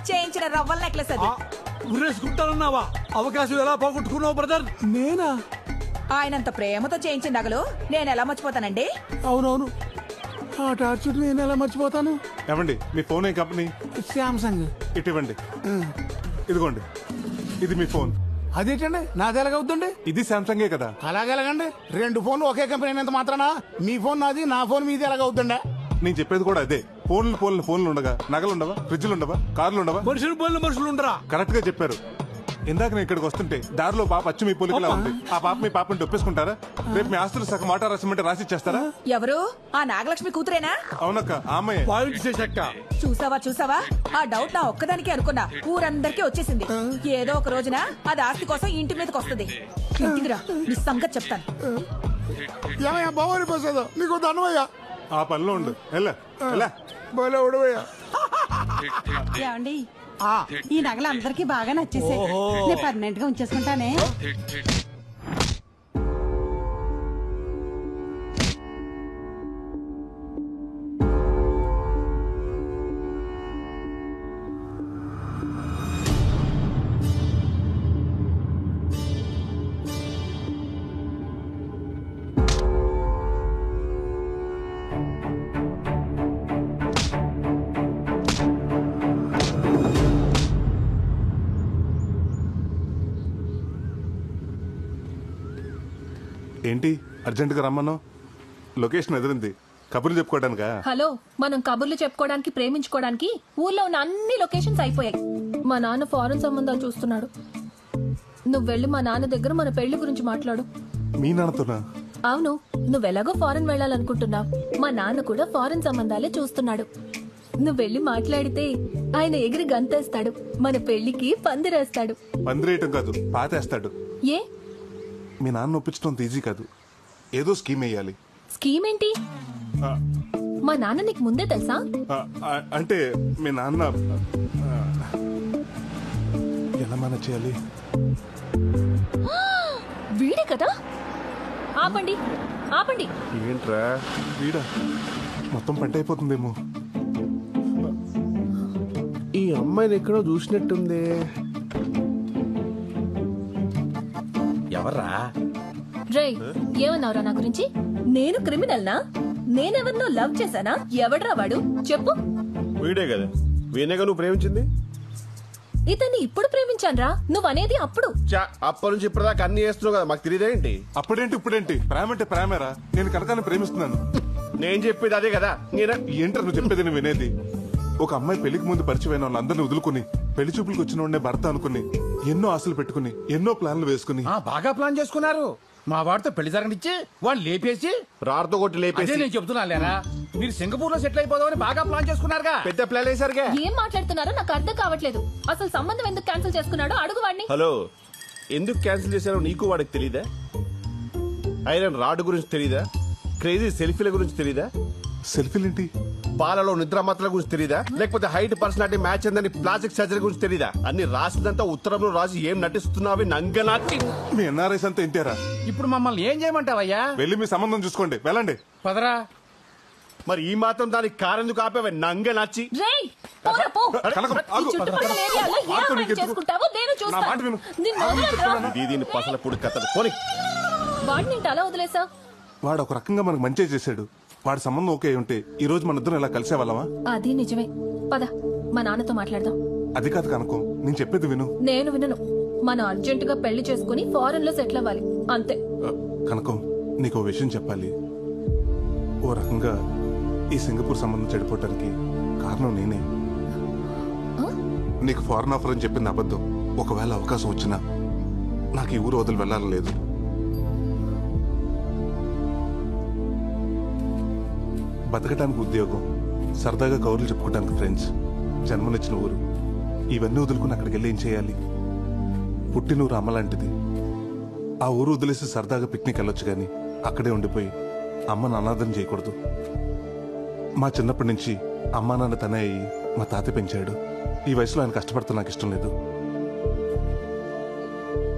చేయించిన రవ్వల నెక్లెస్ అది. ఊరేసుకుంటానన్నావా? అవకాశం ఎలా పోగొట్టుకున్నావు బ్రదర్? నేనా? ఆయనంత ప్రేమతో చేయించిన నగలు నేను ఎలా మర్చిపోతానండి? అవునవును, ఆ టార్చర్ నేను ఎలా మర్చిపోతాను. ఏమండి మీ ఫోన్ ఏ కంపెనీ? శాంసంగ్. ఇటు ఇవ్వండి. ఇదిగోండి, ఇది మీ ఫోన్. అదేంటండి నాది ఎలాగవుద్దండి? ఇది శాంసంగే కదా. అలాగెలాగండి? 2 ఫోన్లు ఒకే కంపెనీ అయినంత మాత్రానా మీ ఫోన్ నాది, నా ఫోన్ మీది ఎలాగవుద్దండి? నేను చెప్పేది కూడా అదే. ఫోన్లు ఉండగా నగలు ఉండవా? ఫ్రిడ్జ్లు ఉండవా? కార్లు ఉండవా? మనుషులు ఉండరా? కరెక్ట్ గా చెప్పారు. ఇందాక నేను ఇక్కడికి వస్తుంటే దారిలో పాప అచ్చు మీ పోలికలా ఉంది. ఆ పాప మీ పాపని ఒప్పేసుకుంటారా? రేపు మీ ఆస్తులు సగం మాట రాసిమంటే రాసిచ్చేస్తారా? ఎవరు? ఆ నాగలక్ష్మి కూతురేనా? అవునక్క, ఆమె. చూసావా ఆ డౌట్ నా ఒక్కదానికి అనుకున్నా, ఊరందరికీ వచ్చేసింది. ఏదో ఒక రోజున అది ఆస్తి కోసం ఇంటి మీదకి వస్తుంది. ఇంటికిరా, నీ సంగతి చెప్తాను. ఏమయ్యా భవాని ప్రసాద్, నీకు ధనమయ్యా. ఆ పనిలో ఉండు. ఏమండి ఈ నగలు అందరికి బాగా నచ్చేసాయి. నేను పర్మనెంట్ గా ఉంచేసుకుంటానే. ఏంటి అర్జెంటుగా రమ్మన్నావు? లొకేషన్ ఎదిరింది, కబుర్లు చెప్పుకోవడానికా? హలో, మనం కబుర్లు చెప్పుకోవడానికి ప్రేమించుకోవడానికి ఊర్లో ఉన్న అన్ని లొకేషన్స్ అయిపోయాయి. మా నాన్న ఫారెన్ సంబంధాలు చూస్తున్నాడు. నువ్వు వెళ్ళి మా నాన్న దగ్గర మన పెళ్లి గురించి మాట్లాడు. మీ నాన్నతోనా? అవును, నువ్వెలాగో ఫారెన్ వెళ్ళాలనుకుంటున్నావు. మా నాన్న కూడా ఫారెన్ సంబంధాలే చూస్తున్నాడు. నువ్వు వెళ్ళి మాట్లాడితే ఆయన ఎగిరి గంతేస్తాడు. మన పెళ్లికి పందిరేస్తాడు. పందిరేయటం కాదు, పాతేస్తాడు. ఏ? మీ నాన్న ఒప్పించడం ఈజీ కాదు, ఏదో స్కీమ్ వేయాలి. స్కీమ్ ఏంటి? మా నాన్న నీకు ముందే తెలుసా? అంటే మీ నాన్న ఎలా మన చేయాలి? వీడే కదా. ఆపండి ఆపండి. ఏంట్రా వీడా? మొత్తం పంట అయిపోతుందేమో. ఈ అమ్మాయిని ఎక్కడో చూసినట్టుంది. ఎవర్రా? రే, ఏమన్నావురా నా గురించి? నేను క్రిమినల్నా? నేనెవరినో లవ్ చేశానా? ఎవడ్రా వాడు చెప్పు. వీడే కదా, వీనేగా నువ్వు ప్రేమించింది. ఇతన్ని ఇప్పుడు ప్రేమించానురా. నువ్వనేది అప్పుడు. అప్పటి నుంచి ఇప్పటిదాకా అన్ని చేస్తున్నావు కదా, మాకు తెలియదేంటి? అప్పుడేంటి ఇప్పుడేంటి? ప్రేమ అంటే ప్రేమేరా. నేను కనకాన్ని ప్రేమిస్తున్నాను. నేను చెప్పేది అదే కదా. ఏంటర్ నువ్వు చెప్పేది? నేను వినేది. ఒక అమ్మాయి పెళ్లికి ముందు పరిచయమైన వాళ్ళందరినీ వదులుకుని పెళ్లి చూపులకు వచ్చిన వాడినే భర్త అనుకుని ఎన్నో ఆశలు పెట్టుకుని ఎన్నో ప్లాన్లు వేసుకుని బాగా ప్లాన్ చేసుకున్నారు. మా వాడితో పెళ్లి జరగనిచ్చి వాళ్ళు లేపేసి రాడుతో కొట్టి లేపేసి. నేను చెప్తున్నా లేరా, మీరు సింగపూర్ లో సెటిల్ అయిపోదామని బాగా ప్లాన్ చేసుకున్నారుగా. పెద్ద ప్లాన్ వేసారుగా. ఏం మాట్లాడుతున్నారో నాకు అర్థం కావట్లేదు. అసలు సంబంధం ఎందుకు క్యాన్సిల్ చేసుకున్నాడో అడుగు వాడిని. హలో, ఎందుకు క్యాన్సిల్ చేశారో నీకు వాడికి తెలీదా? ఐరన్ రాడ్ గురించి తెలీదా? క్రేజీ సెల్ఫీల గురించి తెలీదా? సెల్ఫీలేంటి? పాలలో నిద్ర మాత్రల గురించి తెలీదా? లేకపోతే హైట్ పర్సనాలిటీ మ్యాచ్ అందని ప్లాస్టిక్ సర్జరీ గురించి తెలీదా? అన్ని రాసిందంతా ఉత్తరంలో రాసి ఏం నటిస్తున్నావి నంగనాచి. మీ ఎన్ఆర్ఐస్ అంతా ఇంటారా? ఇప్పుడు మమ్మల్ని ఏం చేయమంటావయ్యా? వెళ్ళి మీ సంబంధం చూసుకోండి, వెళ్ళండి. పదరా. మరి ఈ మాత్రం దానికి కారెందుకు ఆపేవే నంగనాచి? దీని పసలపూడి కథలు పోనీ. వాడిని అలా వదిలేసా? వాడు ఒక రకంగా మనకు మంచి చేశాడు. వాడి సంబంధం ఓకే ఉంటే ఈ రోజు మన ఇద్దరం ఇలా కలిసే వాళ్ళమా? అది నిజమే. పద, మా నాన్నతో మాట్లాడదాం. అది కాదు కనుకో, నేను చెప్పేది విను. నేను వినను. మనం అర్జెంటుగా పెళ్లి చేసుకుని ఫారెన్ లో సెటిల్ అవ్వాలి, అంతే. కనుకో, నీకు విషయం చెప్పాలి. ఓ రకంగా ఈ సింగపూర్ సంబంధం చెడిపోవటానికి కారణం నేనే. నీకు ఫారెన్ ఆఫర్ అని చెప్పింది అబద్ధం. ఒకవేళ అవకాశం వచ్చినా నాకు ఈ ఊరు వదిలి వెళ్ళాలని లేదు. బతకటానికి ఉద్యోగం, సరదాగా కౌరులు చెప్పుకోవడానికి ఫ్రెండ్స్, జన్మనిచ్చిన ఊరు, ఇవన్నీ వదులుకుని అక్కడికి వెళ్ళి ఏం చేయాలి? పుట్టినూరు అమ్మ లాంటిది. ఆ ఊరు వదిలేసి సరదాగా పిక్నిక్ వెళ్ళొచ్చు కానీ అక్కడే ఉండిపోయి అమ్మను అనాథం చేయకూడదు. మా చిన్నప్పటి నుంచి అమ్మా నాన్న తనే అయ్యి మా తాత పెంచాడు. ఈ వయసులో ఆయన కష్టపడుతూ నాకు ఇష్టం లేదు.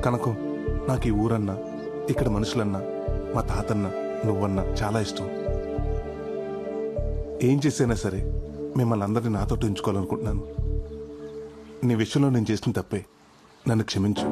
కనుక నాకు ఈ ఊరన్నా, ఇక్కడ మనుషులన్నా, మా తాతన్నా, నువ్వన్నా చాలా ఇష్టం. ఏం చేసైనా సరే మిమ్మల్ని అందరినీ నాతో ఉంచుకోవాలనుకుంటున్నాను. నీ విషయంలో నేను చేసిన తప్పే, నన్ను క్షమించు.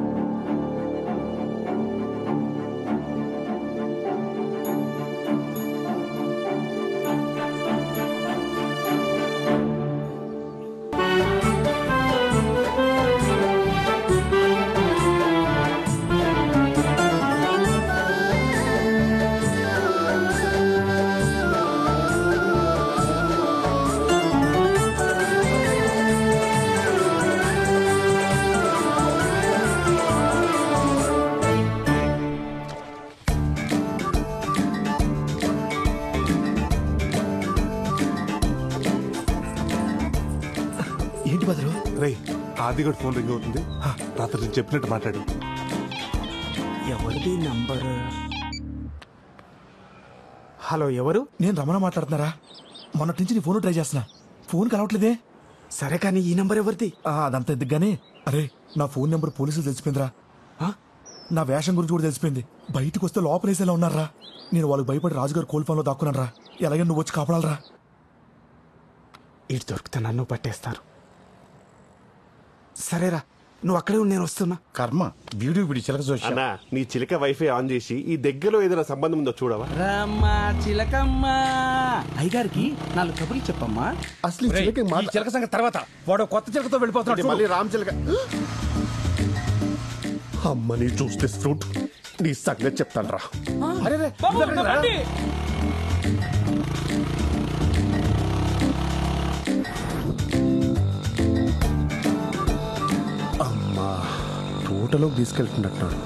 రే, ఆదిగడు ఫోన్ రింగ్ అవుతుంది. రాత్రి నేను చెప్పినట్టు మాట్లాడు. ఎవరిది నంబర్? హలో, ఎవరు? నేను రమణ మాట్లాడుతున్నారా? మొన్నటి నుంచి నీ ఫోన్ ట్రై చేస్తున్నా, ఫోన్ కలవట్లేదే. సరే కానీ ఈ నంబర్ ఎవరిది? అదంతా ఎందుకు గానీ, అరే నా ఫోన్ నెంబర్ పోలీసులు తెలిసిపోయిందిరా. నా వేషం గురించి కూడా తెలిసిపోయింది. బయటకు వస్తే లోపలేసేలా ఉన్నారా. నేను వాళ్ళకి భయపడి రాజుగారు కోల్ఫాన్లో దాక్కున్నాను రా. ఎలాగైనా నువ్వు వచ్చి కాపాడాలరా. ఇటు దొరికితే నన్ను పట్టేస్తారు. సరేరా, నువ్వు అక్కడే ఉండి నేను వస్తున్నా. కర్మ, వీడియో వీడి చిలక చూసి అన్నా, నీ చిలక వైఫై ఆన్ చేసి ఈ దగ్గరలో ఏదైనా సంబంధం ఉందో చూడవా? రమ్మా చిలకమ్మా, అయ్యగారికి 4 కబుర్లు చెప్పమ్మా. అసలు ఈ చిలక సంగతి తర్వాత, వాడు కొత్త చిలకతో వెళ్ళిపోతున్నాడు. మళ్ళీ రామ్ చిలక. అమ్మని చూస్తే ఫ్రూట్ నీ సంగతి చెప్తాను రా. అరే అమ్మా తోటలోకి తీసుకెళ్తున్నట్టున్నాడు.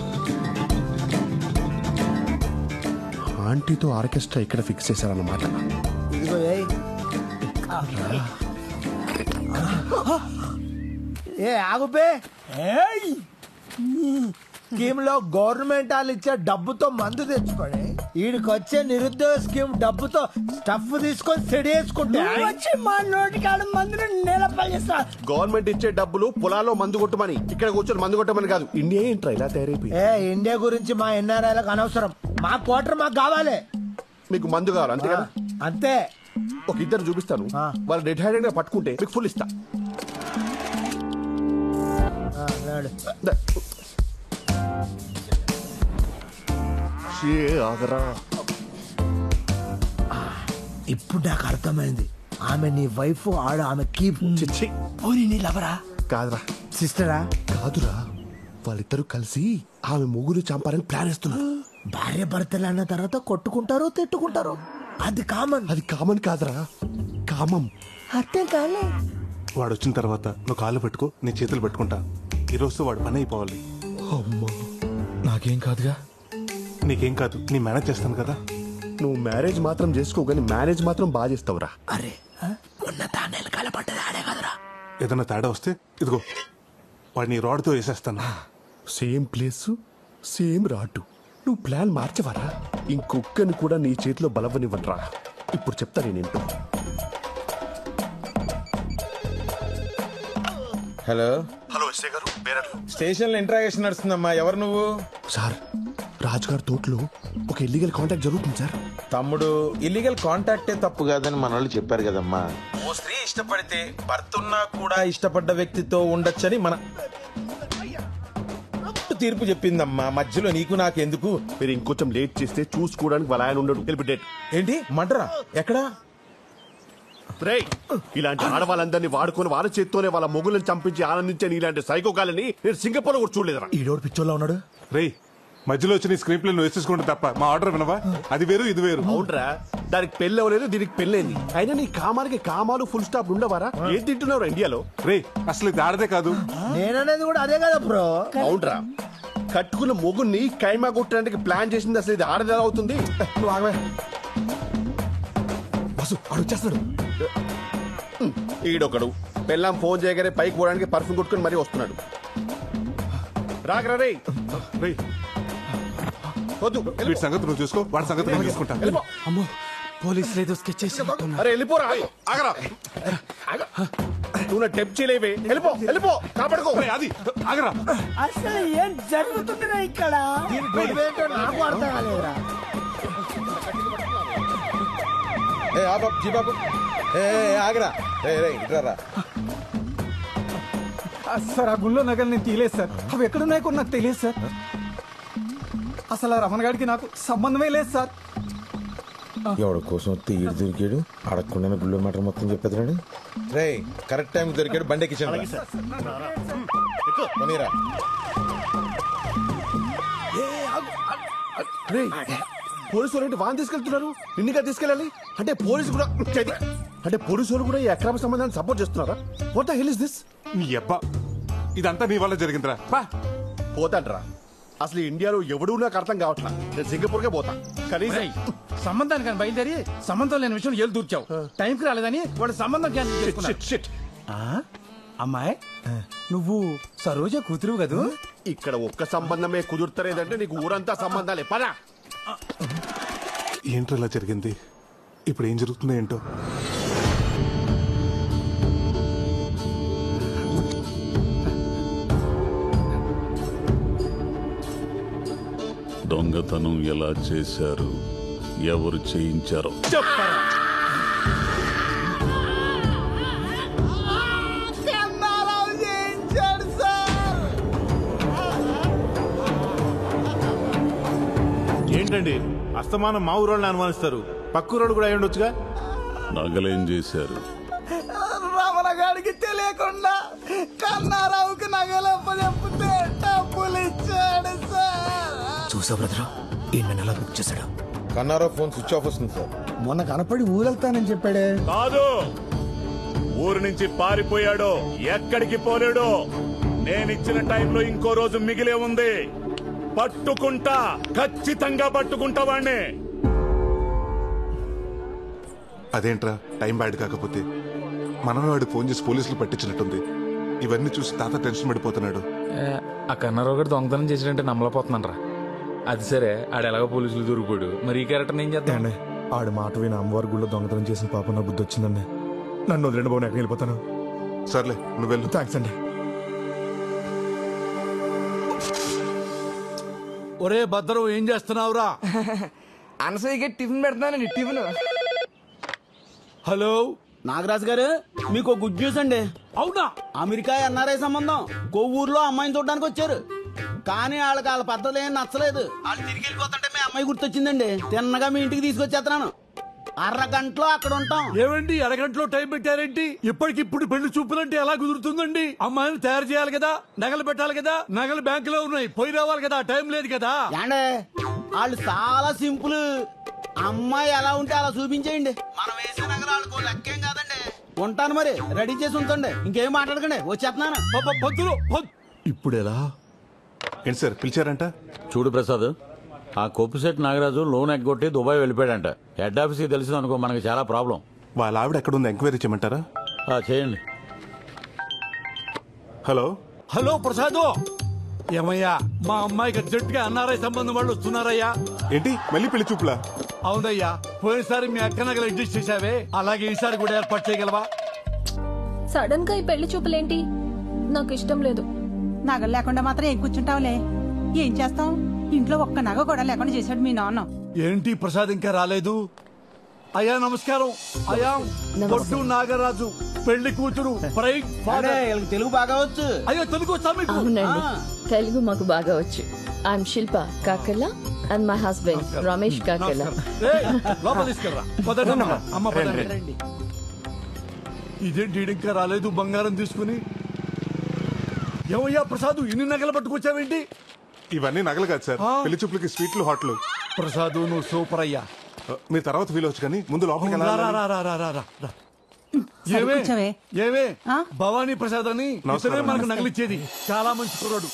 ఆంటీతో ఆర్కెస్ట్రా ఇక్కడ ఫిక్స్ చేశారన్నమాట. ఇదిగో ఏ ఆగుపే స్కీమ్ లో గవర్నమెంట్ వాళ్ళు ఇచ్చే డబ్బుతో మందు తెచ్చుకోండి. వీడికి వచ్చే నిరుద్యోగ స్కీమ్ డబ్బుతో స్టఫ్ తీసుకొని సెడి వేసుకుంటే వచ్చి మా నోటికాడ మందుని నిలపల్లిస్తా. గవర్నమెంట్ ఇచ్చే డబ్బులు పొలాల్లో మందు కొట్టమని, ఇక్కడ కూర్చొని మందు కొట్టమని కాదు. ఇండియా ఏంట్రా ఇలా తయారైపోయి? ఇండియా గురించి మా ఎన్ఆర్ఐలకు అనవసరం. మా క్వార్టర్ మాకు కావాలి. మీకు మందు కావాలి అంతే కదా? అంతే. ఒక ఇద్దరు చూపిస్తాను, వాళ్ళు రెడ్ హ్యాండెడ్ గా పట్టుకుంటే మీకు ఫుల్ ఇస్తా. ఇప్పుడు నాకు అర్థమైంది. ఆమె నీ వైఫ్, ఆమె కీప్. పోనీ నీ లవరా? కాదురా. సిస్టరా? కాదురా, వాళ్ళిద్దరూ కలిసి ఆమె మొగులు చంపాలని ప్లాన్ వేస్తున్నారు. భార్య భర్తలు అన్న తర్వాత కొట్టుకుంటారు, తిట్టుకుంటారు. అది కామన్. అది కామన్ కాదురా, కామం. అర్థం కాలే. వాడు వచ్చిన తర్వాత నువ్వు కాళ్ళు పెట్టుకో, నీ చేతులు పెట్టుకుంటా. ఈరోజు వాడు పని అయిపోవాలి. అమ్మా నాకేం కాదుగా. నీకేం కాదు, నీ మేనేజ్ చేస్తాను కదా. నువ్వు మ్యారేజ్ మాత్రం చేసుకో, కానీ మేనేజ్ మాత్రం బాగా చేస్తావురా. అరే మొన్న తానేలు కలపడ్డది ఆడే కదరా. ఏదన్నా తేడా వస్తే ఇదిగో వాడిని రాడ్తో వేసేస్తాను. సేమ్ ప్లేస్ సేమ్ రాటు. నువ్వు ప్లాన్ మార్చవరా? ఇంకొక్కని కూడా నీ చేతిలో బలవనివ్వనరా. ఇప్పుడు చెప్తా నేనేంటో. హలో హలో ఎస్ఐ గారు, స్టేషన్ లో ఇంట్రాగేషన్ నడుస్తుందమ్మా. ఎవరు నువ్వు? సార్, రాజుగారి తోటలో ఒక ఇల్లీగల్ కాంటాక్ట్ జరుగుతుంది సార్. తమ్ముడు, ఇల్లీగల్ కాంటాక్టే తప్పు కాదని మన వాళ్ళు చెప్పారు కదమ్మా. ఓ స్త్రీ ఇష్టపడితే భర్త ఉన్నా కూడా ఇష్టపడ్డ వ్యక్తితో ఉండొచ్చని మన తీర్పు చెప్పిందమ్మా. మధ్యలో నీకు నాకు ఎందుకు? మీరు ఇంకొంచెం లేట్ చేస్తే చూసుకోవడానికి వాళ్ళ ఆయన ఉండడు. డేట్ ఏంటి మంటరా? ఎక్కడా? ఇలాంటి ఆడవాళ్ళందరినీ వాడుకొని వాళ్ళ చేత్తోనే వాళ్ళ మొగులను చంపించి ఆనందించే ఇలాంటి సైకోకాలని నేను సింగపూర్ లో కూడా చూడలేదురా. ఈడోడు పిచ్చోళ్ళ ఉన్నాడు. రేయ్, మధ్యలో వచ్చి నీ స్క్రీన్ ప్లే నువ్వు వేసేసుకుంటే తప్ప మా ఆర్డర్ వినవా? అది వేరు ఇది వేరు. అవునరా, దానికి పెళ్ళి అవ్వలేదు, దీనికి పెళ్ళైంది. అయినా నీ కామానికి కామాలు ఫుల్ స్టాప్ ఉండవారా? ఏం తింటున్నావు ఇండియాలో? రేయ్, అసలు ఇది ఆడదే కాదు. నేననేది కూడా అదే కదా బ్రో. అవునరా, కట్టుకున్న మొగుల్ని కైమా కొట్టడానికి ప్లాన్ చేసింది. అసలు ఇది ఆడదే అవుతుంది. నువ్వు ఆగవే. బస్సు వాడు వచ్చేస్తాడు. ఈడొకడు పెళ్ళాం ఫోన్ చేయగానే పైకి పోవడానికి పర్ఫ్యూమ్ కొట్టుకుని మరీ వస్తున్నాడు. రాగరా రే. వీడి సంగతి నువ్వు చూసుకో, వాడి సంగతి నేను చూసుకుంటా. అమ్మో, పోలీసులు ఏదో స్కెచ్ చేసి. అరే వెళ్ళిపోరా. ఆగరా. నువ్వు టెప్ చేయలేవే. వెళ్ళిపో వెళ్ళిపో, కాపాడుకో. అది ఆగరా. అసలు ఏం జరుగుతుందిరా ఇక్కడ? నాకు అర్థం కాలేదురా. ఆగరా. ఇట్రా. సార్, ఆ గుళ్ళో నగలు నేను తీయలేదు సార్. అవి ఎక్కడున్నాయో కూడా నాకు తెలియదు సార్. అసలు ఆ రమణ గారికి నాకు సంబంధమే లేదు సార్. ఎవడి కోసం వస్తే ఈడు దొరికాడు, అడగకుండా గుళ్ళో మ్యాటర్ మొత్తం చెప్పేదాడు. రే, కరెక్ట్ టైం దొరికాడు. బండి ఎక్కించండి. పోలీసు వాళ్ళు వాన్ తీసుకెళ్తున్నారు, నిన్నగా తీసుకెళ్ళాలి అంటే పోలీసు కూడా అంటే పోలీసు వాళ్ళు కూడా ఈ అక్రమ సంబంధాన్ని సపోర్ట్ చేస్తున్నారా? What the hell is this? నీ అబ్బా, ఇదంతా నీ వల్ల జరిగిందిరా. పోతాంట్రా. అసలు ఇండియాలో ఎవడూ నాకు అర్థం కావట్లా. నేను సింగపూర్కే పోతా. కనీసం సంబంధానికి బయలుదేరి సంబంధం లేని విషయం ఏళ్ళు దూర్చావు. టైంకి రాలేదని వాడు సంబంధం క్యాన్సిల్ చేసుకున్నాడు. అమ్మాయి, నువ్వు సరోజ కూతురు కదూ? ఇక్కడ ఒక్క సంబంధమే కుదురుతలేదంటే నీకు ఊరంతా సంబంధాలే. పదా. ఏంటో ఇలా జరిగింది? ఇప్పుడు ఏం జరుగుతుందో ఏంటో. దొంగతనం ఎలా చేశారు, ఎవరు చేయించారో చెప్పరా. ఏంటండి అస్తమానం మా ఊరోళ్ళని అనుమానిస్తారు? పక్కూరోళ్ళు కూడా అయి ఉండొచ్చుగా. నగలేం చేశారు? రమణ గారికి తెలియకుండా కన్నారావుకి నగలప్పచెప్పితే డబ్బులు ఇచ్చాడు సార్. చూసా బ్రదరు, ఈ నెల బుక్ చేశాడు. కన్నారావు ఫోన్ స్విచ్ ఆఫ్ వస్తుంది సార్. మొన్న కనపడి ఊరెళ్తానని చెప్పాడే. కాదు, ఊరు నుంచి పారిపోయాడు, ఎక్కడికి పోలేడు. నేనిచ్చిన టైంలో ఇంకో రోజు మిగిలే ఉంది. పట్టుకుంటా, ఖచ్చితంగా పట్టుకుంటా వాణ్ణి. అదేంట్రా టైం బ్యాడ్ కాకపోతే? మనమే వాడికి ఫోన్ చేసి పోలీసులు పట్టించినట్టుంది. ఇవన్నీ చూసి తాత టెన్షన్ పడిపోతున్నాడు. ఆ కన్నారావు గారు దొంగతనం చేసినట్టే నమ్మలేకపోతున్నాను రా. అది సరే, ఆడు ఎలాగో పోలీసులు దొరికిపోయాడు, మరి ఈ క్యారెక్టర్ ఏం చేద్దాం? ఆడి మాట విని అమ్మవారి గుళ్ళో దొంగతనం చేసిన పాప నా బుద్ధి వచ్చిందండి. నన్ను వదిలేండి బాబు, ఎక్కడికి వెళ్ళిపోతాను. సర్లే నువ్వు వెళ్ళు. థ్యాంక్స్ అండి. ఒరే భద్రం, ఏం చేస్తున్నావురా? అనసూయకి టిఫిన్ పెడతానండి. టిఫిన్. హలో నాగరాజు గారు, మీకు గుడ్ న్యూస్ అండి. అవునా? అమెరికా ఎన్ఆర్ఐ సంబంధం కొవ్వూరులో అమ్మాయిని చూడడానికి వచ్చారు. కానీ వాళ్ళ పద్ధతులు ఏం నచ్చలేదు. వాళ్ళు తిరిగి వెళ్ళిపోతుంటే మీ అమ్మాయి గుర్తొచ్చిందండి. తిన్నగా మీ ఇంటికి తీసుకొచ్చేస్తున్నాను. అరగంటలో అక్కడ ఉంటాం. ఏమండి అరగంటలో టైం పెట్టారేంటి? ఇప్పటికిప్పుడు పెళ్లి చూపులంటే ఎలా కుదురుతుందండి? అమ్మాయిని తయారు చేయాలి కదా, నగలు పెట్టాలి కదా, నగలు బ్యాంకులో ఉన్నాయి, పోయి రావాలి కదా, టైం లేదు కదా. ఏండే వాళ్ళు చాలా సింపుల్. అమ్మాయి ఎలా ఉంటే అలా చూపించేయండి. మనం వేసే నగలు వాళ్ళకు లెక్కేం కాదండి. ఉంటాను మరి, రెడీ చేసి ఉంచండి. ఇంకేం మాట్లాడకండి, వచ్చేస్తున్నాను. ఇప్పుడు ఎలా? ఏంటి సార్ పిలిచారంట? చూడు ప్రసాద్, ఆ కొప్పుశెట్టి నాగరాజు లోన్ ఎగ్గొట్టి దుబాయ్ వెళ్ళిపోయాడంట. హెడ్ ఆఫీస్కి తెలిసింది అనుకో, మనకి చాలా ప్రాబ్లం. వాళ్ళ ఆవిడ ఎక్కడుంది ఎంక్వైరీ చేయమంటారా? చేయండి. హలో హలో ప్రసాద్, ఏమయ్యా మా అమ్మాయికి అర్జెంటుగా ఎన్ఆర్ఐ సంబంధం వాళ్ళు వస్తున్నారయ్యా. ఏంటి మళ్ళీ పెళ్లి చూపులా? అవునయ్యా, పోయినసారి మీ అక్క నగలు అడ్జస్ట్ చేసావే, అలాగే ఈసారి కూడా ఏర్పాటు చేయగలవా? సడన్ గా ఈ పెళ్లి చూపులేంటి? నాకు ఇష్టం లేదు. నగలు లేకుండా మాత్రం ఏం కూర్చుంటావులే. ఏం చేస్తాం, ఇంట్లో ఒక్క నగ కూడా లేకుండా చేశాడు మీ నాన్న. ఏంటి ప్రసాద్ ఇంకా రాలేదు? అయ్యా నమస్కారం. అయ్యా పొట్టు నాగరాజు, పెళ్లి కూతురు, తెలుగు బాగా వచ్చు. అయ్యో తెలుగు వచ్చా మీకు? అవునండి, తెలుగు మాకు బాగా వచ్చు. I'm Shilpa Kakarla and my husband Ramesh Kakarla. లోపల తీసుకెళ్ళరా. పదండి అమ్మ, పదండి. ఇదేంటి ఇంకా రాలేదు బంగారం తీసుకుని? ఏమయ్యా ప్రసాద్, ఇన్ని నగలు పట్టుకొచ్చావేంటి? ఇవన్నీ నగలు కాదు సార్, పెళ్లి చూపులకి స్వీట్లు హాట్లు. ప్రసాద్ నువ్వు సూపర్ అయ్యా. మీరు తర్వాత ఫీల్ అవచ్చు కానీ ముందు లోపలికి ఏమే భవానీ ప్రసాద్ అని ఇతనే మనకు నగలిచ్చేది. చాలా మంచి కుర్రాడు.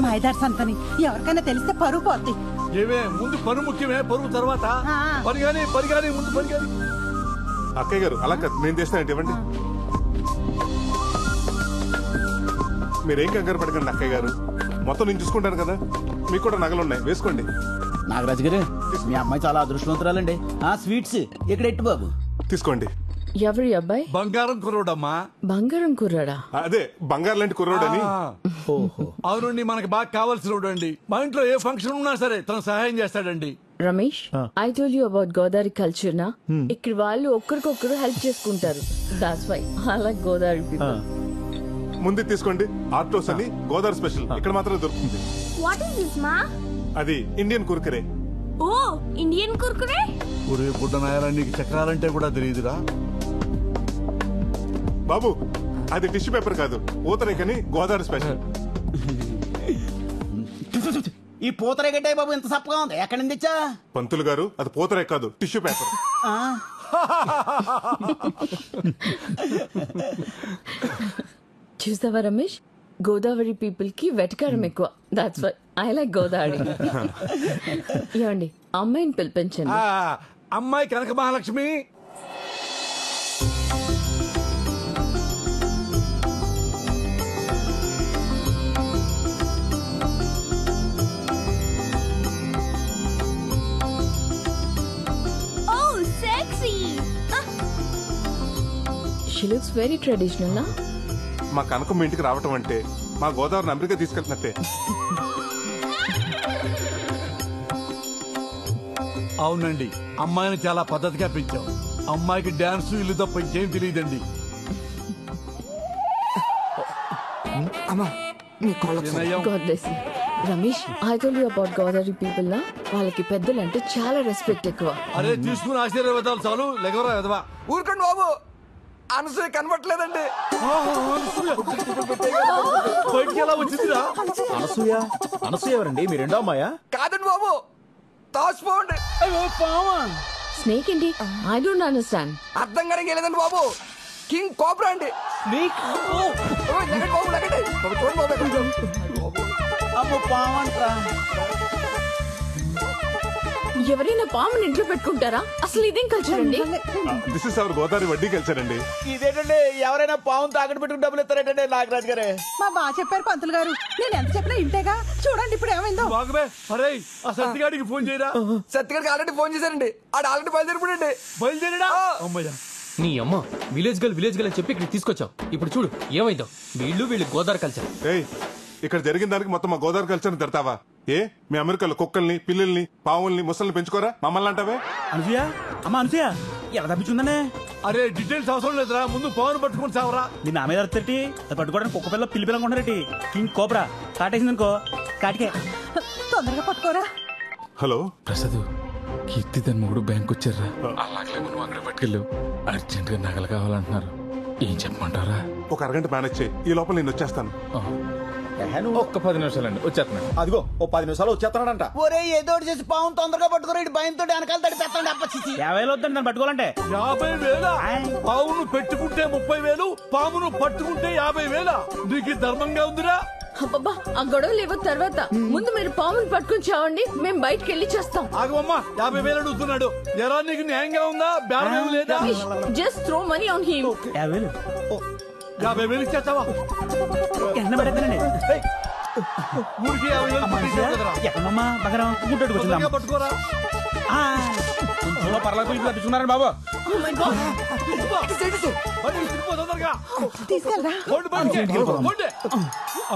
మైదార్ సంతని ఎవరికైనా తెలిస్తే పరువు పోద్ది. ఏమే ముందు పరువు ముఖ్యమే, పరువు తర్వాత పరిగాని ముందు పరిగాని. అక్కయ్య గారు అలా కాదు, నేను చేస్తానంటే ఇవ్వండి. మీరేం కంగారు పడకండి అక్కయ్య గారు, మొత్తం నేను చూసుకుంటాను కదా. మీకు కూడా నగలున్నాయి, వేసుకోండి. నాగరాజు గారు, మీ అమ్మాయి చాలా అదృష్టవంతురాలండి. స్వీట్స్ ఇక్కడ ఎట్టు బాబు, తీసుకోండి. ఎవరి అబ్బాయి? బంగారం కుర్రోడమ్మా. బంగారం కుర్రాడా? అదే బంగారు లాంటి కుర్రోడని. అవునండి, మనకి బాగా కావాల్సిన అండి. మా ఇంట్లో ఏ ఫంక్షన్ ఉన్నా సరే తను సహాయం చేస్తాడండి. Ramesh, I told you about Godavari culture నా. ఇక్కడ వాళ్ళు ఒక్కరికొక్కరు హెల్ప్ చేసుకుంటారు. That's why I like Godavari people. ముందు తీసుకోండి. ఆర్టోస్ అని గోదావరి స్పెషల్, ఇక్కడ మాత్రమే దొరుకుతుంది. వాట్ ఇస్ దిస్ మా? అది ఇండియన్ కుర్కురే. ఓ, ఇండియన్ కుర్కురే. ఒరే పుట్టనాయరా, నీకు చక్రాలంటే కూడా తెలియదురా బాబు. అది టిష్యూ పేపర్ కాదు, పూతరేకని గోదావరి స్పెషల్. ఈ పూతరేకటే బాబు ఎంత సప్పగా ఉంది, ఎక్కడి నుంచి తెచ్చా? పంతులు గారు, అది పూతరేక కాదు, టిష్యూ పేపర్. చూసావా రమేష్, గోదావరి పీపుల్ కి వెటకారం ఎక్కువ. That's why I like Godavari. ఏమండి, అమ్మాయిని పిలిపించండి. అమ్మాయి కనక Mahalakshmi. Oh, sexy. She looks very traditional na. మా కనకం ఇంటికి రావటం అంటే మా గోదావరిని అమెరికా తీసుకెళ్తున్నట్టే. అవునండి, అమ్మాయిని చాలా పద్ధతిగా పెంచాం. అమ్మాయికి డాన్స్ ఇల్లు తప్ప ఇంకేం తెలియదండి. Ramesh, I told you about Godavari people నా. వాళ్ళకి పెద్దలంటే చాలా రెస్పెక్ట్ ఎక్కువ. అరే తీసుకుని ఆశీర్వాదాలు చాలు, లెగవరా ఎదవా. ఊరుకోండి బాబు, అనసూయ కనబట్లేదండి. బయటికి ఎలా వచ్చిందిరా? అనసూయ ఎవరండి? మీ రెండో అమ్మాయా? కాదండి బాబు, తాసిపోండి. స్నేక్ ఏంటి? I don't understand. అర్థం కానీ లేదండి బాబు. కింగ్ కోబ్రా అండి. ఎవరైనా పాముని ఇంట్లో పెట్టుకుంటారా? అసలు ఇదేం కల్చర్ అండి? దిస్ ఇస్ అవర్ గోదావరి వడ్డీ కల్చర్ అండి. ఇదేంటండి ఎవరైనా పావును తాకట్టు పెట్టుకుని డబ్బులు ఇస్తారేటండి నాగరాజు గారే? మా బాగా చెప్పారు పంతులు గారు. నేను ఎంత చెప్పినా ఇంటేగా. చూడండి ఇప్పుడు ఏమైందో. సత్తిగాడికి ఫోన్ చేయరా? సత్తిగాడికి ఆల్రెడీ ఫోన్ చేశారండి. ఆడు ఆల్రెడీ బయలుదేరిపోయాడండి. బయలుదేరడా? అమ్మయ్యా. నీ అమ్మ విలేజ్ గర్ల్ అని చెప్పి ఇక్కడ తీసుకొచ్చావు. ఇప్పుడు చూడు ఏమైందో. వీళ్ళు గోదావరి కల్చర్. ఇక్కడ జరిగిన దానికి మొత్తం మా గోదావరి కల్చర్ తిడతావా? ఏ మీ అమెరికాలో కుక్కల్ని, పిల్లల్ని, పావుల్ని, ముసల్ని పెంచుకోరా? మమ్మల్ని అంటావే? అనసూయ అమ్మా అనసూయ ఎలా తప్పించుందనే? అరే డీటెయిల్స్ అవసరం లేదురా, ముందు పవన్ పట్టుకుని చావరా. మీ నా మీద అర్థటి అది పట్టుకోవడానికి కుక్క పిల్ల పిల్లి పిల్లనుకుంటారేటి? కింగ్ కోబ్రా కాటేసింది అనుకో కాటికే. తొందరగా పట్టుకోరా. హలో ప్రసాద్, కీర్తి తన మొగుడు బ్యాంక్ వచ్చారా? అలాగే నువ్వు అక్కడ పట్టుకెళ్ళావు. అర్జెంట్ గా నగలు కావాలంటున్నారు. ఏం చెప్పమంటారా? ఒక అరగంట మేనేజ్ చేయి, ఈ లోపల నేను వచ్చేస్తాను. ఒక్క 10 నిమిషాలండి వచ్చేస్తున్నాను. అదిగో ఓ 10 నిమిషాలు వచ్చేస్తున్నాడంట. ఒరే ఏదో చేసి పావును తొందరగా పట్టుకోరా. భయంతో వెనకాల తడి పెట్టండి. అప్పచ్చి 50,000 వద్దండి దాన్ని పట్టుకోవాలంటే. 50,000? పావును పెట్టుకుంటే 30,000, పామును పట్టుకుంటే 50,000. నీకు ధర్మంగా ఉందిరా? అబ్బబ్బా ఆ గొడవలు లేవు తర్వాత. ముందు మీరు పాముని పట్టుకుని చావండి, మేము బయటకు వెళ్ళి చేస్తాం. ఆగమ్మా 50,000 అడుగుతున్నాడు. ఎరా నీకు న్యాయంగా ఉందా? బేరం లేదా? Just throw money on him. 50,000 ఇచ్చేస్తావా? ఎండ పెడతానండి. ఊరికి 50,000 ఎక్కడమ్మా బగరం గుడ్డోడు కూర్చుందాం. పట్టుకోరా. కొంచెం పర్లా పిలిచి తప్పించుకున్నారండి బాబు.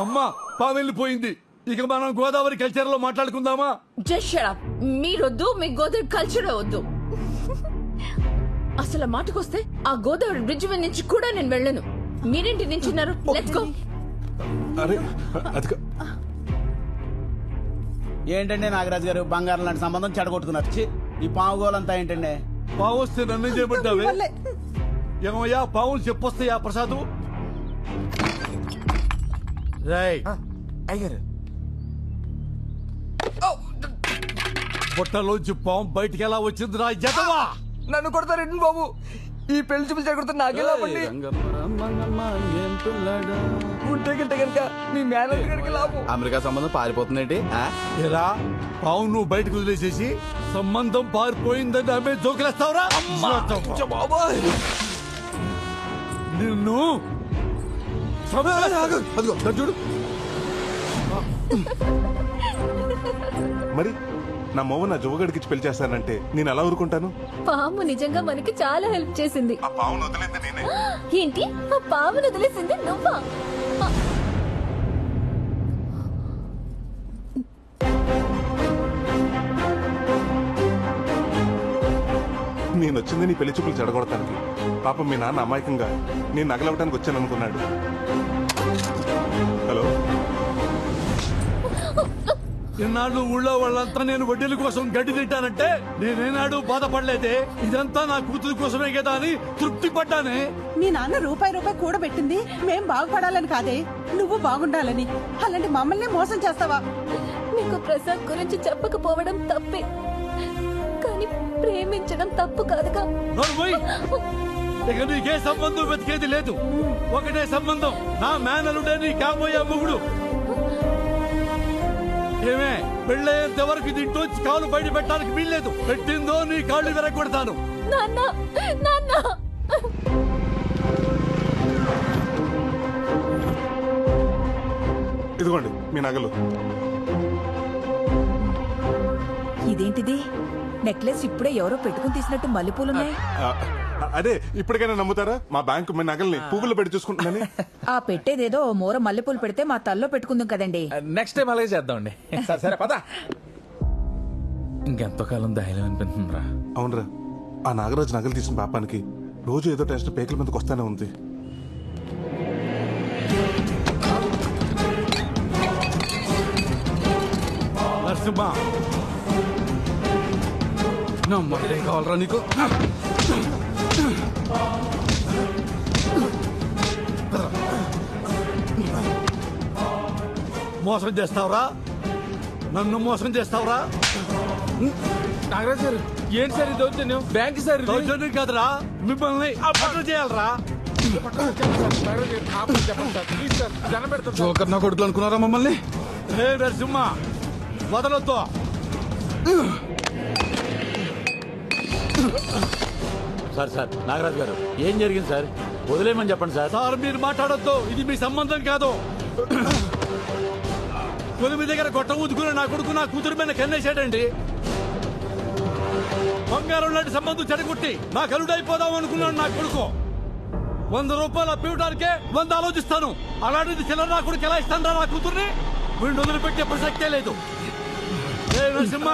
అమ్మా పాము వెళ్ళిపోయింది. ఇక మనం గోదావరి కల్చర్ లో మాట్లాడుకుందామా? Just shut up. మీరొద్దు, మీ గోదావరి కల్చర్ వద్దు. అసలు మాటకొస్తే ఆ గోదావరి బ్రిడ్జ్ మీద నుంచి కూడా నేను వెళ్ళను. మీరేంటి నించున్నారు? Let's go. ఏంటండి నాగరాజు గారు బంగారం లాంటి సంబంధం చెడగొట్టుకున్నారు. ఈ పావు గోలంతా ఏంటండి? పావు వస్తే నన్ను చేయబడ్డావే. ఏమయ్యా పావులు చెప్పొస్తాయా ప్రసాదు? పొట్టలోంచి పాము బయటికి ఎలా వచ్చింది రా జతవా? నన్ను కొడతారండి బాబు. ఈ పెళ్లి చూపించి చెడగొడతా నాకెలా పండి ఉంటే గింటే కనుక మీ మేనేజర్ గారికి లాభం. అమెరికా సంబంధం పారిపోతుందండి. ఏరా పావు నువ్వు బయటకు వదిలేసేసి సంబంధం పారిపోయిందని ఆమె జోకులేస్తావురా? నిన్ను చూడు. మరి నా మొవ్వ నా జువ్వగడికి పెళ్లి చేస్తానంటే నేను ఎలా ఊరుకుంటాను? పాము నిజంగా మనకి చాలా హెల్ప్ చేసింది. ఆ పావును వదిలేంది నేనే. ఏంటి? ఆ పామును వదిలేసింది నువ్వా? నేను వచ్చింది నీ పెళ్లి చూపులు చెడగొడటానికి. పాపం మీ నాన్న అమాయకంగా నేను నగలవటానికి వచ్చాను అనుకున్నాడు. హలో, ఇన్నాళ్ళు ఊళ్ళో వాళ్ళంతా నేను వడ్డీల కోసం గడ్డి తింటానంటే నేనేనాడు బాధపడలేదే. ఇదంతా నా కూతురు కోసమే కదా అని తృప్తి పడ్డానే. మీ నాన్న రూపాయి కూడబెట్టింది మేం బాగుపడాలని కాదే, నువ్వు బాగుండాలని. అలాంటి మమ్మల్ని మోసం చేస్తావా? మీకు ప్రసాద్ గురించి చెప్పకపోవడం తప్పే, కానీ ప్రేమించడం తప్పు కాదుగా. ఇక నీకే సంబంధం వెతికేది లేదు. ఒకటే సంబంధం, నా మేనలుడే నీ కాబోయే మొగుడు. ఏమే పెళ్ళయ్యేంత వరకు దీంట్లోంచి కాలు బయట పెట్టడానికి వీల్లేదు. పెట్టిందో నీ కాళ్ళు విరగొడతాను. ఇదిగోండి మీ నగలు. ఇదేంటిది? నెక్లెస్ ఇప్పుడే ఎవరో పెట్టుకుని తీసినట్టు మల్లెపూలున్నాయి. అదే ఇప్పటికైనా నమ్ముతారా? మా బ్యాంకు మీ నగల్ని పువ్వులు పెట్టి చూసుకుంటుందని. ఆ పెట్టేదేదో మోర మల్లెపూలు పెడితే మా తల్లో పెట్టుకుందాం కదండి. నెక్స్ట్ టైం అలాగే చేద్దామండి. సరే పద. ఇంకెంతో కాలం ధైర్యం అనిపిస్తుందిరా. అవునరా, ఆ నాగరాజు నగలు తీసిన పాపానికి రోజు ఏదో టెన్షన్ పేకల మీదకి వస్తానే ఉంది. నరసింహ, నా మళ్ళీ కావాలరా నీకు? మోసం చేస్తావురా? నన్ను మోసం చేస్తావురా? నాగరాజు గారు ఏంటి సార్ ఇది దౌర్జన్యం? బ్యాంక్ సార్ దౌర్జన్యం కాదురా, మిమ్మల్ని అప్పట్లో చేయాలరా. జోకర్ నా కొడుకులు అనుకున్నారా మమ్మల్ని? హే నరసింహ, వదలొద్దు. సార్ నాగరాజు గారు ఏం జరిగింది సార్? వదిలేయమని చెప్పండి సార్. సార్ మీరు మాట్లాడొద్దు, ఇది మీ సంబంధం కాదు. కొలిమి దగ్గర గొట్ట ఊదుకుని నా కొడుకు నా కూతురు మీద కన్నేశాడండి. బంగారం లాంటి సంబంధం చెడగొట్టి నా కలుడైపోదాం అనుకున్నాను నా కొడుకు. 100 రూపాయలు అప్పివడానికే 100 ఆలోచిస్తాను. అలాంటిది చిల్లర నా కొడుకు ఎలా ఇస్తాను నా కూతుర్ని? వీడిని వదిలిపెట్టే ప్రసక్తే లేదు. ఏ నరసింహ,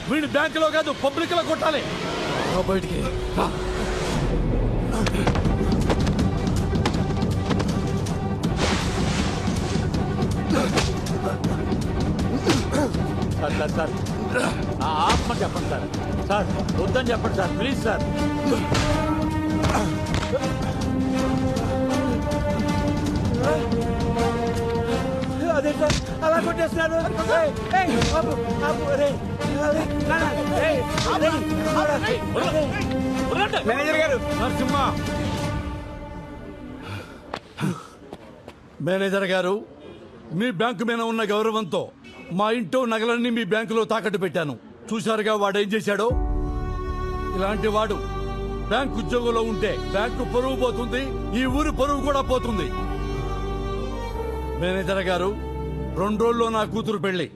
వీడిని బ్యాంకులో కాదు పబ్లిక్ లో కొట్టాలి. బయటికి సార్ ఆత్మ చెప్పండి సార్. సార్ వద్దని చెప్పండి సార్, ప్లీజ్ సార్. అదే సార్ అలా కొట్టేస్తున్నారు. మేనేజర్ గారు, నరసింహ మేనేజర్ గారు, మీ బ్యాంకు మీద ఉన్న గౌరవంతో మా ఇంట్లో నగలన్నీ మీ బ్యాంకులో తాకట్టు పెట్టాను. చూశారుగా వాడు ఏం చేశాడో. ఇలాంటి వాడు బ్యాంకు ఉద్యోగంలో ఉంటే బ్యాంకు పరువు పోతుంది, ఈ ఊరు పరువు కూడా పోతుంది. మేనేజర్ గారు, 2 రోజుల్లో నా కూతురు పెళ్లి.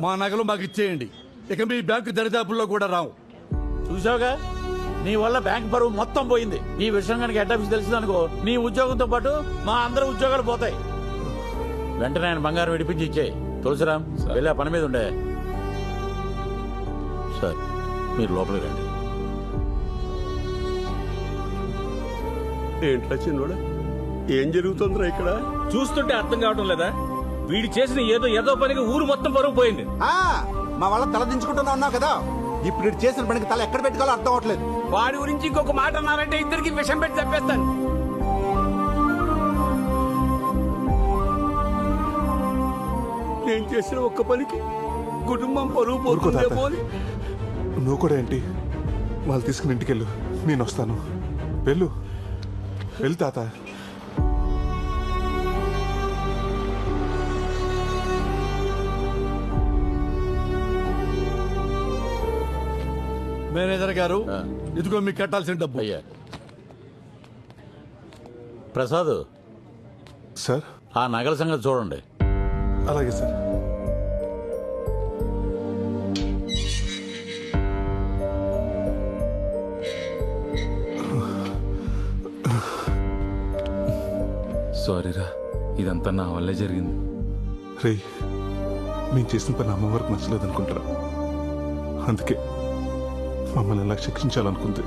మా నగలు మాకు ఇచ్చేయండి. ఇక మీ బ్యాంకు దరిదాపుల్లో కూడా రావు. చూసావుగా, నీ వల్ల బ్యాంక్ పరువు మొత్తం పోయింది. ఈ విషయం కనుక హెడ్ ఆఫీస్ తెలిసిందనుకో, నీ ఉద్యోగంతో పాటు మా అందరి ఉద్యోగాలు పోతాయి. వెంటనే ఆయన బంగారం విడిపించి ఇచ్చేయి. తులసిరామ్, వెళ్ళి ఆ పని మీద ఉండే. సార్ మీరు లోపలికి రండి. ఏంట్రా చిన్నోడా, ఏం జరుగుతుందిరా ఇక్కడ? చూస్తుంటే అర్థం కావడం లేదా? వీడు చేసిన ఏదో పనికి ఊరు మొత్తం పరువు పోయింది. మా వాళ్ళ తల దించుకుంటున్నా ఉన్నావు కదా, ఇప్పుడు చేసిన పనికి తల ఎక్కడ పెట్టుకోవాలో అర్థం అవట్లేదు. వాడి గురించి ఇంకొక మాట అన్నారంటే ఇద్దరికి విషం పెట్టి చంపేస్తాను. నేను చేసిన ఒక్క పనికి కుటుంబం పరువు పోతుందేమో అని. నువ్వు కూడా ఏంటి? వాళ్ళు తీసుకుని ఇంటికి వెళ్ళు, నేను వస్తాను. వెళ్ళు తాత. మేనేజర్ గారు, ఇదిగో మీకు కట్టాల్సిన డబ్బు. అయ్యా ప్రసాద్ సార్, ఆ నగల సంగతి చూడండి. అలాగే సార్. సారీరా, ఇదంతా నా వల్లే జరిగింది. రే, మేము చేసిన పని అమ్మవారికి నచ్చలేదు అనుకుంటారా, అందుకే మమ్మల్ని ఎలా శిక్షించాలనుకుంది.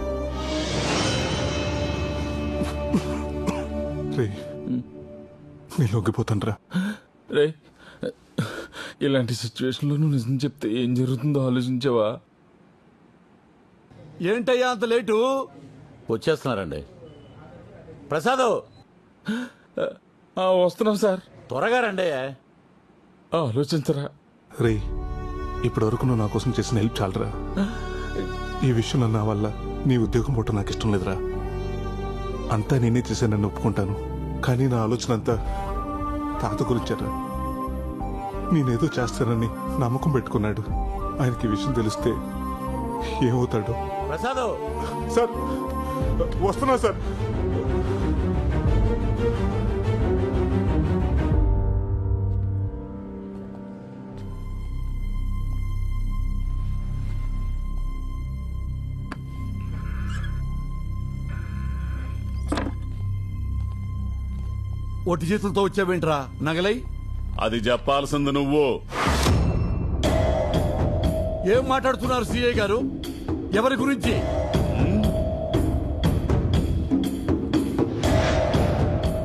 రే, నేను లొంగిపోతాను రా. రే, ఇలాంటి సిచ్యువేషన్లో నువ్వు నిజం చెప్తే ఏం జరుగుతుందో ఆలోచించావా? ఏంటయ్యా అంత లేటు? వచ్చేస్తున్నారండి. ప్రసాద్ వస్తున్నాం సార్. త్వరగా రండి. ఆలోచించరా. రే, ఇప్పటి వరకు నువ్వు నా కోసం చేసిన హెల్ప్ చాలరా. ఈ విషయంలో నా వల్ల నీ ఉద్యోగం పోవటం నాకు ఇష్టం లేదురా. అంతా నేనే చేశానని ఒప్పుకుంటాను, కానీ నా ఆలోచన అంతా తాత గురించారా. నేనేదో చేస్తానని నమ్మకం పెట్టుకున్నాడు. ఆయనకి ఈ విషయం తెలిస్తే ఏమవుతాడు? ప్రసాద్ సార్, వస్తున్నా సార్. ఒట్టి చేతులతో వచ్చావేంట్రా నగలై? అది చెప్పాల్సింది నువ్వు. ఏం మాట్లాడుతున్నారు సిఐ గారు? ఎవరి గురించి?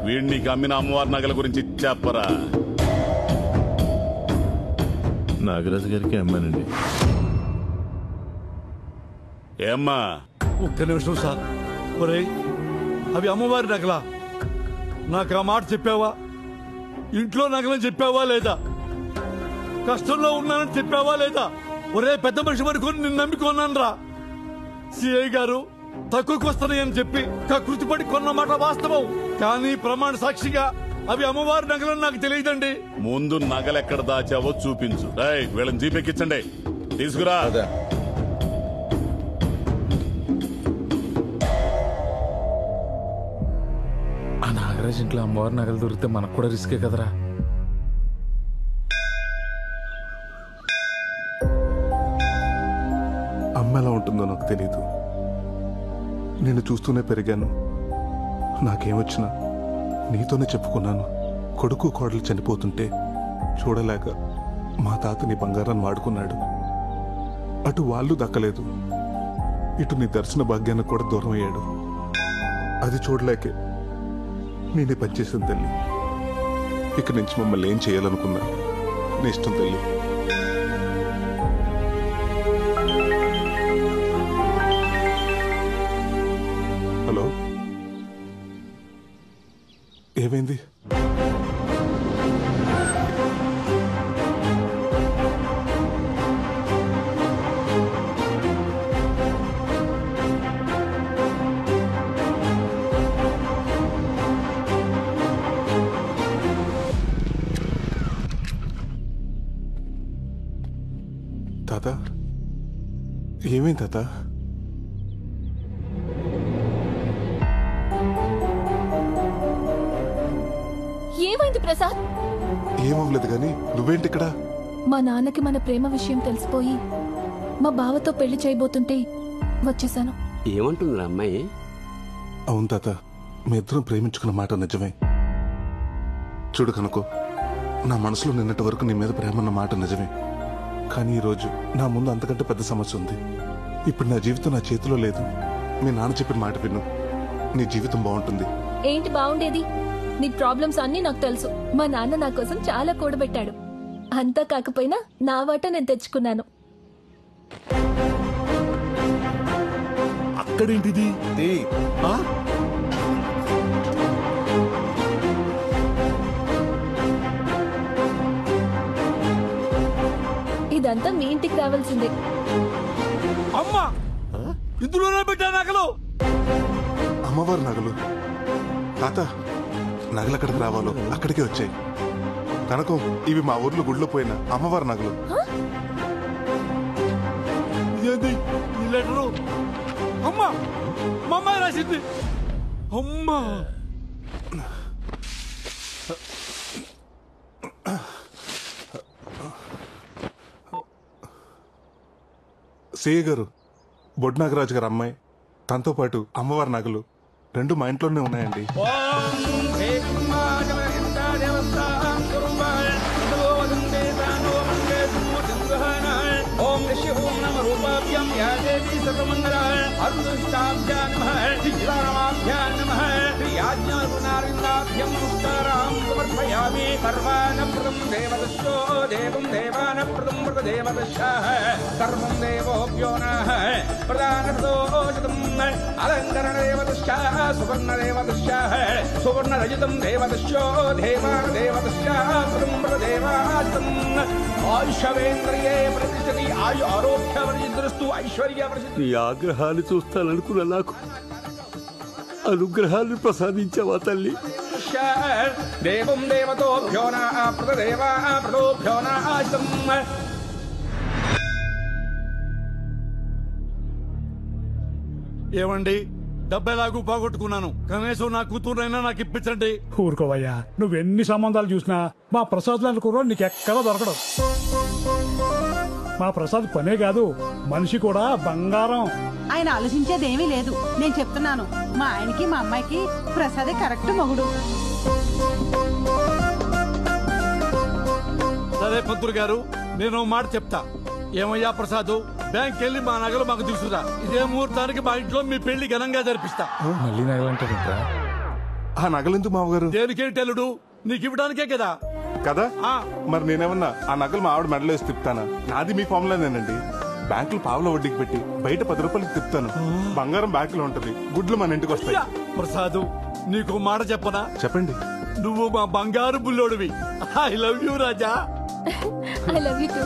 వీడిని అమ్మిన అమ్మవారి నగల గురించి చెప్పరా. నాగరాజు గారికి అమ్మానండి. ఏమ్మా? ఒక్క నిమిషం సార్. ఒరేయ్, అవి అమ్మవారి నగలా? నాకు ఆ మాట చెప్పావా? ఇంట్లో నగలని చెప్పావా లేదా? కష్టంలో ఉన్నానని చెప్పావా లేదా? ఒరే పెద్ద మనిషి అనుకుని నిన్ను నమ్మికొన్నాను రా. సిఐ గారు తక్కువకి వస్తాయని చెప్పి కృతిపడి కొన్న మాట వాస్తవం. కానీ ప్రమాణ సాక్షిగా అవి అమ్మవారి నగలని నాకు తెలియదండి. ముందు నగలెక్కడ దాచావో చూపించు. వీళ్ళని జీపెక్కించండి, తీసుకురా. ఆ నాగరాజ్ ఇంట్లో అమ్మవారి నగలు దొరికితే మనకు కూడా రిస్కే కదరా. అమ్మ ఎలా ఉంటుందో నాకు తెలీదు. నేను చూస్తూనే పెరిగాను. నాకేమొచ్చినా నీతోనే చెప్పుకున్నాను. కొడుకు కోడలు చనిపోతుంటే చూడలేక మా తాత నీ బంగారాన్ని వాడుకున్నాడు. అటు వాళ్ళు దక్కలేదు, ఇటు నీ దర్శన భాగ్యానికి కూడా దూరం అయ్యాడు. అది చూడలేకే నేనే పనిచేసాను తల్లి. ఇక నుంచి మమ్మల్ని ఏం చేయాలనుకున్నా నీ ఇష్టం తల్లి. హలో, ఏమైంది? తాత, ఏమైంది తాత? ఏమైంది ప్రసాద్? ఏమవ్వలేదు కానీ నువ్వేంటి ఇక్కడ? మా నాన్నకి మన ప్రేమ విషయం తెలిసిపోయి మా బావతో పెళ్లి చేయబోతుంటే వచ్చేసాను. ఏమంటుంది అమ్మాయి? అవును తాత, మీ ఇద్దరం ప్రేమించుకున్న మాట నిజమే. చూడు కనుకో, నా మనసులో నిన్నటి వరకు నీ మీద ప్రేమ అన్న మాట నిజమే. కానీ ఈరోజు నా ముందు అంతకంటే పెద్ద సమస్య ఉంది. ఇప్పుడు నా జీవితం నా చేతిలో లేదు. మీ నాన్న చెప్పిన మాట విను, నీ జీవితం బాగుంటుంది. ఏంటి బాగుండేది? నీ ప్రాబ్లమ్స్ అన్నీ నాకు తెలుసు. మా నాన్న నా కోసం చాలా కూడబెట్టాడు. అంతా కాకపోయినా నా వాట నేను తెచ్చుకున్నాను. అక్కడేంటిది? ఇదంతా మీ ఇంటికి రావాల్సిందే. అమ్మా, ఇందులోనే పెట్టా నగలు. అమ్మవారి నగలు? తాత, నగలు ఎక్కడికి రావాలో అక్కడికే వచ్చాయి. కనకం, ఇవి మా ఊర్లో గుడిలో పోయిన అమ్మవారి నగలు. ఇదేంటి ఈ లెటరు? అమ్మా, మా అమ్మాయి రాసింది. అమ్మా, సిఐ గారు, బొడ్ నాగరాజు గారు అమ్మాయి, తనతో పాటు అమ్మవారి నగలు రెండు మా ఇంట్లోనే ఉన్నాయండి. ఓం ఓం నమ రూపాభ్యాం యా దేవీ సర్వమంగళాయ అరుణష్టాభ్యాం నమః శ్రీరామాభ్యాం నమః శ్రీయాజ్ఞానారిందాభ్యం నమస్కారాం సమర్పయామి. సర్వానప్రదం దేవదస్యో దేవం దేవానప్రదం మృతదేవదస్యాః సర్వం దేవోభ్యో నః ప్రదానప్రదోషితం అలంకరణదేవదస్యాః సువర్ణదేవదస్యాః సువర్ణరజితం దేవదస్యో దేవానదేవదస్యాః సర్వం మృతదేవాజితం ఆయుషవేంద్రియే ప్రతిష్టతి ఆయు ఆరోగ్యవర్జిద్రస్తు ఐశ్వర్య ప్రసిద్ధి. నీ ఆగ్రహాన్ని చూస్తాననుకున్న నాకు అనుగ్రహాన్ని ప్రసాదించావా తల్లి? దేవం దేవతోభ్యో ప్రదేవా ప్రదోభ్యో నాశం. ఏమండి, డబ్బెలాగూ పోగొట్టుకున్నాను, కనీసం నా కూతురునైనా నాకు ఇప్పించండి. ఊరుకోవయ్యా, నువ్వెన్ని సంబంధాలు చూసినా మా ప్రసాద్ లాంటి కుర్రోడు నీకు ఎక్కడా దొరకడం. మా ప్రసాద్ పనే కాదు, మనిషి కూడా బంగారం. ఆయన ఆలోచించేది ఏమీ లేదు. నేను చెప్తున్నాను, మా ఆయనకి మా అమ్మాయికి ప్రసాదే కరెక్ట్ మొగుడు. సరే పంతులు గారు, నేను మాట చెప్తా. ఏమయ్యా ప్రసాద్, బ్యాంక్ వెళ్ళి మా నగలు మాకు తీసుకురా. ఇదే ముహూర్తానికి మా ఇంట్లో మీ పెళ్లి ఘనంగా జరిపిస్తా. మళ్ళీ నగలంటే ఆ నగలెందుకు మామగారు? దేనికేంటి అల్లుడు, నీకు ఇవ్వడానికే కదా. కదా, మరి నేనేమన్నా ఆ నగలు మా ఆవిడ మెడలో వేసి తిప్పుతానా? నాది మీ ఫామ్లోనేనండి. బ్యాంకులు పావుల వడ్డీకి పెట్టి బయట 10 రూపాయలకి తిప్పుతాను. బంగారం బ్యాంకులో ఉంటది, గుడ్లు మన ఇంటికి వస్తాయి. ప్రసాద్, నీకు మాట చెప్పనా? చెప్పండి. నువ్వు మా బంగారు బుల్లోడివి. I love you Raja. I love you two.